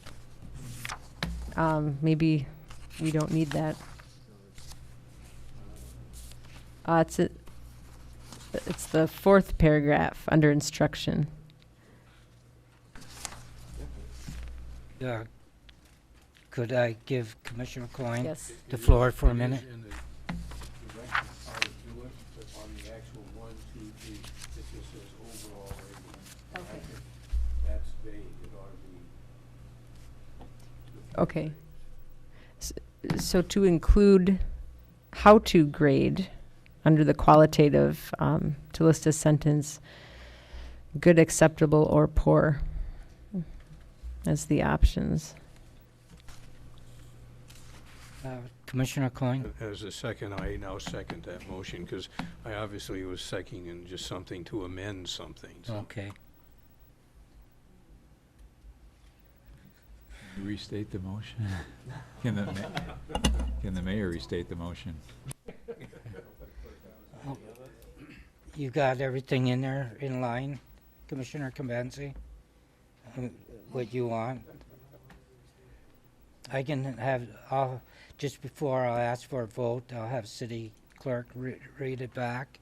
Maybe we don't need that. It's the fourth paragraph under instruction. Could I give Commissioner Coyne Yes. the floor for a minute? In the direction how to do it, but on the actual 1, 2, 3, it just says overall rating. Okay. That's vague, it ought to be. Okay. So to include how to grade under the qualitative, to list a sentence, good, acceptable, or poor as the options. Commissioner Coyne? As a second, I now second that motion, because I obviously was seconding just something to amend something. So. Okay. Restate the motion? Can the mayor restate the motion? You got everything in there in line, Commissioner Convenzi? What you want? I can have, just before I'll ask for a vote, I'll have city clerk read it back.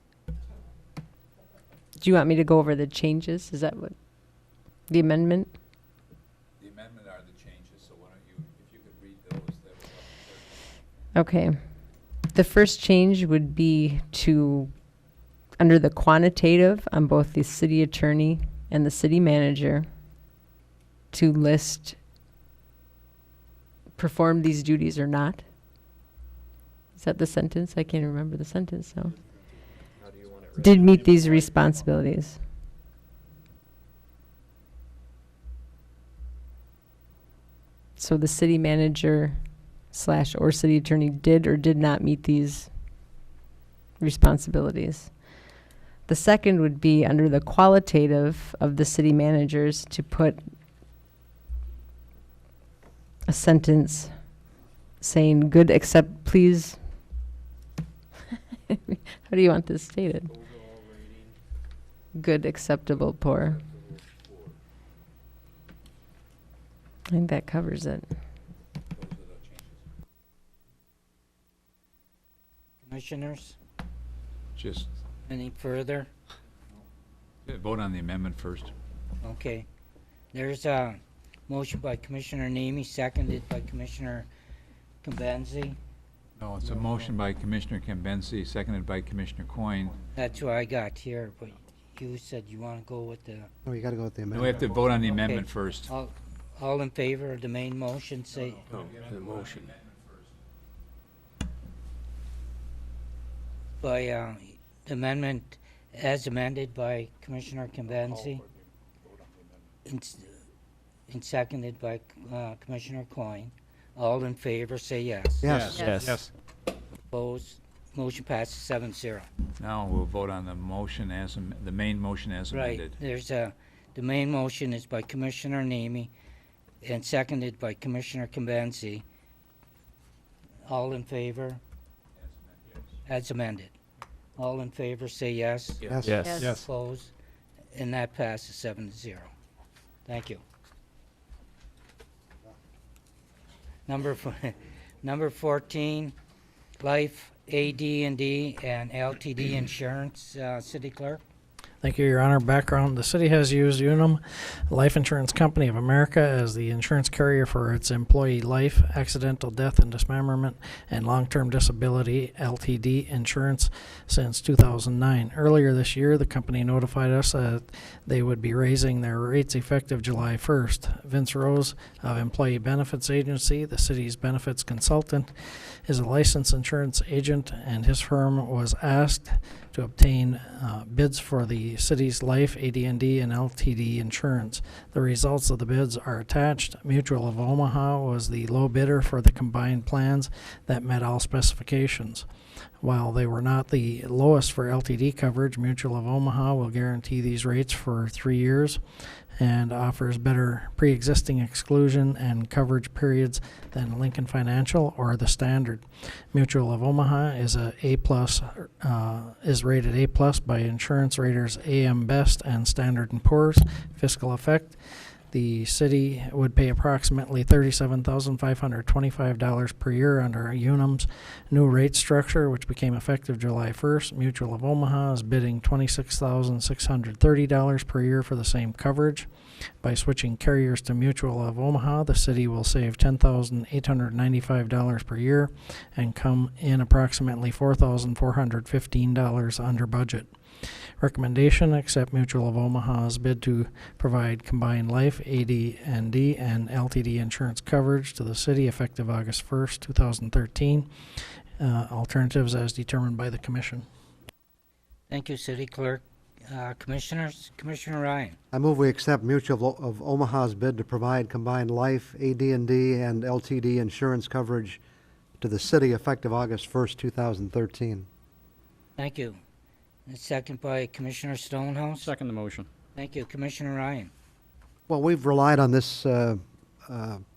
Do you want me to go over the changes? Is that what, the amendment? The amendment are the changes, so why don't you, if you could read those, that would help. Okay. The first change would be to, under the quantitative on both the city attorney and the city manager, to list perform these duties or not. Is that the sentence? I can't remember the sentence, so. Did meet these responsibilities. So the city manager / or city attorney did or did not meet these responsibilities. The second would be under the qualitative of the city managers to put a sentence saying good, except please. How do you want this stated? Good, acceptable, poor. I think that covers it. Commissioners, Just any further? vote on the amendment first. Okay. There's a motion by Commissioner Nemi, seconded by Commissioner Convenzi. No, it's a motion by Commissioner Kambensi, seconded by Commissioner Coyne. That's what I got here, but think you said you want to go with the... No, you got to go with the No, amendment. we have to vote on the Okay. amendment first. All in favor of the main motion, say... No, the motion. By amendment as amended by Commissioner Convenzi and seconded by Commissioner Coyne. All in favor, say yes. Yes. Yes. Opposed? Motion passes 7-0. Now we'll vote on the motion the main motion as Right, amended. the main motion is by Commissioner Nemi and seconded by Commissioner Convenzi. All in favor? As amended. All in favor, say yes. Yes. Yes. Yes. Opposed? And that passes 7-0. Thank you. Number 14, Life, AD&D, and LTD Insurance, City Clerk. Thank you, Your Honor. Background, the city has used Unum Life Insurance Company of America as the insurance carrier for its employee life, accidental death and dismemberment, and long-term disability (LTD) insurance since 2009. Earlier this year, the company notified us that they would be raising their rates effective July 1st. Vince Rose of Employee Benefits Agency, the city's benefits consultant, is a licensed insurance agent, and his firm was asked to obtain bids for the city's life, AD&D, and LTD insurance. The results of the bids are attached. Mutual of Omaha was the low bidder for the combined plans that met all specifications. While they were not the lowest for LTD coverage, Mutual of Omaha will guarantee these rates for 3 years and offers better pre-existing exclusion and coverage periods than Lincoln Financial or the Standard. Mutual of Omaha is is rated A+ by insurance raters AM Best and Standard & Poor's. Fiscal effect: the city would pay approximately $37,525 per year under Unum's new rate structure, which became effective July 1st. Mutual of Omaha is bidding $26,630 per year for the same coverage. By switching carriers to Mutual of Omaha, the city will save $10,895 per year and come in approximately $4,415 under budget. Recommendation: accept Mutual of Omaha's bid to provide combined life, AD&D, and LTD insurance coverage to the city effective August 1st, 2013. Alternatives as determined by the Commission. Thank you, City Clerk. Commissioners, Commissioner Ryan. I move we accept Mutual of Omaha's bid to provide combined life, AD&D, and LTD insurance coverage to the city effective August 1st, 2013. Thank you. And second by Commissioner Stonehouse. Second the motion. Thank you, Commissioner Ryan. Well, we've relied on this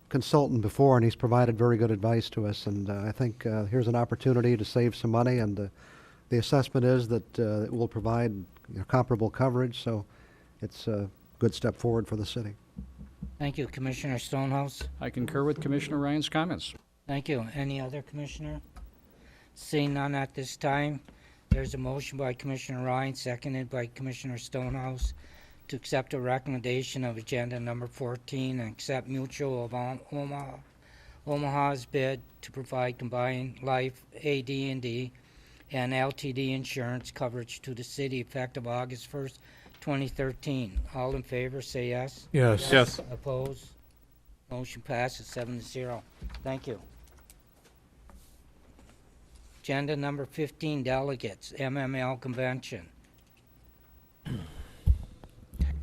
consultant before, and he's provided very good advice to us, and I think here's an opportunity to save some money, and the assessment is that it will provide comparable coverage, so it's a good step forward for the city. Thank you, Commissioner Stonehouse. I concur with Commissioner Ryan's comments. Thank you. Any other commissioner? Seeing none at this time, there's a motion by Commissioner Ryan, seconded by Commissioner Stonehouse, to accept a recommendation of agenda number 14 and accept Mutual of Omaha's bid to provide combined life, AD&D, and LTD insurance coverage to the city effective August 1st, 2013. All in favor, say yes. Yes. Yes. Opposed? Motion passes 7-0. Thank you. Agenda number 15, delegates, MML convention.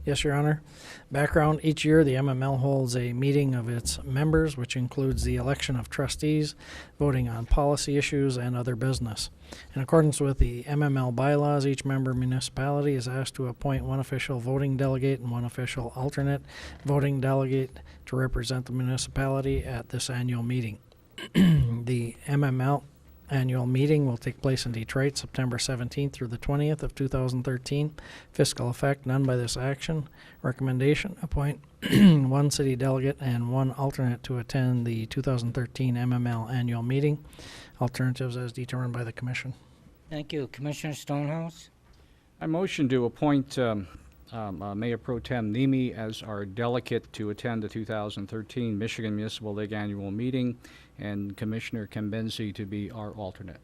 Yes, Your Honor. Background: each year the MML holds a meeting of its members, which includes the election of trustees, voting on policy issues, and other business. In accordance with the MML bylaws, each member municipality is asked to appoint one official voting delegate and one official alternate voting delegate to represent the municipality at this annual meeting. The MML annual meeting will take place in Detroit, September 17th through the 20th of 2013. Fiscal effect: none by this action. Recommendation: appoint one city delegate and one alternate to attend the 2013 MML annual meeting. Alternatives as determined by the Commission. Thank you. Commissioner Stonehouse? I motion to appoint Mayor Pro Tem Nemi as our delegate to attend the 2013 Michigan Municipal League annual meeting, and Commissioner Convenzi to be our alternate.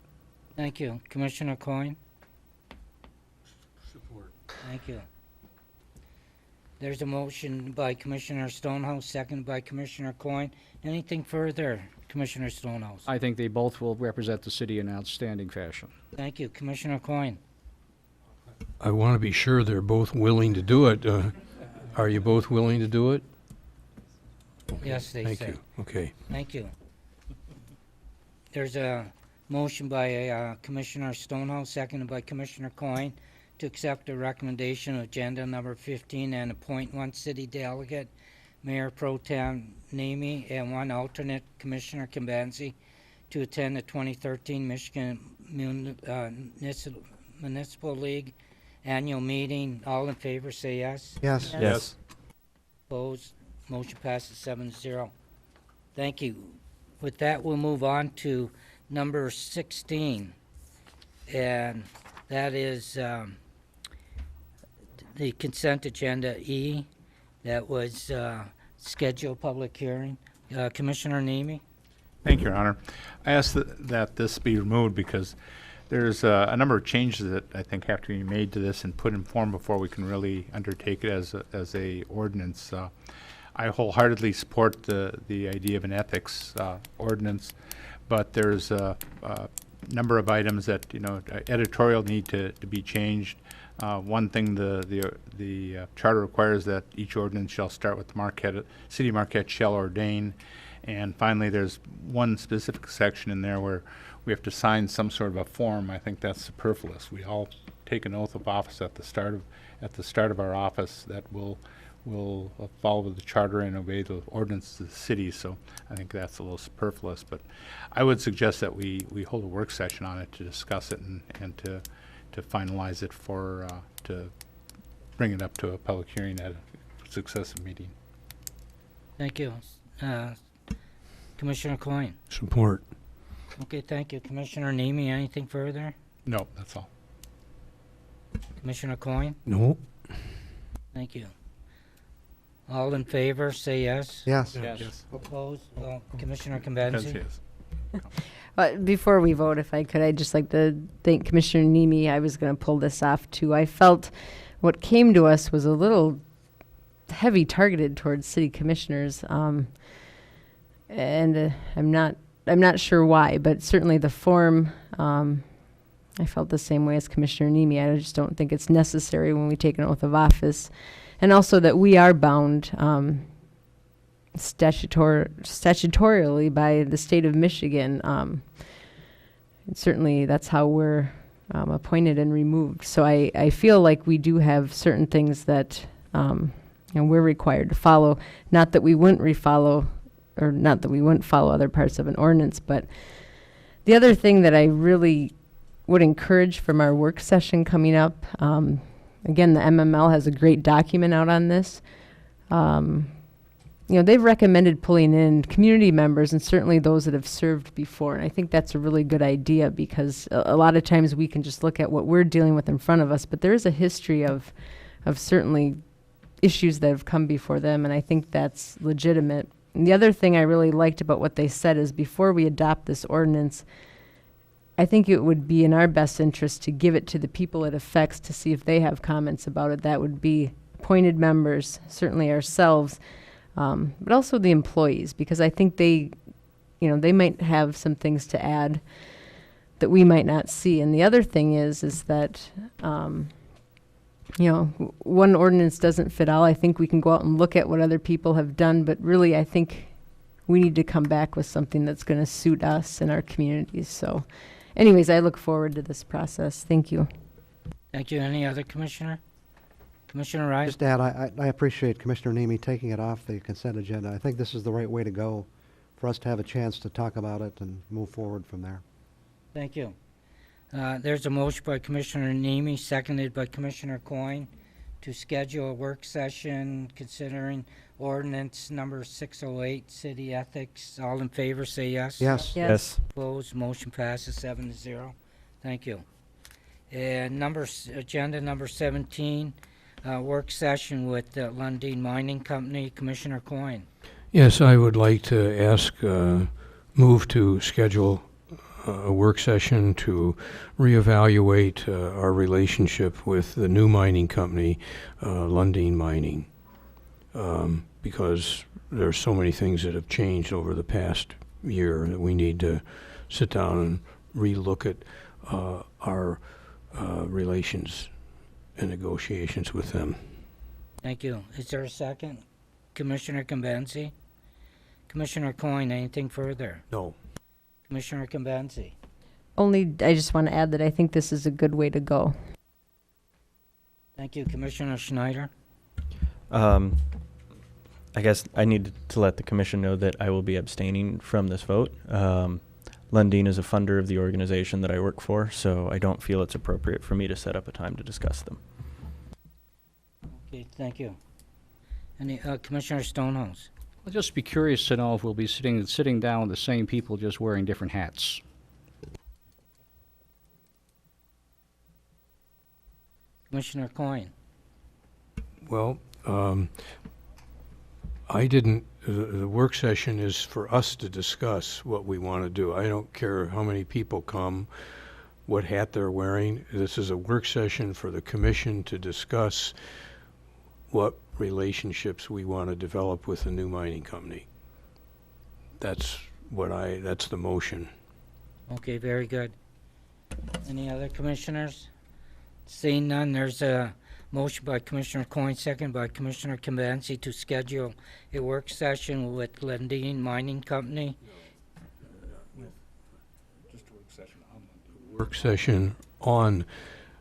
Thank you. Commissioner Coyne? Thank you. There's a motion by Commissioner Stonehouse, seconded by Commissioner Coyne. Anything further, Commissioner Stonehouse? I think they both will represent the city in outstanding fashion. Thank you. Commissioner Coyne? I want to be sure they're both willing to do it. Are you both willing to do it? Yes, they Thank say. you. Okay. Thank you. There's a motion by Commissioner Stonehouse, seconded by Commissioner Coyne, to accept the recommendation of agenda number 15 and appoint one city delegate, Mayor Pro Tem Nemi, and one alternate, Commissioner Kimbanzi, to attend the 2013 Michigan Municipal League annual meeting. All in favor, say yes. Yes. Yes. Opposed? Motion passes 7-0. Thank you. With that, we'll move on to number 16, and that is the consent agenda E. That was scheduled public hearing. Commissioner Nemi? Thank you, Your Honor. I ask that this be removed because there's a number of changes that I think have to be made to this and put in form before we can really undertake it as a ordinance. I wholeheartedly support the idea of an ethics ordinance, but there's a number of items that, editorial need to be changed. One thing the charter requires that each ordinance shall start with City of Marquette shall ordain. And finally, there's one specific section in there where we have to sign some sort of a form. I think that's superfluous. We all take an oath of office at the start of our office that will follow the charter and obey the ordinances of the city. So I think that's a little superfluous. But I would suggest that we hold a work session on it to discuss it and to finalize it to bring it up to a public hearing at a successive meeting. Thank you. Commissioner Coyne? Support. Okay, thank you. Commissioner Nemi, anything further? No, that's all. Commissioner Coyne? No. Thank you. All in favor, say yes. Yes. Yes. Opposed? Commissioner Kimbanzi? Yes. Before we vote, if I could, I'd just like to thank Commissioner Nemi. I was going to pull this off too. I felt what came to us was a little heavy targeted towards city commissioners, and I'm not sure why, but certainly the form. I felt the same way as Commissioner Nemi. I just don't think it's necessary when we take an oath of office, and also that we are bound statutorily by the state of Michigan. And certainly that's how we're appointed and removed. So I feel like we do have certain things that we're required to follow. Not that we wouldn't follow other parts of an ordinance, but the other thing that I really would encourage from our work session coming up, again, the MML has a great document out on this. They've recommended pulling in community members and certainly those that have served before. And I think that's a really good idea because a lot of times we can just look at what we're dealing with in front of us, but there is a history of certainly issues that have come before them, and I think that's legitimate. And the other thing I really liked about what they said is before we adopt this ordinance, I think it would be in our best interest to give it to the people it affects to see if they have comments about it. That would be appointed members, certainly ourselves, but also the employees, because I think they might have some things to add that we might not see. And the other thing is that, one ordinance doesn't fit all. I think we can go out and look at what other people have done, but really I think we need to come back with something that's going to suit us and our communities. So anyways, I look forward to this process. Thank you. Thank you. Any other commissioner? Commissioner Rice? Just to add, I appreciate Commissioner Nemi taking it off the consent agenda. I think this is the right way to go for us to have a chance to talk about it and move forward from there. Thank you. There's a motion by Commissioner Nemi, seconded by Commissioner Coyne, to schedule a work session considering ordinance number 608, city ethics. All in favor, say yes. Yes. Yes. Opposed, motion passes 7-0. Thank you. And agenda number 17, work session with Lundin Mining Company. Commissioner Coyne. Yes, I would like to ask, move to schedule a work session to reevaluate our relationship with the new mining company, Lundin Mining, because there's so many things that have changed over the past year that we need to sit down and relook at our relations and negotiations with them. Thank you. Is there a second? Commissioner Convenzi? Commissioner Coyne, anything further? No. Commissioner Convenzi? Only, I just want to add that I think this is a good way to go. Thank you. Commissioner Schneider? I guess I need to let the commission know that I will be abstaining from this vote. Lundin is a funder of the organization that I work for, so I don't feel it's appropriate for me to set up a time to discuss them. Okay, thank you. Any, Commissioner Stonehouse? I'll just be curious to know if we'll be sitting down with the same people, just wearing different hats. Commissioner Coyne? Well, I didn't, the work session is for us to discuss what we want to do. I don't care how many people come, what hat they're wearing. This is a work session for the commission to discuss what relationships we want to develop with the new mining company. That's the motion. Okay, very good. Any other commissioners? Seeing none, there's a motion by Commissioner Coyne, second by Commissioner Convenzi to schedule a work session with Lundin Mining Company. Just a work session on Lundin. Work session on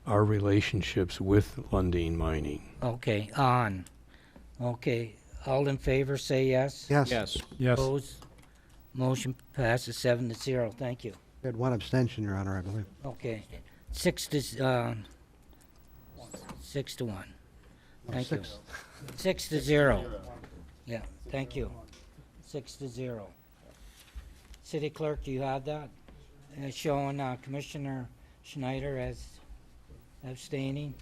our relationships with Lundin Mining. Okay, on. Okay, all in favor say yes. Yes. Yes. Yes. Opposed? Motion passes 7-0. Thank you. We had one abstention, Your Honor, I believe. Okay, 6 to 1. Thank you. 6 to 0. Yeah, thank you. 6 to 0. City Clerk, do you have that? Showing Commissioner Schneider as abstaining.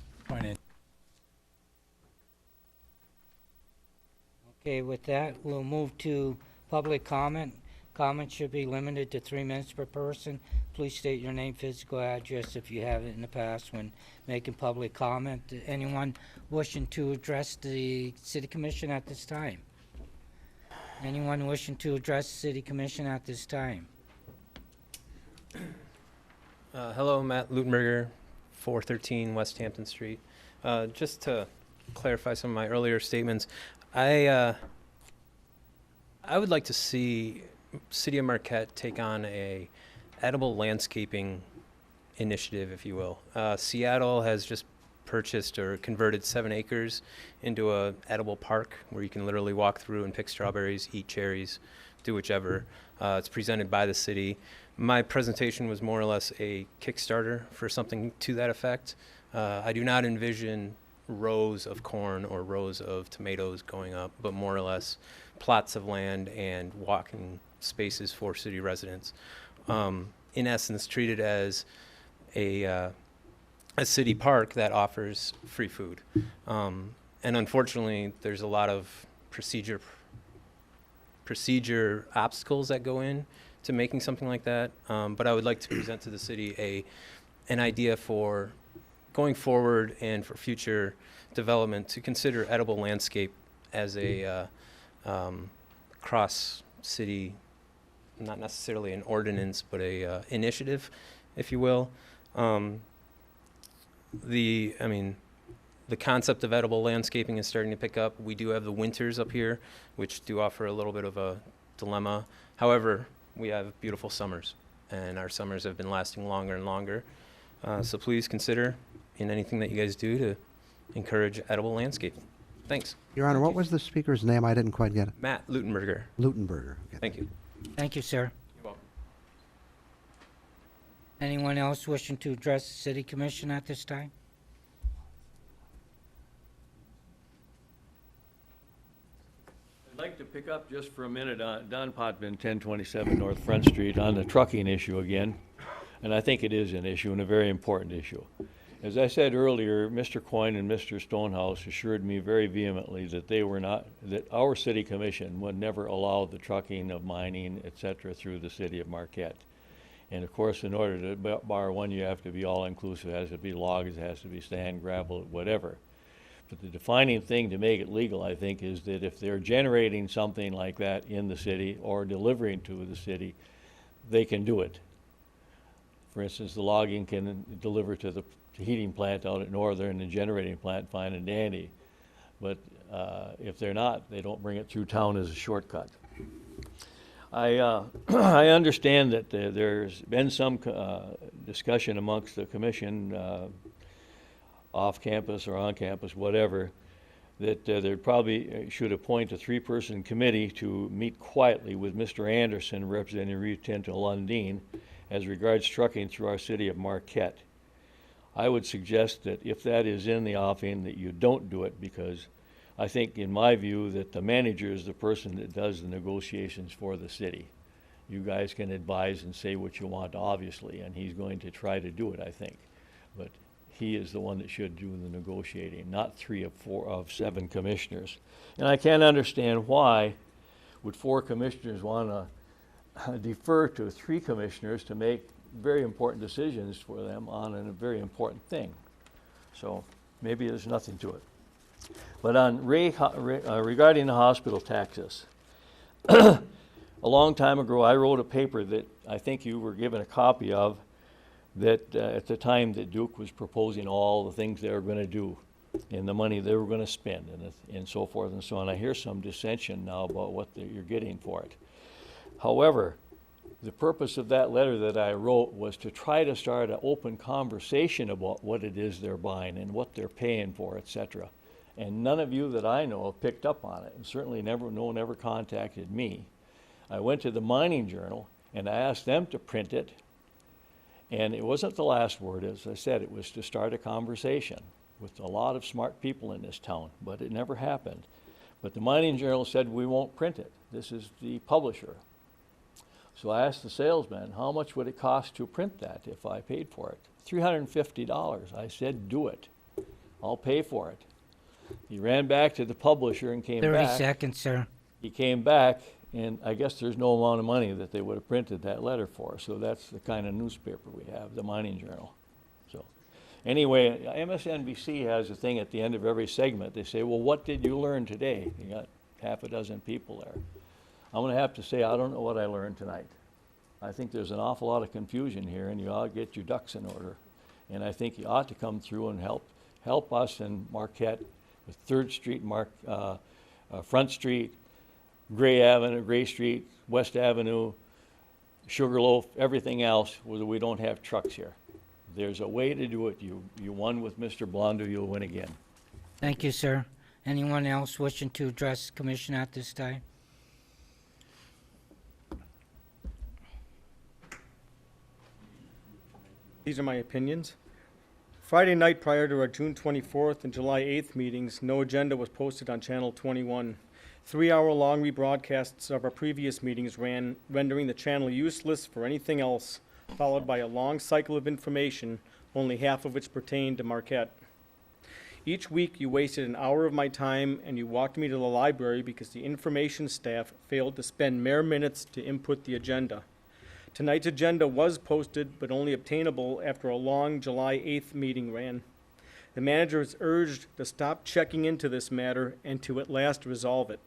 Okay, with that, we'll move to public comment. Comment should be limited to 3 minutes per person. Please state your name, physical address if you have it in the past when making public comment. Anyone wishing to address the City Commission at this time? Anyone wishing to address the City Commission at this time? Hello, Matt Lutenberger, 413 West Hampton Street. Just to clarify some of my earlier statements, I would like to see City of Marquette take on a edible landscaping initiative, if you will. Seattle has just purchased or converted 7 acres into a edible park where you can literally walk through and pick strawberries, eat cherries, do whichever. It's presented by the city. My presentation was more or less a Kickstarter for something to that effect. I do not envision rows of corn or rows of tomatoes going up, but more or less plots of land and walking spaces for city residents. In essence, treated as a city park that offers free food. And unfortunately, there's a lot of procedure obstacles that go in to making something like that. But I would like to present to the city an idea for going forward and for future development to consider edible landscape as a cross-city, not necessarily an ordinance, but a initiative, if you will. The concept of edible landscaping is starting to pick up. We do have the winters up here, which do offer a little bit of a dilemma. However, we have beautiful summers, and our summers have been lasting longer and longer. So please consider in anything that you guys do to encourage edible landscaping. Thanks. Your Honor, what was the speaker's name? I didn't quite get it. Matt Lutenberger. Lutenberger. Okay. Thank you. Thank you, sir. You're welcome. Anyone else wishing to address the City Commission at this time? I'd like to pick up just for a minute on Don Potvin, 1027 North Front Street, on the trucking issue again. And I think it is an issue and a very important issue. As I said earlier, Mr. Coyne and Mr. Stonehouse assured me very vehemently that that our city commission would never allow the trucking of mining, et cetera, through the city of Marquette. And of course, in order to bar one, you have to be all-inclusive. It has to be logs, it has to be sand, gravel, whatever. But the defining thing to make it legal, I think, is that if they're generating something like that in the city or delivering to the city, they can do it. For instance, the logging can deliver to the heating plant out at Northern and generating plant fine and dandy. But if they're not, they don't bring it through town as a shortcut. I understand that there's been some discussion amongst the commission, off campus or on campus, whatever, that there probably should appoint a 3-person committee to meet quietly with Mr. Anderson representing Rio Tinto Lundin as regards trucking through our city of Marquette. I would suggest that if that is in the offing, that you don't do it, because I think, in my view, that the manager is the person that does the negotiations for the city. You guys can advise and say what you want, obviously, and he's going to try to do it, I think. But he is the one that should do the negotiating, not 3 of 7 commissioners. And I can't understand why would 4 commissioners want to defer to 3 commissioners to make very important decisions for them on a very important thing. So maybe there's nothing to it. But on regarding the hospital taxes, a long time ago I wrote a paper that I think you were given a copy of, that at the time that Duke was proposing all the things they were going to do and the money they were going to spend and so forth and so on. I hear some dissension now about what you're getting for it. However, the purpose of that letter that I wrote was to try to start an open conversation about what it is they're buying and what they're paying for, etc. And none of you that I know have picked up on it, and certainly no one ever contacted me. I went to the Mining Journal and I asked them to print it, and it wasn't the last word. As I said, it was to start a conversation with a lot of smart people in this town, but it never happened. But the Mining Journal said, we won't print it. This is the publisher. So I asked the salesman, how much would it cost to print that if I paid for it? $350. I said, do it. I'll pay for it. He ran back to the publisher and came 30 back. 30 seconds, sir. He came back, and I guess there's no amount of money that they would have printed that letter for. So that's the kind of newspaper we have, the Mining Journal. So anyway, MSNBC has a thing at the end of every segment. They say, well, what did you learn today? You got half a dozen people there. I'm going to have to say, I don't know what I learned tonight. I think there's an awful lot of confusion here, and you ought to get your ducks in order. And I think you ought to come through and help us in Marquette with 3rd Street, Front Street, Gray Street, West Avenue, Sugarloaf, everything else, where we don't have trucks here. There's a way to do it. You won with Mr. Blondo, you'll win again. Thank you, sir. Anyone else wishing to address the commission at this time? These are my opinions. Friday night prior to our June 24th and July 8th meetings, no agenda was posted on Channel 21. 3-hour-long rebroadcasts of our previous meetings ran, rendering the channel useless for anything else, followed by a long cycle of information, only half of which pertained to Marquette. Each week you wasted an hour of my time and you walked me to the library because the information staff failed to spend mere minutes to input the agenda. Tonight's agenda was posted, but only obtainable after a long July 8th meeting ran. The manager is urged to stop checking into this matter and to at last resolve it.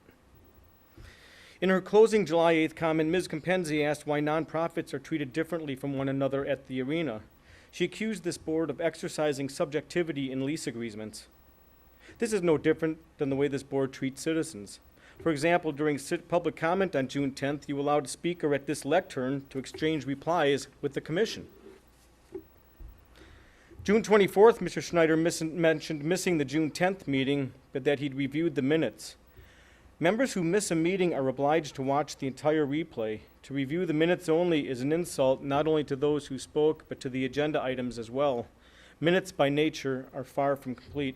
In her closing July 8th comment, Ms. Compenzi asked why nonprofits are treated differently from one another at the arena. She accused this board of exercising subjectivity in lease agreements. This is no different than the way this board treats citizens. For example, during public comment on June 10th, you allowed a speaker at this lectern to exchange replies with the commission. June 24th, Mr. Schneider mentioned missing the June 10th meeting, but that he'd reviewed the minutes. Members who miss a meeting are obliged to watch the entire replay. To review the minutes only is an insult not only to those who spoke, but to the agenda items as well. Minutes by nature are far from complete.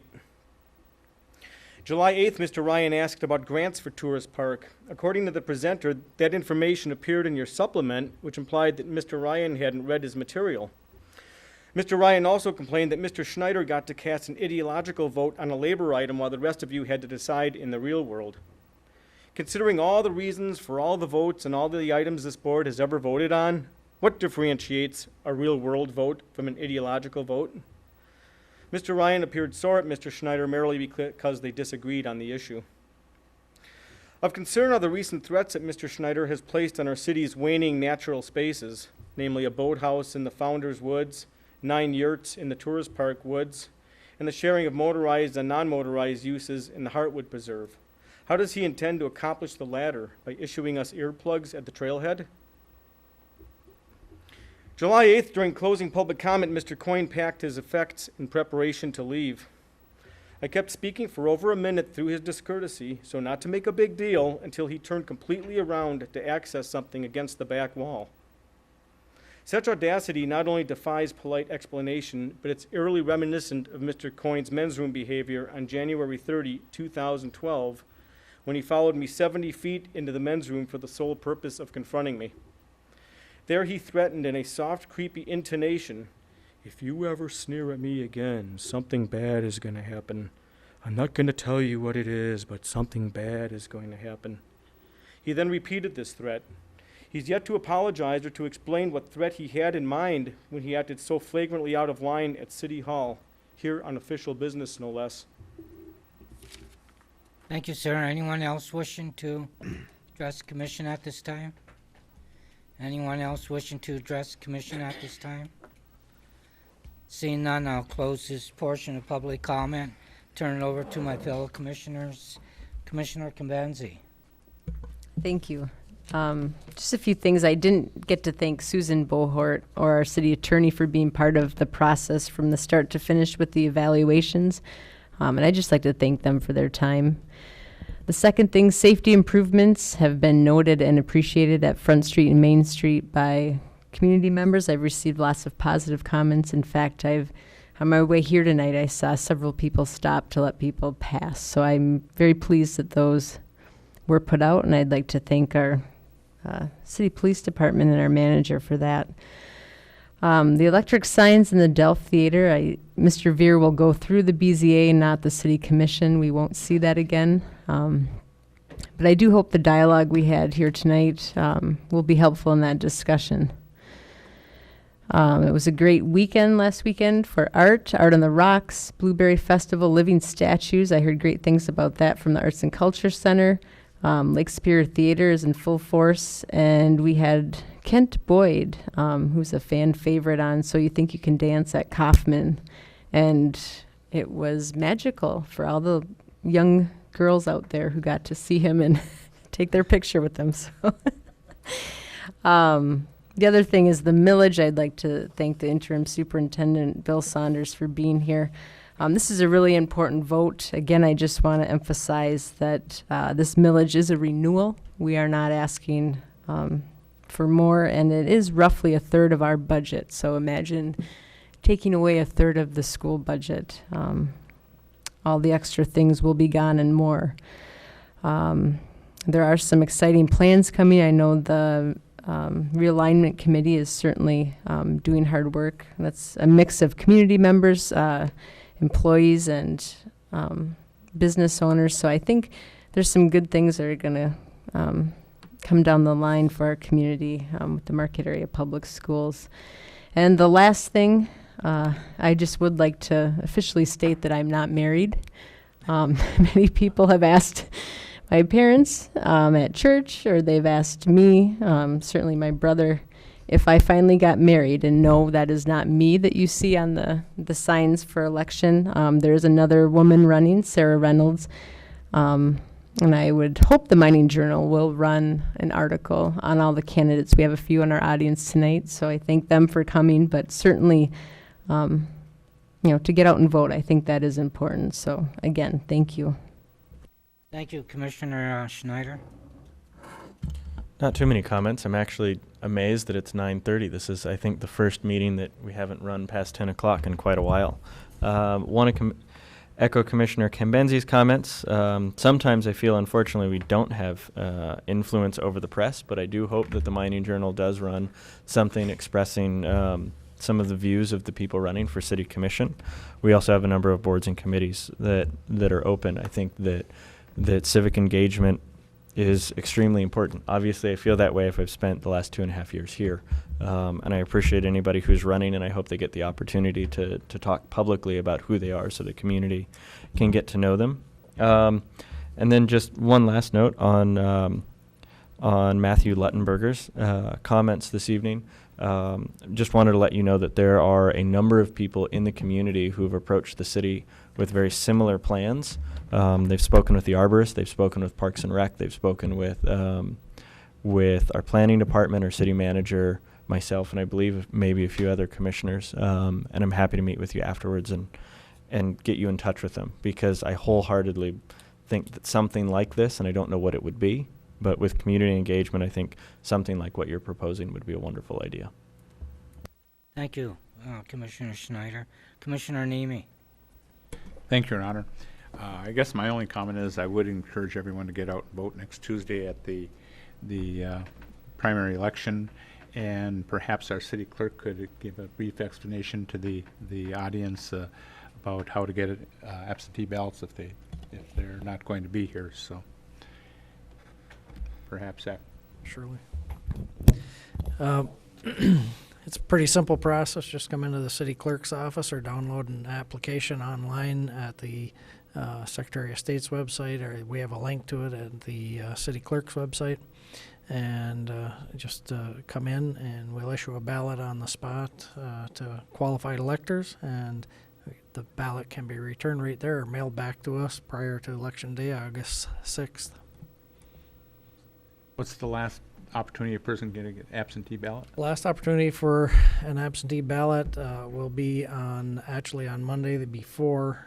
July 8th, Mr. Ryan asked about grants for Tourist Park. According to the presenter, that information appeared in your supplement, which implied that Mr. Ryan hadn't read his material. Mr. Ryan also complained that Mr. Schneider got to cast an ideological vote on a labor item while the rest of you had to decide in the real world. Considering all the reasons for all the votes and all the items this board has ever voted on, What differentiates a real-world vote from an ideological vote? Mr. Ryan appeared sore at Mr. Schneider merely because they disagreed on the issue. Of concern are the recent threats that Mr. Schneider has placed on our city's waning natural spaces, namely a boathouse in the Founder's Woods, 9 yurts in the Tourist Park Woods, and the sharing of motorized and non-motorized uses in the Heartwood Preserve. How does he intend to accomplish the latter? By issuing us earplugs at the trailhead? July 8th, during closing public comment, Mr. Coyne packed his effects in preparation to leave. I kept speaking for over a minute through his discourtesy, so not to make a big deal, until he turned completely around to access something against the back wall. Such audacity not only defies polite explanation, but it's eerily reminiscent of Mr. Coyne's men's room behavior on January 30, 2012, when he followed me 70 feet into the men's room for the sole purpose of confronting me. There he threatened in a soft, creepy intonation, "If you ever sneer at me again, something bad is going to happen. I'm not going to tell you what it is, but something bad is going to happen." He then repeated this threat. He's yet to apologize or to explain what threat he had in mind when he acted so flagrantly out of line at City Hall, here on official business, no less. Thank you, sir. Anyone else wishing to address the commission at this time? Anyone else wishing to address the commission at this time? Seeing none, I'll close this portion of public comment, turn it over to my fellow commissioners. Commissioner Cambenzi. Thank you. Just a few things. I didn't get to thank Susan Bohort or our city attorney for being part of the process from the start to finish with the evaluations. And I'd just like to thank them for their time. The second thing, safety improvements have been noted and appreciated at Front Street and Main Street by community members. I've received lots of positive comments. In fact, on my way here tonight, I saw several people stop to let people pass. So I'm very pleased that those were put out, and I'd like to thank our city police department and our manager for that. The electric signs in the Delph Theater, Mr. Veer will go through the BZA, not the City Commission. We won't see that again. But I do hope the dialogue we had here tonight will be helpful in that discussion. It was a great weekend last weekend for art on the Rocks, Blueberry Festival, Living Statues. I heard great things about that from the Arts and Culture Center. Lake Superior Theater is in full force, and we had Kent Boyd, who's a fan favorite on So You Think You Can Dance at Kaufman, and it was magical for all the young girls out there who got to see him and take their picture with them. So, the other thing is the millage. I'd like to thank the interim superintendent, Bill Saunders, for being here. This is a really important vote. Again, I just want to emphasize that this millage is a renewal. We are not asking for more, and it is roughly a third of our budget. So imagine taking away a third of the school budget. All the extra things will be gone and more. There are some exciting plans coming. I know the realignment committee is certainly doing hard work. That's a mix of community members, employees, and business owners. So I think there's some good things that are going to come down the line for our community with the Marquette Area Public Schools. And the last thing, I just would like to officially state that I'm not married. Many people have asked my parents at church, or they've asked me, certainly my brother, if I finally got married. And no, that is not me that you see on the signs for election. There's another woman running, Sarah Reynolds. And I would hope the Mining Journal will run an article on all the candidates. We have a few in our audience tonight, so I thank them for coming. But certainly, to get out and vote, I think that is important. So again, thank you. Thank you, Commissioner Schneider. Not too many comments. I'm actually amazed that it's 9:30. This is, I think, the first meeting that we haven't run past 10 o'clock in quite a while. Want to echo Commissioner Cambenzi's comments. Sometimes I feel, unfortunately, we don't have influence over the press, but I do hope that the Mining Journal does run something expressing some of the views of the people running for City Commission. We also have a number of boards and committees that are open. I think that civic engagement is extremely important. Obviously, I feel that way if I've spent the last 2.5 years here. And I appreciate anybody who's running, and I hope they get the opportunity to talk publicly about who they are so the community can get to know them. And then just one last note on Matthew Luttenberger's comments this evening. Just wanted to let you know that there are a number of people in the community who have approached the city with very similar plans. They've spoken with the arborist, they've spoken with Parks and Rec, they've spoken with our planning department, our city manager, myself, and I believe maybe a few other commissioners. And I'm happy to meet with you afterwards and get you in touch with them, because I wholeheartedly think that something like this, and I don't know what it would be, but with community engagement, I think something like what you're proposing would be a wonderful idea. Thank you, Commissioner Schneider. Commissioner Nemi. Thank you, Your Honor. I guess my only comment is I would encourage everyone to get out and vote next Tuesday at the primary election, and perhaps our city clerk could give a brief explanation to the audience about how to get absentee ballots if they're not going to be here. So perhaps that. Surely. It's a pretty simple process. Just come into the city clerk's office or download an application online at the Secretary of State's website, or we have a link to it at the city clerk's website. And just come in and we'll issue a ballot on the spot to qualified electors, and the ballot can be returned right there or mailed back to us prior to Election Day, August 6th. What's the last opportunity a person can get absentee ballot? Last opportunity for an absentee ballot will be actually on Monday before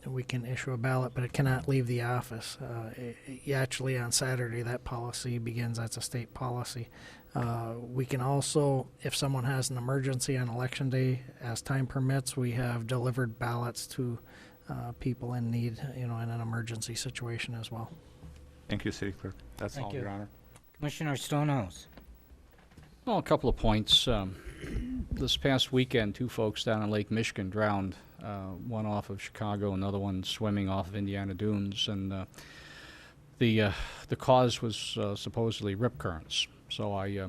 we can issue a ballot, but it cannot leave the office. Actually, on Saturday, that policy begins. That's a state policy. We can also, if someone has an emergency on Election Day, as time permits, we have delivered ballots to people in need, in an emergency situation as well. Thank you, City Clerk. That's all, Your Honor. Commissioner Stonehouse. Well, a couple of points. This past weekend, 2 folks down in Lake Michigan drowned, one off of Chicago, another one swimming off of Indiana Dunes, and the cause was supposedly rip currents. So I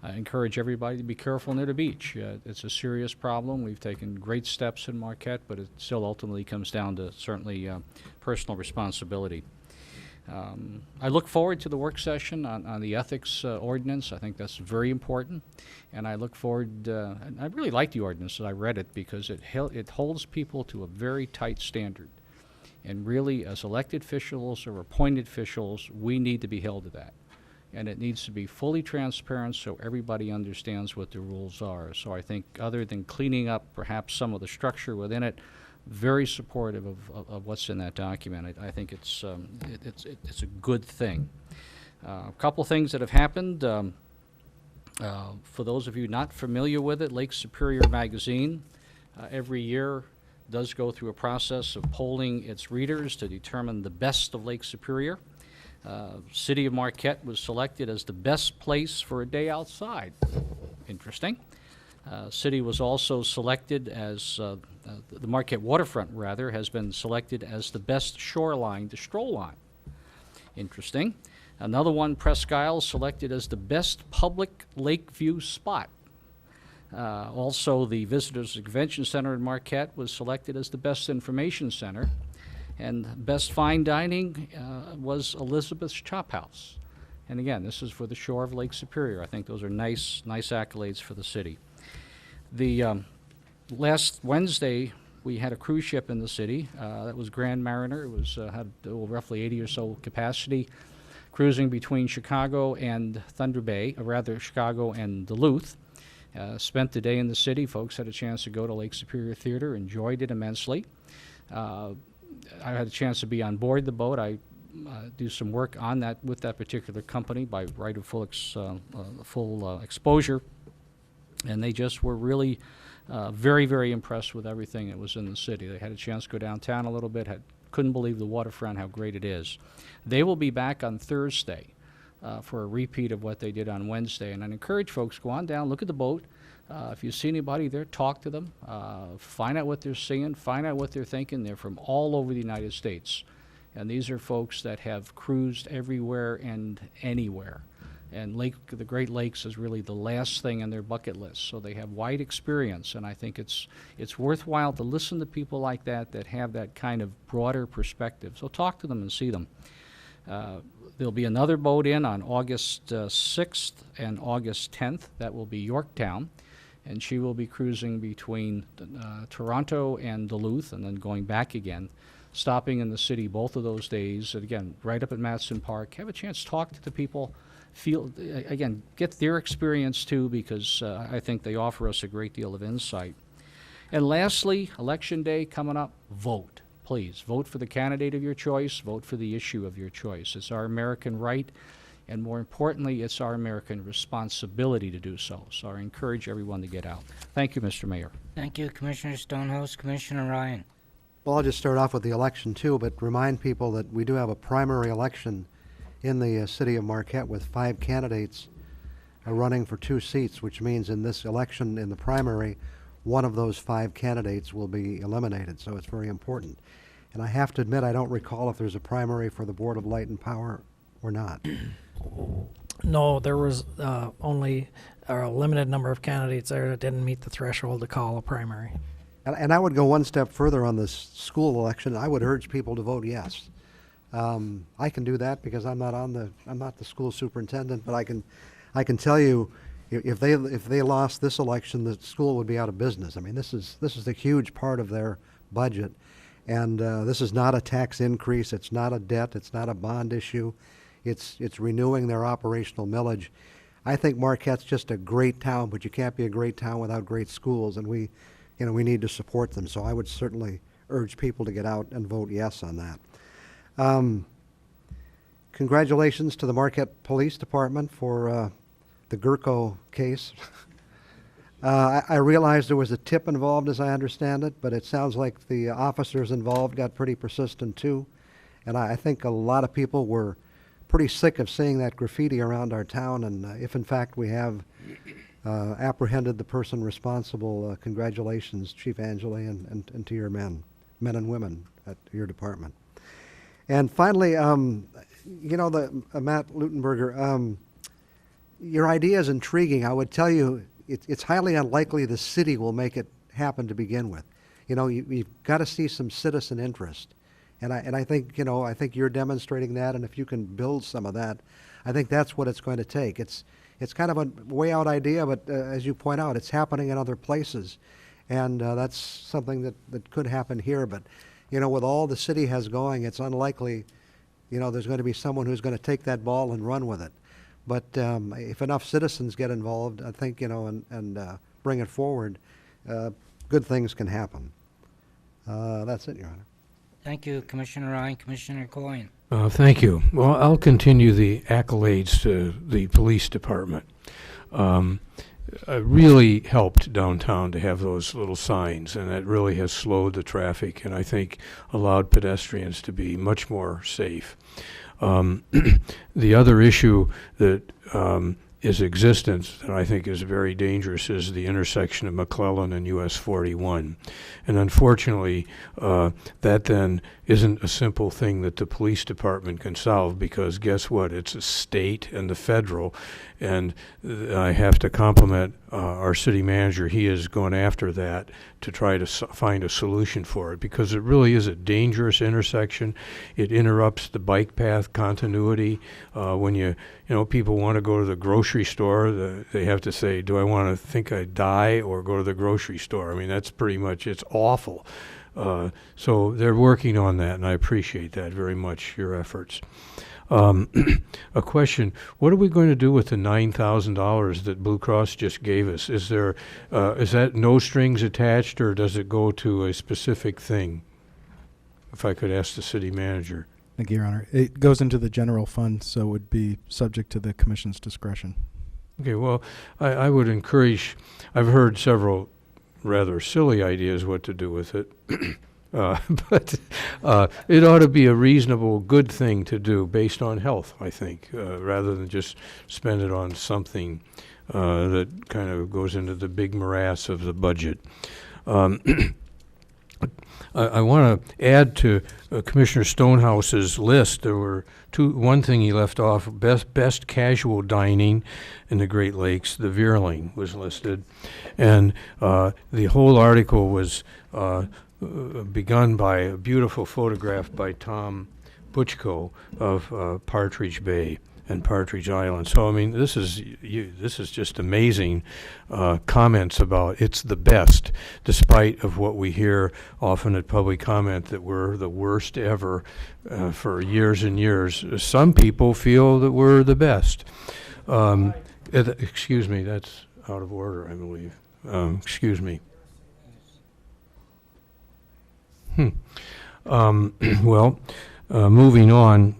encourage everybody to be careful near the beach. It's a serious problem. We've taken great steps in Marquette, but it still ultimately comes down to certainly personal responsibility. I look forward to the work session on the ethics ordinance. I think that's very important, and I look forward. And I really like the ordinance as I read it, because it holds people to a very tight standard, and really, as elected officials or appointed officials, we need to be held to that, and it needs to be fully transparent so everybody understands what the rules are. So I think, other than cleaning up perhaps some of the structure within it, very supportive of what's in that document. I think it's a good thing. A couple things that have happened. For those of you not familiar with it, Lake Superior Magazine every year does go through a process of polling its readers to determine the best of Lake Superior. City of Marquette was selected as the best place for a day outside. Interesting. City was also selected as, the Marquette waterfront, rather, has been selected as the best shoreline to stroll on. Interesting. Another one, Presque Isle, selected as the best public lake view spot. Also, the Visitors Convention Center in Marquette was selected as the best information center. And best fine dining was Elizabeth's Chop House. And again, this is for the shore of Lake Superior. I think those are nice accolades for the city. The last Wednesday, we had a cruise ship in the city. That was Grand Mariner. It was had roughly 80 or so capacity, cruising between Chicago and Thunder Bay, or rather Chicago and Duluth. Spent the day in the city. Folks had a chance to go to Lake Superior Theater, enjoyed it immensely. I had a chance to be on board the boat. I do some work on that with that particular company by right of full exposure. And they just were really very, very impressed with everything that was in the city. They had a chance to go downtown a little bit, couldn't believe the waterfront, how great it is. They will be back on Thursday for a repeat of what they did on Wednesday. And I'd encourage folks, go on down, look at the boat. If you see anybody there, talk to them. Find out what they're seeing, find out what they're thinking. They're from all over the United States. And these are folks that have cruised everywhere and anywhere. And the Great Lakes is really the last thing on their bucket list. So they have wide experience, and I think it's worthwhile to listen to people like that have that kind of broader perspective. So talk to them and see them. There'll be another boat in on August 6th and August 10th. That will be Yorktown, and she will be cruising between Toronto and Duluth and then going back again, stopping in the city both of those days. And again, right up at Madison Park, have a chance to talk to the people, again, get their experience too, because I think they offer us a great deal of insight. And lastly, Election Day coming up, vote. Please, vote for the candidate of your choice, vote for the issue of your choice. It's our American right, and more importantly, it's our American responsibility to do so. So I encourage everyone to get out. Thank you, Mr. Mayor. Thank you, Commissioner Stonehouse. Commissioner Ryan. Well, I'll just start off with the election too, but remind people that we do have a primary election in the city of Marquette with 5 candidates running for 2 seats, which means in this election, in the primary, one of those 5 candidates will be eliminated, so it's very important. And I have to admit, I don't recall if there's a primary for the Board of Light and Power or not. No, there was only a limited number of candidates there that didn't meet the threshold to call a primary. And I would go one step further on this school election. I would urge people to vote yes. I can do that because I'm not the school superintendent, but I can tell you, if they lost this election, the school would be out of business. I mean, this is a huge part of their budget, and this is not a tax increase. It's not a debt. It's not a bond issue. It's renewing their operational millage. I think Marquette's just a great town, but you can't be a great town without great schools, and we need to support them. So I would certainly urge people to get out and vote yes on that. Congratulations to the Marquette Police Department for the Gurko case. I realized there was a tip involved, as I understand it, but it sounds like the officers involved got pretty persistent too. And I think a lot of people were pretty sick of seeing that graffiti around our town, and if in fact we have apprehended the person responsible, congratulations, Chief Angeli, and to your men and women at your department. And finally, Matt Luttenberger, your idea is intriguing. I would tell you, it's highly unlikely the city will make it happen to begin with. You've got to see some citizen interest, and I think you're demonstrating that. And if you can build some of that, I think that's what it's going to take. It's kind of a way out idea, but as you point out, it's happening in other places, and that's something that could happen here. But with all the city has going, it's unlikely, there's going to be someone who's going to take that ball and run with it. But if enough citizens get involved, I think, and bring it forward, good things can happen. That's it, Your Honor. Thank you, Commissioner Ryan. Commissioner Coyne. Thank you. Well, I'll continue the accolades to the police department. It really helped downtown to have those little signs, and that really has slowed the traffic and I think allowed pedestrians to be much more safe. The other issue that is existence that I think is very dangerous is the intersection of McClellan and US 41. And unfortunately, that then isn't a simple thing that the police department can solve, because guess what? It's a state and the federal. And I have to compliment our city manager. He is going after that to try to find a solution for it, because it really is a dangerous intersection. It interrupts the bike path continuity. When people want to go to the grocery store, they have to say, do I want to think I die or go to the grocery store? I mean, that's pretty much, it's awful. So they're working on that, and I appreciate that very much, your efforts. A question, what are we going to do with the $9,000 that Blue Cross just gave us? Is that no strings attached, or does it go to a specific thing? If I could ask the city manager. Thank you, Your Honor. It goes into the general fund, so it would be subject to the commission's discretion. Okay, well, I would encourage, I've heard several rather silly ideas what to do with it. But it ought to be a reasonable, good thing to do based on health, I think, rather than just spend it on something that kind of goes into the big morass of the budget. I want to add to Commissioner Stonehouse's list. There were one thing he left off: best casual dining in the Great Lakes. The Veerling was listed, and the whole article was begun by a beautiful photograph by Tom Butchko of Partridge Bay and Partridge Island. So I mean, this is just amazing comments about it's the best, despite of what we hear often at public comment that we're the worst ever for years and years. Some people feel that we're the best. Excuse me, that's out of order, I believe. Excuse me. Well, moving on.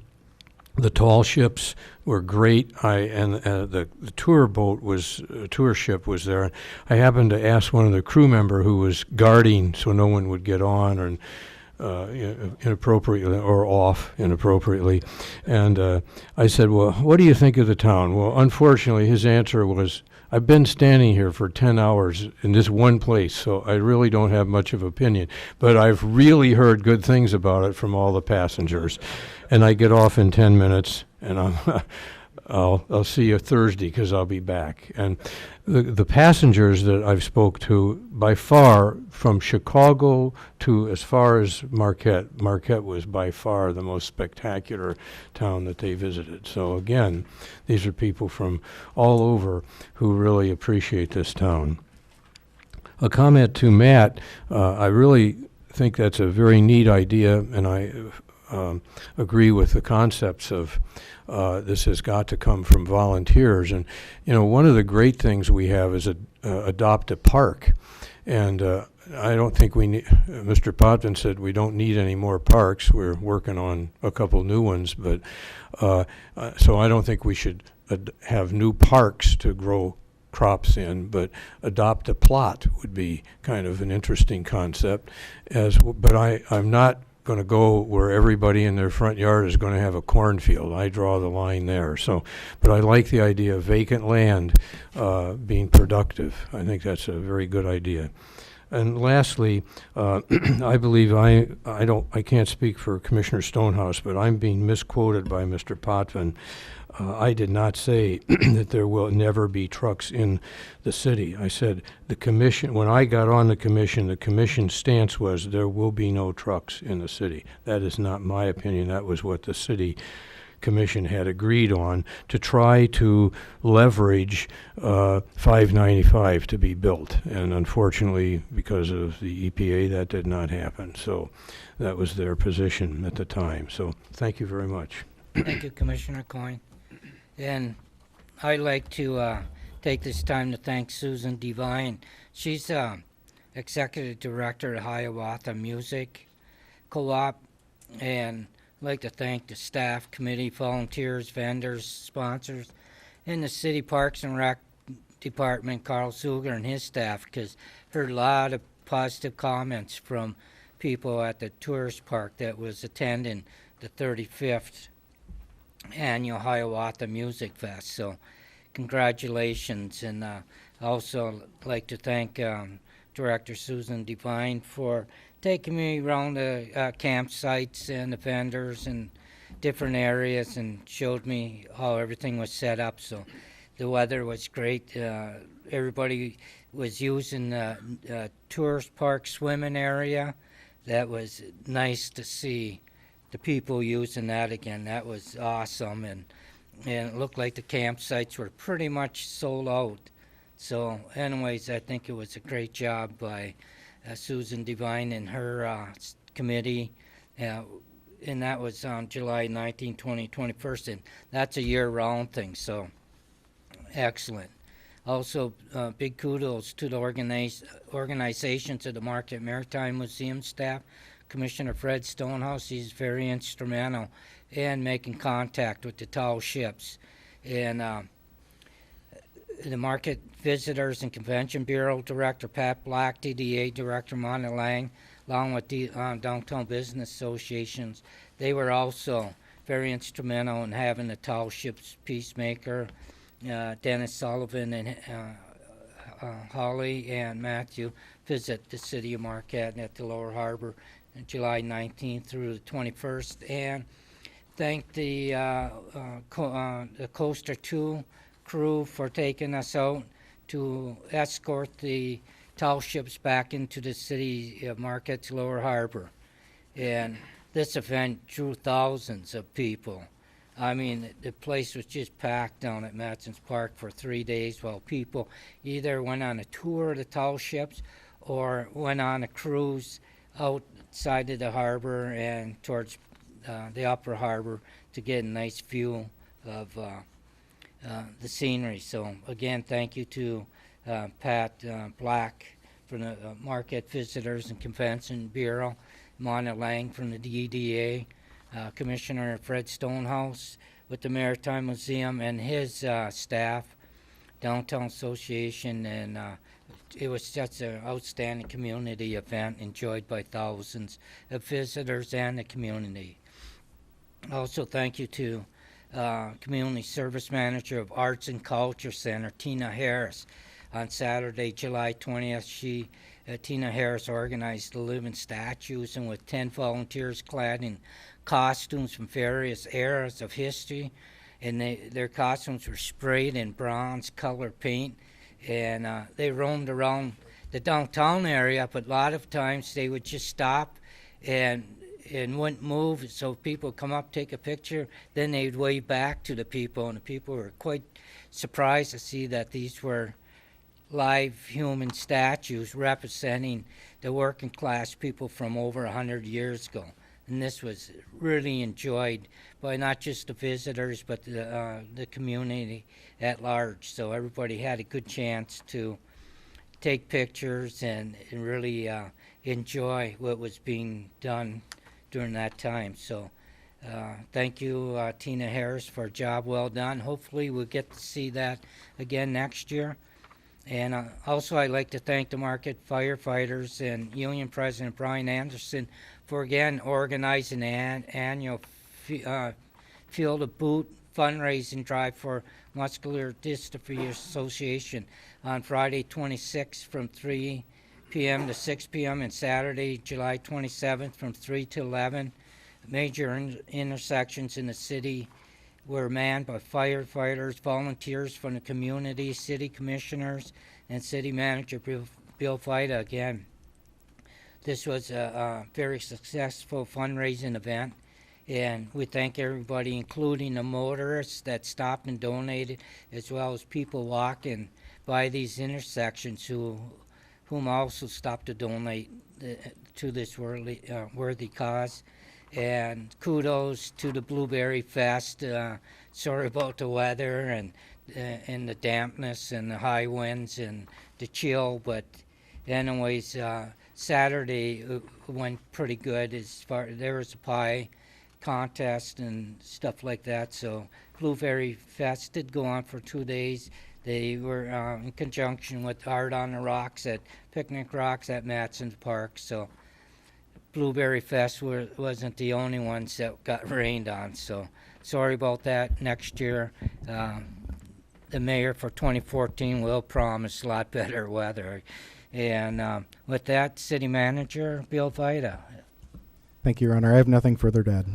The tall ships were great. The tour ship was there. I happened to ask one of the crew member who was guarding so no one would get on or inappropriately or off inappropriately, and I said, "Well, what do you think of the town?" Well, unfortunately, his answer was, "I've been standing here for 10 hours in this one place, so I really don't have much of opinion. But I've really heard good things about it from all the passengers. And I get off in 10 minutes, and I'll see you Thursday because I'll be back." And the passengers that I've spoke to, by far, from Chicago to as far as Marquette was by far the most spectacular town that they visited. So again, these are people from all over who really appreciate this town. A comment to Matt, I really think that's a very neat idea, and I agree with the concepts of this has got to come from volunteers. And, you know, one of the great things we have is adopt a park. And I don't think we need, Mr. Potvin said we don't need any more parks. We're working on a couple new ones. But so I don't think we should have new parks to grow crops in, but adopt a plot would be kind of an interesting concept. But I'm not going to go where everybody in their front yard is going to have a cornfield. I draw the line there. So, but I like the idea of vacant land being productive. I think that's a very good idea. And lastly, I believe I can't speak for Commissioner Stonehouse, but I'm being misquoted by Mr. Potvin. I did not say that there will never be trucks in the city. I said the commission, when I got on the commission's stance was there will be no trucks in the city. That is not my opinion. That was what the city commission had agreed on to try to leverage 595 to be built. And unfortunately, because of the EPA, that did not happen. So that was their position at the time. So thank you very much. Thank you, Commissioner Coyne. And I'd like to take this time to thank Susan Devine. She's Executive Director at Hiawatha Music Co-op, and I'd like to thank the staff, committee, volunteers, vendors, sponsors, and the City Parks and Rec Department, Carl Suger and his staff, because heard a lot of positive comments from people at the tourist park that was attending the 35th annual Hiawatha Music Fest. So congratulations. And also like to thank Director Susan Devine for taking me around the campsites and the vendors and different areas and showed me how everything was set up. So the weather was great. Everybody was using the tourist park swimming area. That was nice to see the people using that again. That was awesome, and it looked like the campsites were pretty much sold out. So anyways, I think it was a great job by Susan Devine and her committee, and that was on July 19, 20, 21st, and that's a year-round thing, so excellent. Also, big kudos to the organizations of the Marquette Maritime Museum staff. Commissioner Fred Stonehouse, he's very instrumental in making contact with the tall ships. And the Market Visitors and Convention Bureau Director Pat Black, DDA Director Monty Lang, along with the Downtown Business Associations, they were also very instrumental in having the tall ships peacemaker, Dennis Sullivan and Holly and Matthew visit the city of Marquette at the Lower Harbor on July 19th through the 21st, and thank the Coaster 2 crew for taking us out to escort the tall ships back into the city of Marquette's Lower Harbor. And this event drew thousands of people. I mean, the place was just packed down at Matson's Park for 3 days while people either went on a tour of the tall ships or went on a cruise outside of the harbor and towards the upper harbor to get a nice view of the scenery. So again, thank you to Pat Black from the Marquette Visitors and Convention Bureau, Mona Lang from the DDA, Commissioner Fred Stonehouse with the Maritime Museum and his staff, Downtown Association, and it was just an outstanding community event enjoyed by thousands of visitors and the community. Also, thank you to Community Service Manager of Arts and Culture Center, Tina Harris. On Saturday, July 20th, Tina Harris organized the living statues, and with 10 volunteers clad in costumes from various eras of history, and their costumes were sprayed in bronze colored paint, and they roamed around the downtown area, but a lot of times they would just stop and wouldn't move, so people would come up, take a picture, then they'd wave back to the people, and the people were quite surprised to see that these were live human statues representing the working class people from over 100 years ago. And this was really enjoyed by not just the visitors, but the community at large. So everybody had a good chance to take pictures and really enjoy what was being done during that time. So thank you, Tina Harris, for a job well done. Hopefully we'll get to see that again next year. And also I'd like to thank the Marquette firefighters and Union President Brian Anderson for again organizing an annual Field of Boot fundraising drive for Muscular Dystrophy Association on Friday 26th from 3 p.m. to 6 p.m. and Saturday, July 27th from 3 to 11. Major intersections in the city were manned by firefighters, volunteers from the community, city commissioners, and city manager Bill Fida again. This was a very successful fundraising event, and we thank everybody, including the motorists that stopped and donated, as well as people walking by these intersections whom also stopped to donate to this worthy cause. And kudos to the Blueberry Fest. Sorry about the weather and the dampness and the high winds and the chill, but anyways, Saturday went pretty good. There was a pie contest and stuff like that. So Blueberry Fest did go on for 2 days. They were in conjunction with Art on the Rocks at Picnic Rocks at Matson's Park. So Blueberry Fest wasn't the only ones that got rained on, so sorry about that. Next year, the mayor for 2014 will promise a lot better weather. And with that, City Manager Bill Vida. Thank you, Your Honor. I have nothing further to add.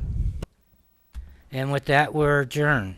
And with that, we're adjourned.